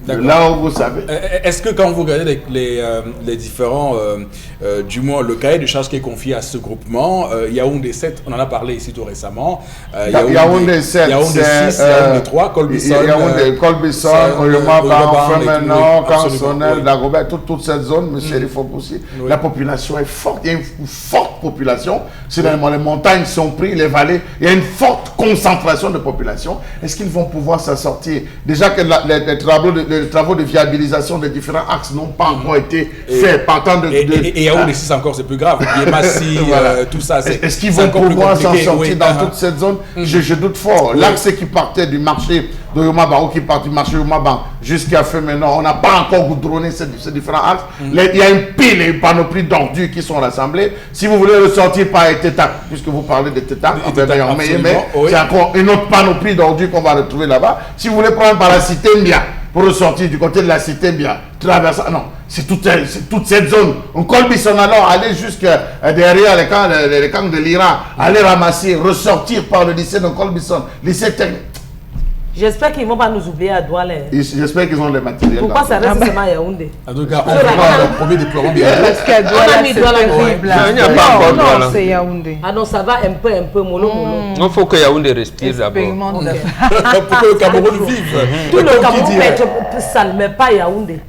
[SPEAKER 2] Là où vous savez.
[SPEAKER 1] Est-ce que quand vous regardez les différents, du moins le cahier de charges qui est confié à ce groupement, Yaoundé 7, on en a parlé ici tout récemment.
[SPEAKER 2] Yaoundé 7,
[SPEAKER 1] Yaoundé 6, Yaoundé 3, Colbison,
[SPEAKER 2] Colbison, Oyoma, Femenon, Cansonel, Dagobert, toute cette zone, M. Eric Fopoussi, la population est forte. Il y a une forte population. Finalement, les montagnes sont prises, les vallées, il y a une forte concentration de population. Est-ce qu'ils vont pouvoir s'en sortir? Déjà que les travaux de viabilisation des différents axes n'ont pas encore été faits. Partant de,
[SPEAKER 1] et Yaoundé 6 encore, c'est plus grave. Massi,
[SPEAKER 2] voilà.
[SPEAKER 1] tout ça.
[SPEAKER 2] Est-ce qu'ils vont pouvoir s'en sortir dans toute cette zone? Je doute fort. L'axe qui partait du marché de Yomaba, ou qui part du marché Yomaba jusqu'à Femenon, on n'a pas encore goudronné ces différents axes. Il y a une pile et une panoplie d'ordures qui sont rassemblées. Si vous voulez ressortir par Eteta, puisque vous parlez de Eteta, c'est encore une autre panoplie d'ordures qu'on va retrouver là-bas. Si vous voulez prendre par la cité Mbia, pour ressortir du côté de la cité Mbia, traverser, non, c'est toute cette zone. On Colbison alors, aller jusqu'à derrière les camps de l'Iran, aller ramasser, ressortir par le lycée de Colbison, lycée technique.
[SPEAKER 5] J'espère qu'ils ne vont pas nous oublier à Douala.
[SPEAKER 2] J'espère qu'ils ont les matériels.
[SPEAKER 5] Pourquoi ça reste seulement à Yaoundé?
[SPEAKER 1] En tout cas, on fera le premier déploiement bien.
[SPEAKER 3] Parce qu'à Douala, c'est terrible.
[SPEAKER 4] Il n'y a pas encore Douala.
[SPEAKER 3] Non, c'est Yaoundé.
[SPEAKER 5] Ah non, ça va un peu, mollo.
[SPEAKER 4] Il faut que Yaoundé respire d'abord.
[SPEAKER 1] Pour que le Cameroun vive.
[SPEAKER 5] Tout le Cameroun peut être sale, mais pas Yaoundé.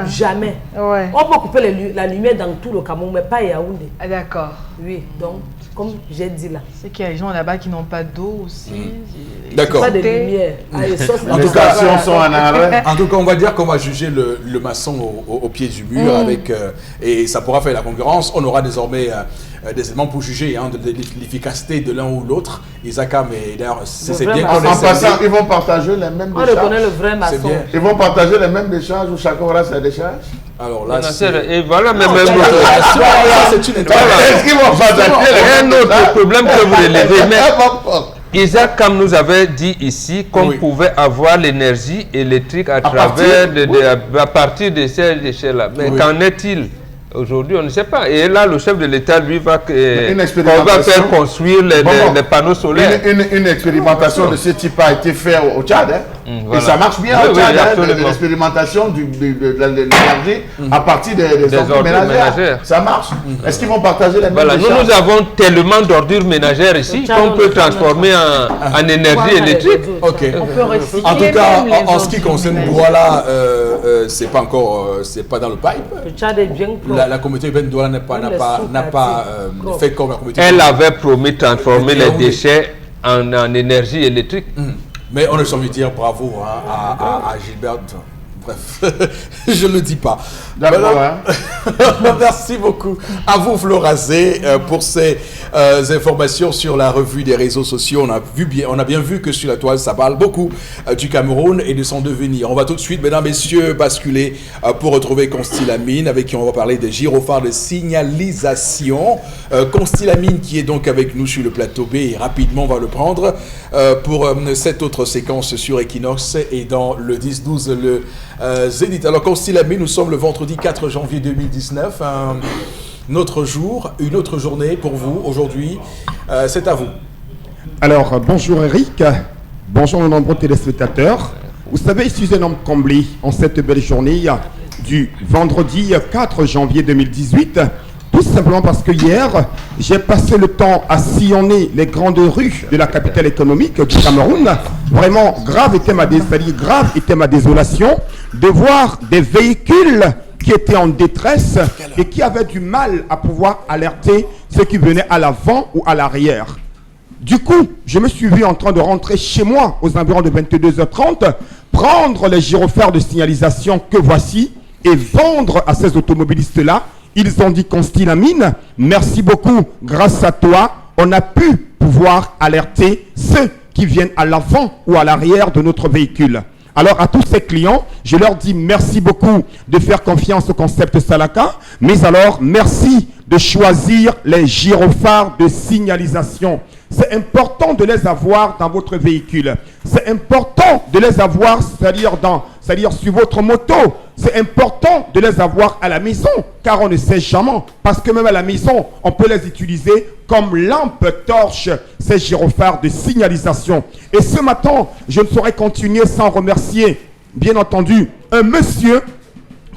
[SPEAKER 5] Jamais. On peut couper la lumière dans tout le Cameroun, mais pas Yaoundé.
[SPEAKER 3] Ah, d'accord.
[SPEAKER 5] Oui, donc, comme j'ai dit là.
[SPEAKER 3] C'est qu'il y a des gens là-bas qui n'ont pas d'eau aussi.
[SPEAKER 1] D'accord.
[SPEAKER 5] Pas de lumière.
[SPEAKER 2] Les stations sont en arrêt.
[SPEAKER 1] En tout cas, on va dire qu'on va juger le maçon au pied du mur avec, et ça pourra faire la concurrence. On aura désormais des éléments pour juger de l'efficacité de l'un ou l'autre. Isacam, et d'ailleurs, c'est bien qu'on
[SPEAKER 2] en passant, ils vont partager les mêmes décharges.
[SPEAKER 5] On reconnaît le vrai maçon.
[SPEAKER 2] Ils vont partager les mêmes décharges où chacun aura sa décharge.
[SPEAKER 1] Alors là,
[SPEAKER 4] et voilà, mais même
[SPEAKER 1] c'est une
[SPEAKER 2] Est-ce qu'ils vont partager
[SPEAKER 4] un autre problème que vous relevez, mais Isacam nous avait dit ici qu'on pouvait avoir l'énergie électrique à partir de ces déchets-là. Mais qu'en est-il? Aujourd'hui, on ne sait pas. Et là, le chef de l'État, lui, va faire construire les panneaux solaires.
[SPEAKER 2] Une expérimentation de ce type a été faite au Tchad. Voilà. Et ça marche bien au Tchad. L'expérimentation de l'énergie à partir des ordures ménagères. Ça marche. Est-ce qu'ils vont partager les mêmes
[SPEAKER 4] décharges? Nous avons tellement d'ordures ménagères ici qu'on peut transformer en énergie électrique.
[SPEAKER 1] Ok.
[SPEAKER 3] On peut recycler.
[SPEAKER 1] En tout cas, en ce qui concerne Douala, c'est pas encore, c'est pas dans le pipe.
[SPEAKER 5] Le Tchad est bien propre.
[SPEAKER 1] La communauté urbaine de Douala n'a pas fait comme la communauté.
[SPEAKER 4] Elle avait promis de transformer les déchets en énergie électrique.
[SPEAKER 1] Mais on a envie de dire bravo à Gilbert. Bref, je ne le dis pas.
[SPEAKER 2] D'accord.
[SPEAKER 1] Merci beaucoup à vous, Florazé, pour ces informations sur la revue des réseaux sociaux. On a bien vu que sur la toile, ça parle beaucoup du Cameroun et de son devenir. On va tout de suite, mesdames, messieurs, basculer pour retrouver Constellamine, avec qui on va parler des gyrophares de signalisation. Constellamine qui est donc avec nous sur le plateau B, et rapidement on va le prendre pour cette autre séquence sur Equinox et dans le 10-12, le Zénith. Alors Constellamine, nous sommes le vendredi 4 janvier 2019, un autre jour, une autre journée pour vous aujourd'hui. C'est à vous.
[SPEAKER 6] Alors, bonjour Eric, bonjour nos nombreux téléspectateurs. Vous savez, je suis un homme comblé en cette belle journée du vendredi 4 janvier 2018 Tout simplement parce que hier, j'ai passé le temps à sillonner les grandes rues de la capitale économique du Cameroun. Vraiment, grave était ma désolation de voir des véhicules qui étaient en détresse et qui avaient du mal à pouvoir alerter ceux qui venaient à l'avant ou à l'arrière. Du coup, je me suis vu en train de rentrer chez moi aux environs de 22h30, prendre les gyrophares de signalisation que voici et vendre à ces automobilistes-là. Ils ont dit, Consti Lamine, merci beaucoup, grâce à toi, on a pu pouvoir alerter ceux qui viennent à l'avant ou à l'arrière de notre véhicule. Alors à tous ces clients, je leur dis merci beaucoup de faire confiance au concept Salaka, mais alors merci de choisir les gyrophares de signalisation. C'est important de les avoir dans votre véhicule. C'est important de les avoir, c'est-à-dire sur votre moto. C'est important de les avoir à la maison, car on ne sait jamais. Parce que même à la maison, on peut les utiliser comme lampe torche, ces gyrophares de signalisation. Et ce matin, je ne saurais continuer sans remercier, bien entendu, un monsieur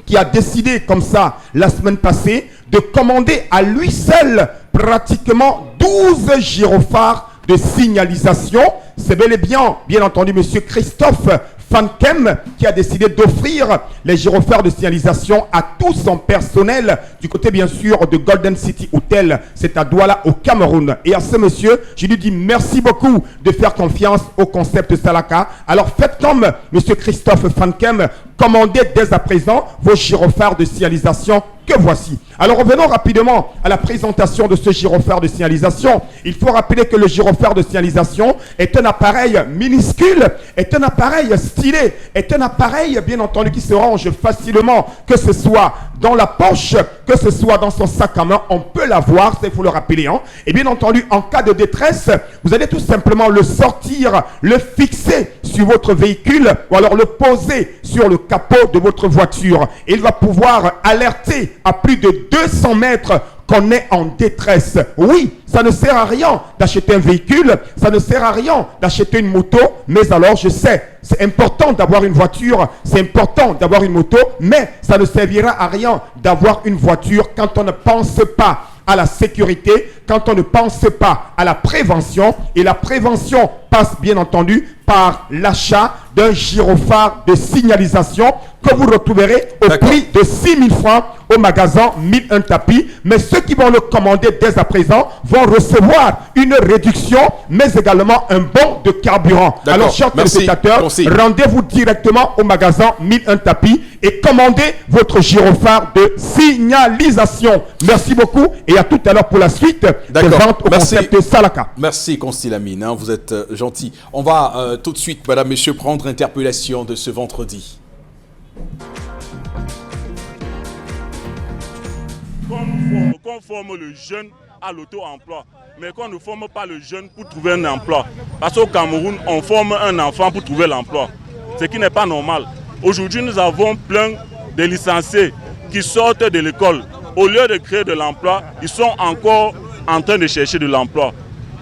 [SPEAKER 6] qui a décidé comme ça, la semaine passée, de commander à lui seul pratiquement 12 gyrophares de signalisation. C'est bel et bien entendu, monsieur Christophe Fankem, qui a décidé d'offrir les gyrophares de signalisation à tout son personnel du côté bien sûr de Golden City Hotel, c'est à Douala au Cameroun. Et à ce monsieur, je lui dis merci beaucoup de faire confiance au concept Salaka. Alors faites comme monsieur Christophe Fankem, commandez dès à présent vos gyrophares de signalisation que voici. Alors revenons rapidement à la présentation de ce gyrophare de signalisation. Il faut rappeler que le gyrophare de signalisation est un appareil minuscule, est un appareil stylé, est un appareil bien entendu qui se range facilement, que ce soit dans la poche, que ce soit dans son sac à main, on peut l'avoir, il faut le rappeler. Hein. Et bien entendu, en cas de détresse, vous allez tout simplement le sortir, le fixer sur votre véhicule ou alors le poser sur le capot de votre voiture. Et il va pouvoir alerter à plus de 200 mètres qu'on est en détresse. Oui, ça ne sert à rien d'acheter un véhicule, ça ne sert à rien d'acheter une moto, mais alors je sais, c'est important d'avoir une voiture, c'est important d'avoir une moto, mais ça ne servira à rien d'avoir une voiture quand on ne pense pas à la sécurité, quand on ne pense pas à la prévention. Et la prévention passe bien entendu par l'achat d'un gyrophare de signalisation que vous retrouverez au prix de 6 000 francs au magasin 1001 tapis. Mais ceux qui vont le commander dès à présent vont recevoir une réduction, mais également un bon de carburant. Alors, chers téléspectateurs, rendez-vous directement au magasin 1001 tapis et commandez votre gyrophare de signalisation. Merci beaucoup et à tout à l'heure pour la suite de vente au concept Salaka.
[SPEAKER 1] Merci, Consti Lamine, hein, vous êtes gentil. On va tout de suite, madame, messieurs, prendre interpellation de ce vendredi.
[SPEAKER 7] Qu'on forme le jeune à l'auto-emploi, mais qu'on ne forme pas le jeune pour trouver un emploi. Parce qu'au Cameroun, on forme un enfant pour trouver l'emploi, ce qui n'est pas normal. Aujourd'hui, nous avons plein de licenciés qui sortent de l'école. Au lieu de créer de l'emploi, ils sont encore en train de chercher de l'emploi.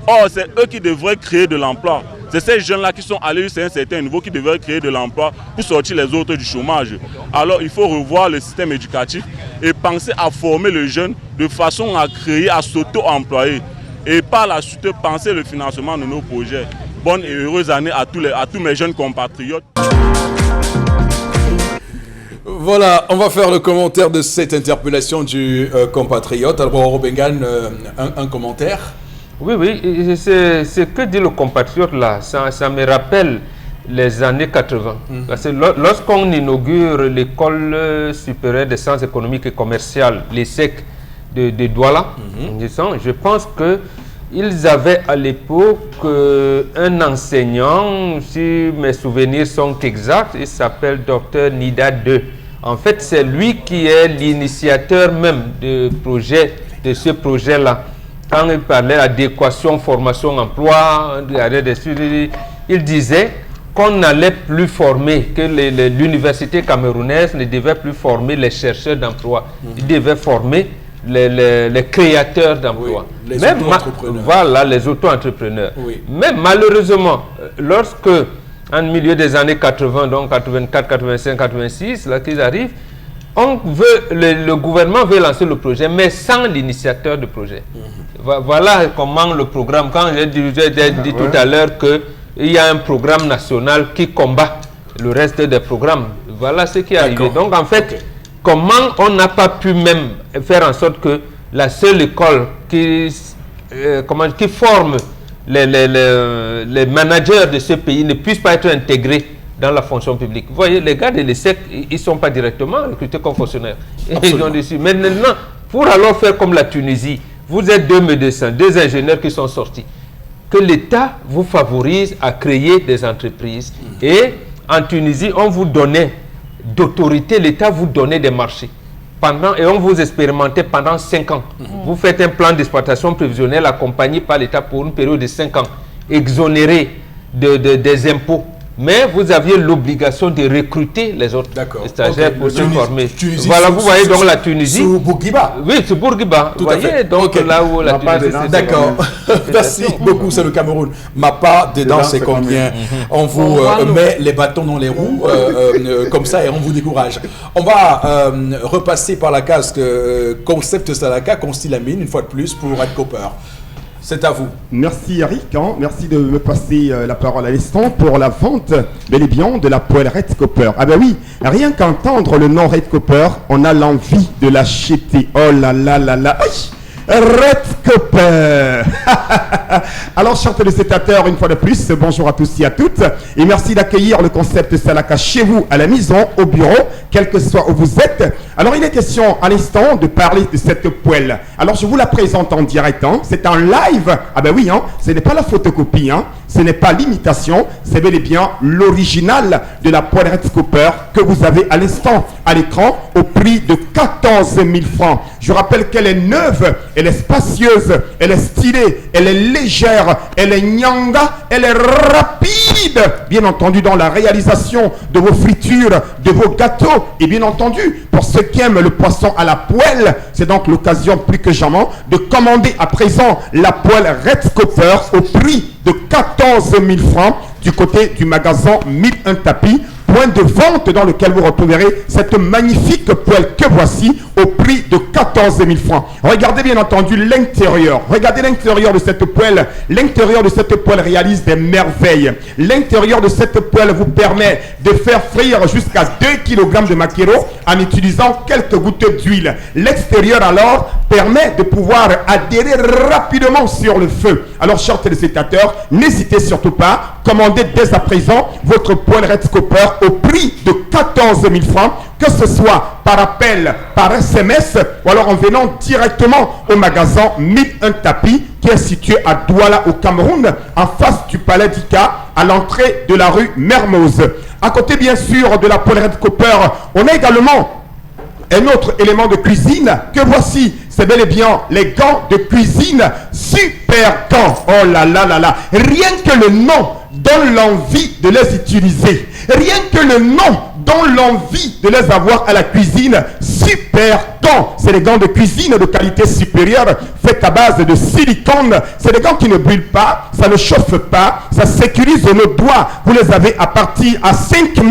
[SPEAKER 7] Or, c'est eux qui devraient créer de l'emploi. C'est ces jeunes-là qui sont allés jusqu'à un certain niveau qui devraient créer de l'emploi pour sortir les autres du chômage. Alors, il faut revoir le système éducatif et penser à former le jeune de façon à créer, à s'auto-employer. Et par la suite, penser le financement de nos projets. Bonne et heureuse année à tous mes jeunes compatriotes.
[SPEAKER 1] Voilà, on va faire le commentaire de cette interpellation du compatriote. Alors, Robengan, un commentaire.
[SPEAKER 4] Oui, ce que dit le compatriote là, ça me rappelle les années 80. Parce que lorsqu'on inaugure l'école supérieure des sciences économiques et commerciales, l'ESSEC de Douala, je pense qu'ils avaient à l'époque un enseignant, si mes souvenirs sont exacts, il s'appelle Dr Nida II. En fait, c'est lui qui est l'initiateur même de ce projet-là. Quand il parlait d'adéquation, formation, emploi, il disait qu'on n'allait plus former, que l'université camerounaise ne devait plus former les chercheurs d'emploi. Il devait former les créateurs d'emploi.
[SPEAKER 1] Oui, les auto-entrepreneurs.
[SPEAKER 4] Voilà, les auto-entrepreneurs.
[SPEAKER 1] Oui.
[SPEAKER 4] Mais malheureusement, lorsque, en milieu des années 80, donc 84, 85, 86, là qu'ils arrivent, le gouvernement veut lancer le projet, mais sans l'initiateur du projet. Voilà comment le programme, quand j'ai dit tout à l'heure qu'il y a un programme national qui combat le reste des programmes. Voilà ce qui est arrivé. Donc en fait, comment on n'a pas pu même faire en sorte que la seule école qui forme les managers de ce pays ne puisse pas être intégrée dans la fonction publique. Vous voyez, les gars de l'ESSEC, ils ne sont pas directement recrutés comme fonctionnaires. Ils ont déçu. Mais maintenant, pour alors faire comme la Tunisie, vous êtes 2 médecins, 2 ingénieurs qui sont sortis. Que l'État vous favorise à créer des entreprises. Et en Tunisie, on vous donnait d'autorité, l'État vous donnait des marchés. Et on vous expérimentait pendant 5 ans. Vous faites un plan d'exploitation prévisionnel accompagné par l'État pour une période de 5 ans, exonéré des impôts. Mais vous aviez l'obligation de recruter les autres stagiaires pour se former. Voilà, vous voyez donc la Tunisie.
[SPEAKER 1] Sous Bourguiba.
[SPEAKER 4] Oui, c'est Bourguiba. Vous voyez donc là où la Tunisie.
[SPEAKER 1] D'accord. Merci beaucoup, c'est le Cameroun. MAPA, dedans, c'est combien? On vous met les bâtons dans les roues, comme ça, et on vous décourage. On va repasser par la case concept Salaka, Constilamine, une fois de plus, pour Red Copper. C'est à vous.
[SPEAKER 6] Merci Eric, merci de me passer la parole à l'instant pour la vente bel et bien de la poêle Red Copper. Ah ben oui, rien qu'entendre le nom Red Copper, on a l'envie de l'acheter. Oh là là là là. Red Copper. Alors, chers téléspectateurs, une fois de plus, bonjour à tous et à toutes. Et merci d'accueillir le concept Salaka chez vous, à la maison, au bureau, quel que soit où vous êtes. Alors, il est question à l'instant de parler de cette poêle. Alors, je vous la présente en direct. C'est en live. Ah ben oui, ce n'est pas la photocopie. Ce n'est pas l'imitation. C'est bel et bien l'original de la poêle Red Copper que vous avez à l'instant à l'écran au prix de 14 000 francs. Je rappelle qu'elle est neuve. Elle est spacieuse, elle est stylée, elle est légère, elle est nyanga, elle est rapide. Bien entendu, dans la réalisation de vos fritures, de vos gâteaux. Et bien entendu, pour ceux qui aiment le poisson à la poêle, c'est donc l'occasion plus que jamais de commander à présent la poêle Red Copper au prix de 14 000 francs du côté du magasin 1001 tapis. Point de vente dans lequel vous retrouverez cette magnifique poêle que voici au prix de 14 000 francs. Regardez bien entendu l'intérieur. Regardez l'intérieur de cette poêle. L'intérieur de cette poêle réalise des merveilles. L'intérieur de cette poêle vous permet de faire frire jusqu'à 2 kg de maquereau en utilisant quelques gouttes d'huile. L'extérieur alors permet de pouvoir adhérer rapidement sur le feu. Alors, chers téléspectateurs, n'hésitez surtout pas. Commandez dès à présent votre poêle Red Copper au prix de 14 000 francs, que ce soit par appel, par SMS ou alors en venant directement au magasin 1001 tapis qui est situé à Douala au Cameroun, en face du palais d'Ika, à l'entrée de la rue Mermoz. À côté bien sûr de la poêle Red Copper, on a également un autre élément de cuisine que voici. C'est bel et bien les gants de cuisine, super gants. Oh là là là là, rien que le nom donne l'envie de les utiliser. Rien que le nom donne l'envie de les avoir à la cuisine. Super gants. C'est des gants de cuisine de qualité supérieure, faits à base de silicone. C'est des gants qui ne brûlent pas, ça ne chauffe pas, ça sécurise nos doigts. Vous les avez à partir à 5 000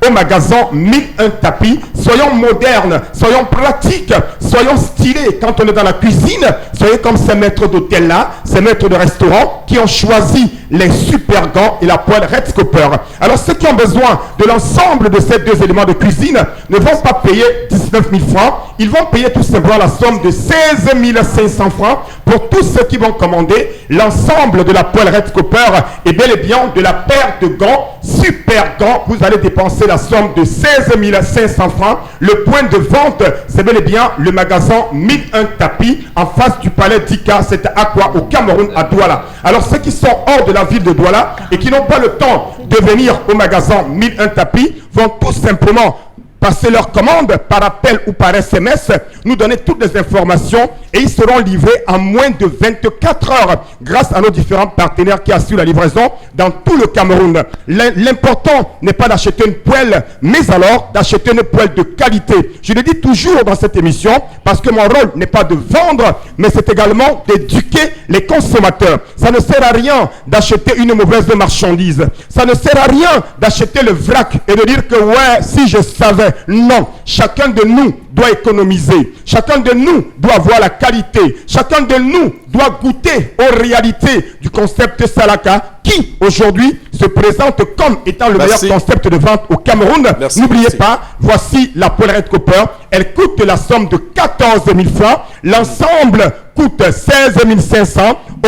[SPEAKER 6] au magasin 1001 tapis. Soyons modernes, soyons pratiques, soyons stylés quand on est dans la cuisine. Soyez comme ces maîtres d'hôtel là, ces maîtres de restaurant qui ont choisi les super gants et la poêle Red Copper. Alors ceux qui ont besoin de l'ensemble de ces deux éléments de cuisine ne vont pas payer 19 000 francs. Ils vont payer tout simplement la somme de 16 500 francs pour tous ceux qui vont commander l'ensemble de la poêle Red Copper et bel et bien de la paire de gants, super gants. Vous allez dépenser la somme de 16 500 francs. Le point de vente, c'est bel et bien le magasin 1001 tapis en face du palais d'Ika. C'est à quoi? Au Cameroun, à Douala. Alors ceux qui sont hors de la ville de Douala et qui n'ont pas le temps de venir au magasin 1001 tapis vont tout simplement passer leur commande par appel ou par SMS, nous donner toutes les informations et ils seront livrés en moins de 24 heures grâce à nos différents partenaires qui assurent la livraison dans tout le Cameroun. L'important n'est pas d'acheter une poêle, mais alors d'acheter une poêle de qualité. Je le dis toujours dans cette émission parce que mon rôle n'est pas de vendre, mais c'est également d'éduquer les consommateurs. Ça ne sert à rien d'acheter une mauvaise marchandise. Ça ne sert à rien d'acheter le vrac et de dire que ouais, si je savais. Non, chacun de nous doit économiser. Chacun de nous doit voir la qualité. Chacun de nous doit goûter aux réalités du concept Salaka qui, aujourd'hui, se présente comme étant le meilleur concept de vente au Cameroun. N'oubliez pas, voici la Polaroid Copper. Elle coûte la somme de 14 000 francs. L'ensemble coûte 16 500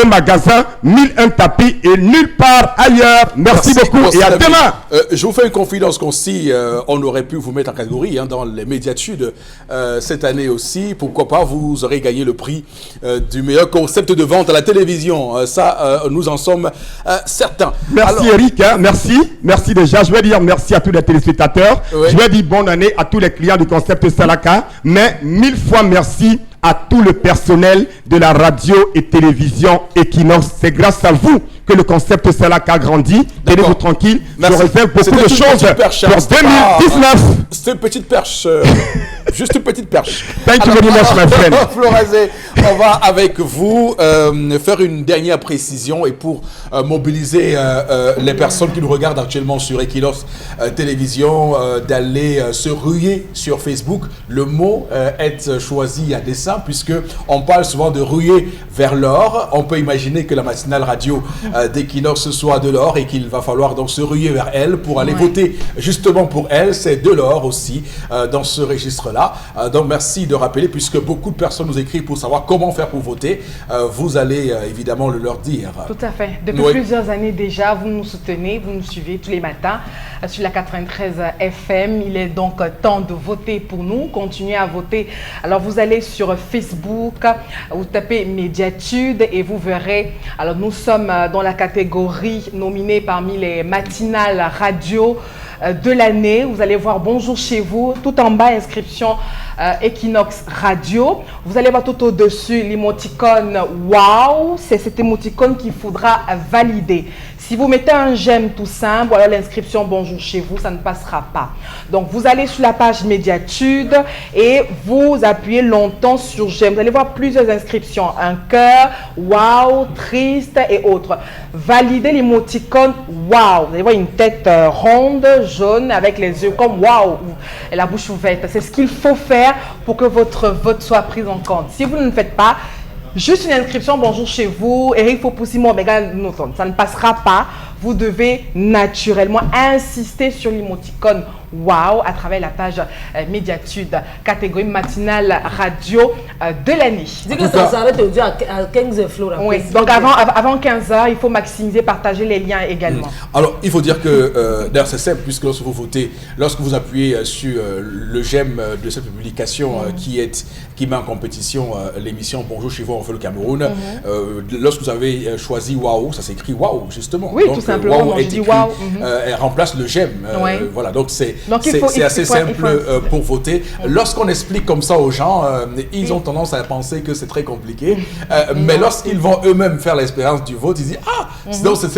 [SPEAKER 6] au magasin 1001 tapis et nulle part ailleurs. Merci beaucoup et à demain.
[SPEAKER 1] Je vous fais une confidence qu'aussi, on aurait pu vous mettre en catégorie dans les médiatudes cette année aussi. Pourquoi pas, vous aurez gagné le prix du meilleur concept de vente à la télévision. Ça, nous en sommes certains.
[SPEAKER 6] Merci Eric, hein, merci. Merci déjà. Je vais dire merci à tous les téléspectateurs. Oui. Je vais dire bonne année à tous les clients du concept Salaka. Mais 1000 fois merci à tout le personnel de la radio et télévision Equinox. C'est grâce à vous que le concept Salaka grandit. Tenez-vous tranquille.
[SPEAKER 1] Merci.
[SPEAKER 6] Je réserve beaucoup de choses pour 2019.
[SPEAKER 1] C'est une petite perche. Juste une petite perche.
[SPEAKER 6] Thank you very much, my friend.
[SPEAKER 1] Florazé, on va avec vous faire une dernière précision et pour mobiliser les personnes qui nous regardent actuellement sur Equinox Télévision, d'aller se ruer sur Facebook. Le mot est choisi à dessein puisque on parle souvent de ruer vers l'or. On peut imaginer que la matinale radio d'Equinox soit de l'or et qu'il va falloir donc se ruer vers elle pour aller voter justement pour elle. C'est de l'or aussi dans ce registre-là. Donc merci de rappeler puisque beaucoup de personnes nous écrivent pour savoir comment faire pour voter. Vous allez évidemment le leur dire.
[SPEAKER 3] Tout à fait. Depuis plusieurs années déjà, vous nous soutenez, vous nous suivez tous les matins sur la 93 FM. Il est donc temps de voter pour nous. Continuez à voter. Alors vous allez sur Facebook, vous tapez Médiatude et vous verrez. Alors nous sommes dans la catégorie nominée parmi les matinales radio de l'année. Vous allez voir Bonjour chez vous, tout en bas inscription Equinox Radio. Vous allez voir tout au-dessus l'émoticône Wow, c'est cet émoticône qu'il faudra valider. Si vous mettez un j'aime tout simple, ou alors l'inscription Bonjour chez vous, ça ne passera pas. Donc vous allez sur la page Médiatude et vous appuyez longtemps sur j'aime. Vous allez voir plusieurs inscriptions, un cœur, wow, triste et autres. Validez l'émoticône wow. Vous allez voir une tête ronde, jaune, avec les yeux comme wow et la bouche ouverte. C'est ce qu'il faut faire pour que votre vote soit pris en compte. Si vous ne le faites pas, juste une inscription, bonjour chez vous, Eric Fopoussi-Mo, ça ne passera pas. Vous devez naturellement insister sur l'émoticône wow à travers la page Médiatude, catégorie matinale radio de l'année.
[SPEAKER 5] Dis que ça s'arrête aujourd'hui à 15h, Flora.
[SPEAKER 3] Oui, donc avant 15h, il faut maximiser, partager les liens également.
[SPEAKER 1] Alors, il faut dire que, d'ailleurs, c'est simple, puisque lorsque vous votez, lorsque vous appuyez sur le j'aime de cette publication qui met en compétition l'émission Bonjour chez vous, on fait le Cameroun, lorsque vous avez choisi wow, ça s'écrit wow, justement.
[SPEAKER 3] Oui, donc, tout simplement,
[SPEAKER 1] wow, elle remplace le j'aime. Voilà, donc c'est assez simple pour voter. Lorsqu'on explique comme ça aux gens, ils ont tendance à penser que c'est très compliqué. Mais lorsqu'ils vont eux-mêmes faire l'expérience du vote, ils disent ah, sinon c'est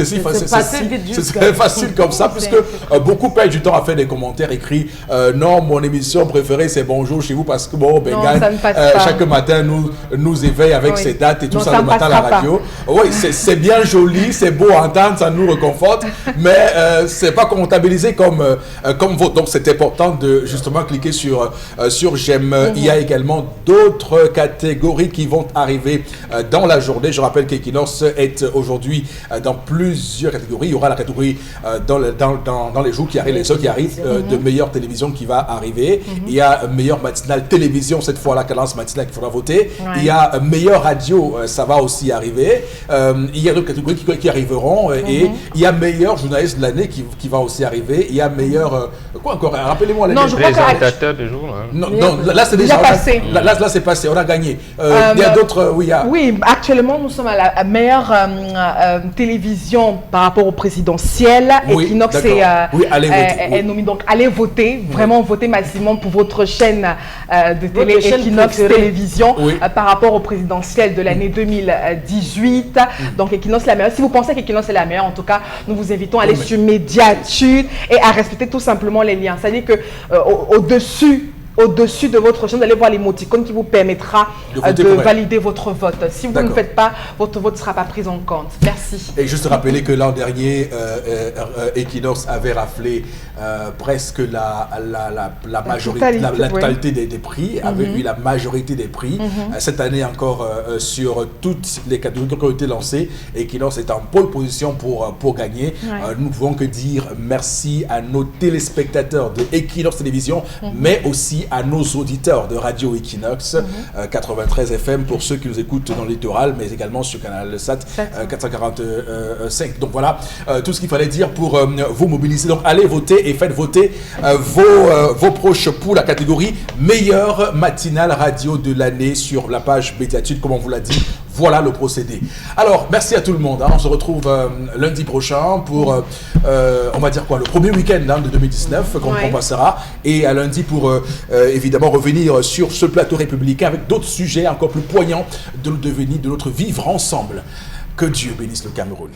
[SPEAKER 1] facile comme ça, puisque beaucoup perdent du temps à faire des commentaires écrits. Non, mon émission préférée c'est Bonjour chez vous parce que bon, chaque matin nous éveille avec ses dates et tout ça le matin à la radio. Oui, c'est bien joli, c'est beau à entendre, ça nous réconforte, mais c'est pas comptabilisé comme vote. Donc c'est important de justement cliquer sur j'aime. Il y a également d'autres catégories qui vont arriver dans la journée. Je rappelle qu'Equinox est aujourd'hui dans plusieurs catégories. Il y aura la catégorie dans les jours qui arrivent, les heures qui arrivent, de meilleure télévision qui va arriver. Il y a meilleure matinale télévision, cette fois la cadence matinale qu'il faudra voter. Il y a meilleure radio, ça va aussi arriver. Il y a d'autres catégories qui arriveront et il y a meilleur journaliste de l'année qui va aussi arriver. Il y a meilleur quoi encore? Rappelez-moi les
[SPEAKER 4] présentateur du jour.
[SPEAKER 1] Non, là c'est déjà passé. Là c'est passé, on a gagné. Il y a d'autres,
[SPEAKER 3] Oui, actuellement nous sommes à la meilleure télévision par rapport au présidentiel. Equinox est nommé, donc allez voter, vraiment voter massivement pour votre chaîne de télé Equinox Télévision par rapport au présidentiel de l'année 2018. Donc Equinox est la meilleure. Si vous pensez qu'Equinox est la meilleure, en tout cas, nous vous invitons à aller sur Médiatude et à respecter tout simplement les liens. C'est-à-dire que au-dessus au-dessus de votre chaîne, vous allez voir l'émoticône qui vous permettra de valider votre vote. Si vous ne le faites pas, votre vote ne sera pas pris en compte. Merci.
[SPEAKER 1] Et juste rappeler que l'an dernier, Equinox avait raflé presque la totalité des prix, avait eu la majorité des prix. Cette année encore, sur toutes les catégories qui ont été lancées, Equinox est en pole position pour gagner. Nous ne pouvons que dire merci à nos téléspectateurs de Equinox Télévision, mais aussi à nos auditeurs de Radio Equinox 93 FM pour ceux qui nous écoutent dans le littoral, mais également sur Canal Sat 445. Donc voilà tout ce qu'il fallait dire pour vous mobiliser. Donc allez voter et faites voter vos proches pour la catégorie meilleure matinale radio de l'année sur la page Médiatude, comme on vous l'a dit. Voilà le procédé. Alors, merci à tout le monde. On se retrouve lundi prochain pour, on va dire quoi, le premier week-end de 2019 qu'on passera. Et à lundi pour, évidemment, revenir sur ce plateau républicain avec d'autres sujets encore plus poignants de notre vivre ensemble. Que Dieu bénisse le Cameroun.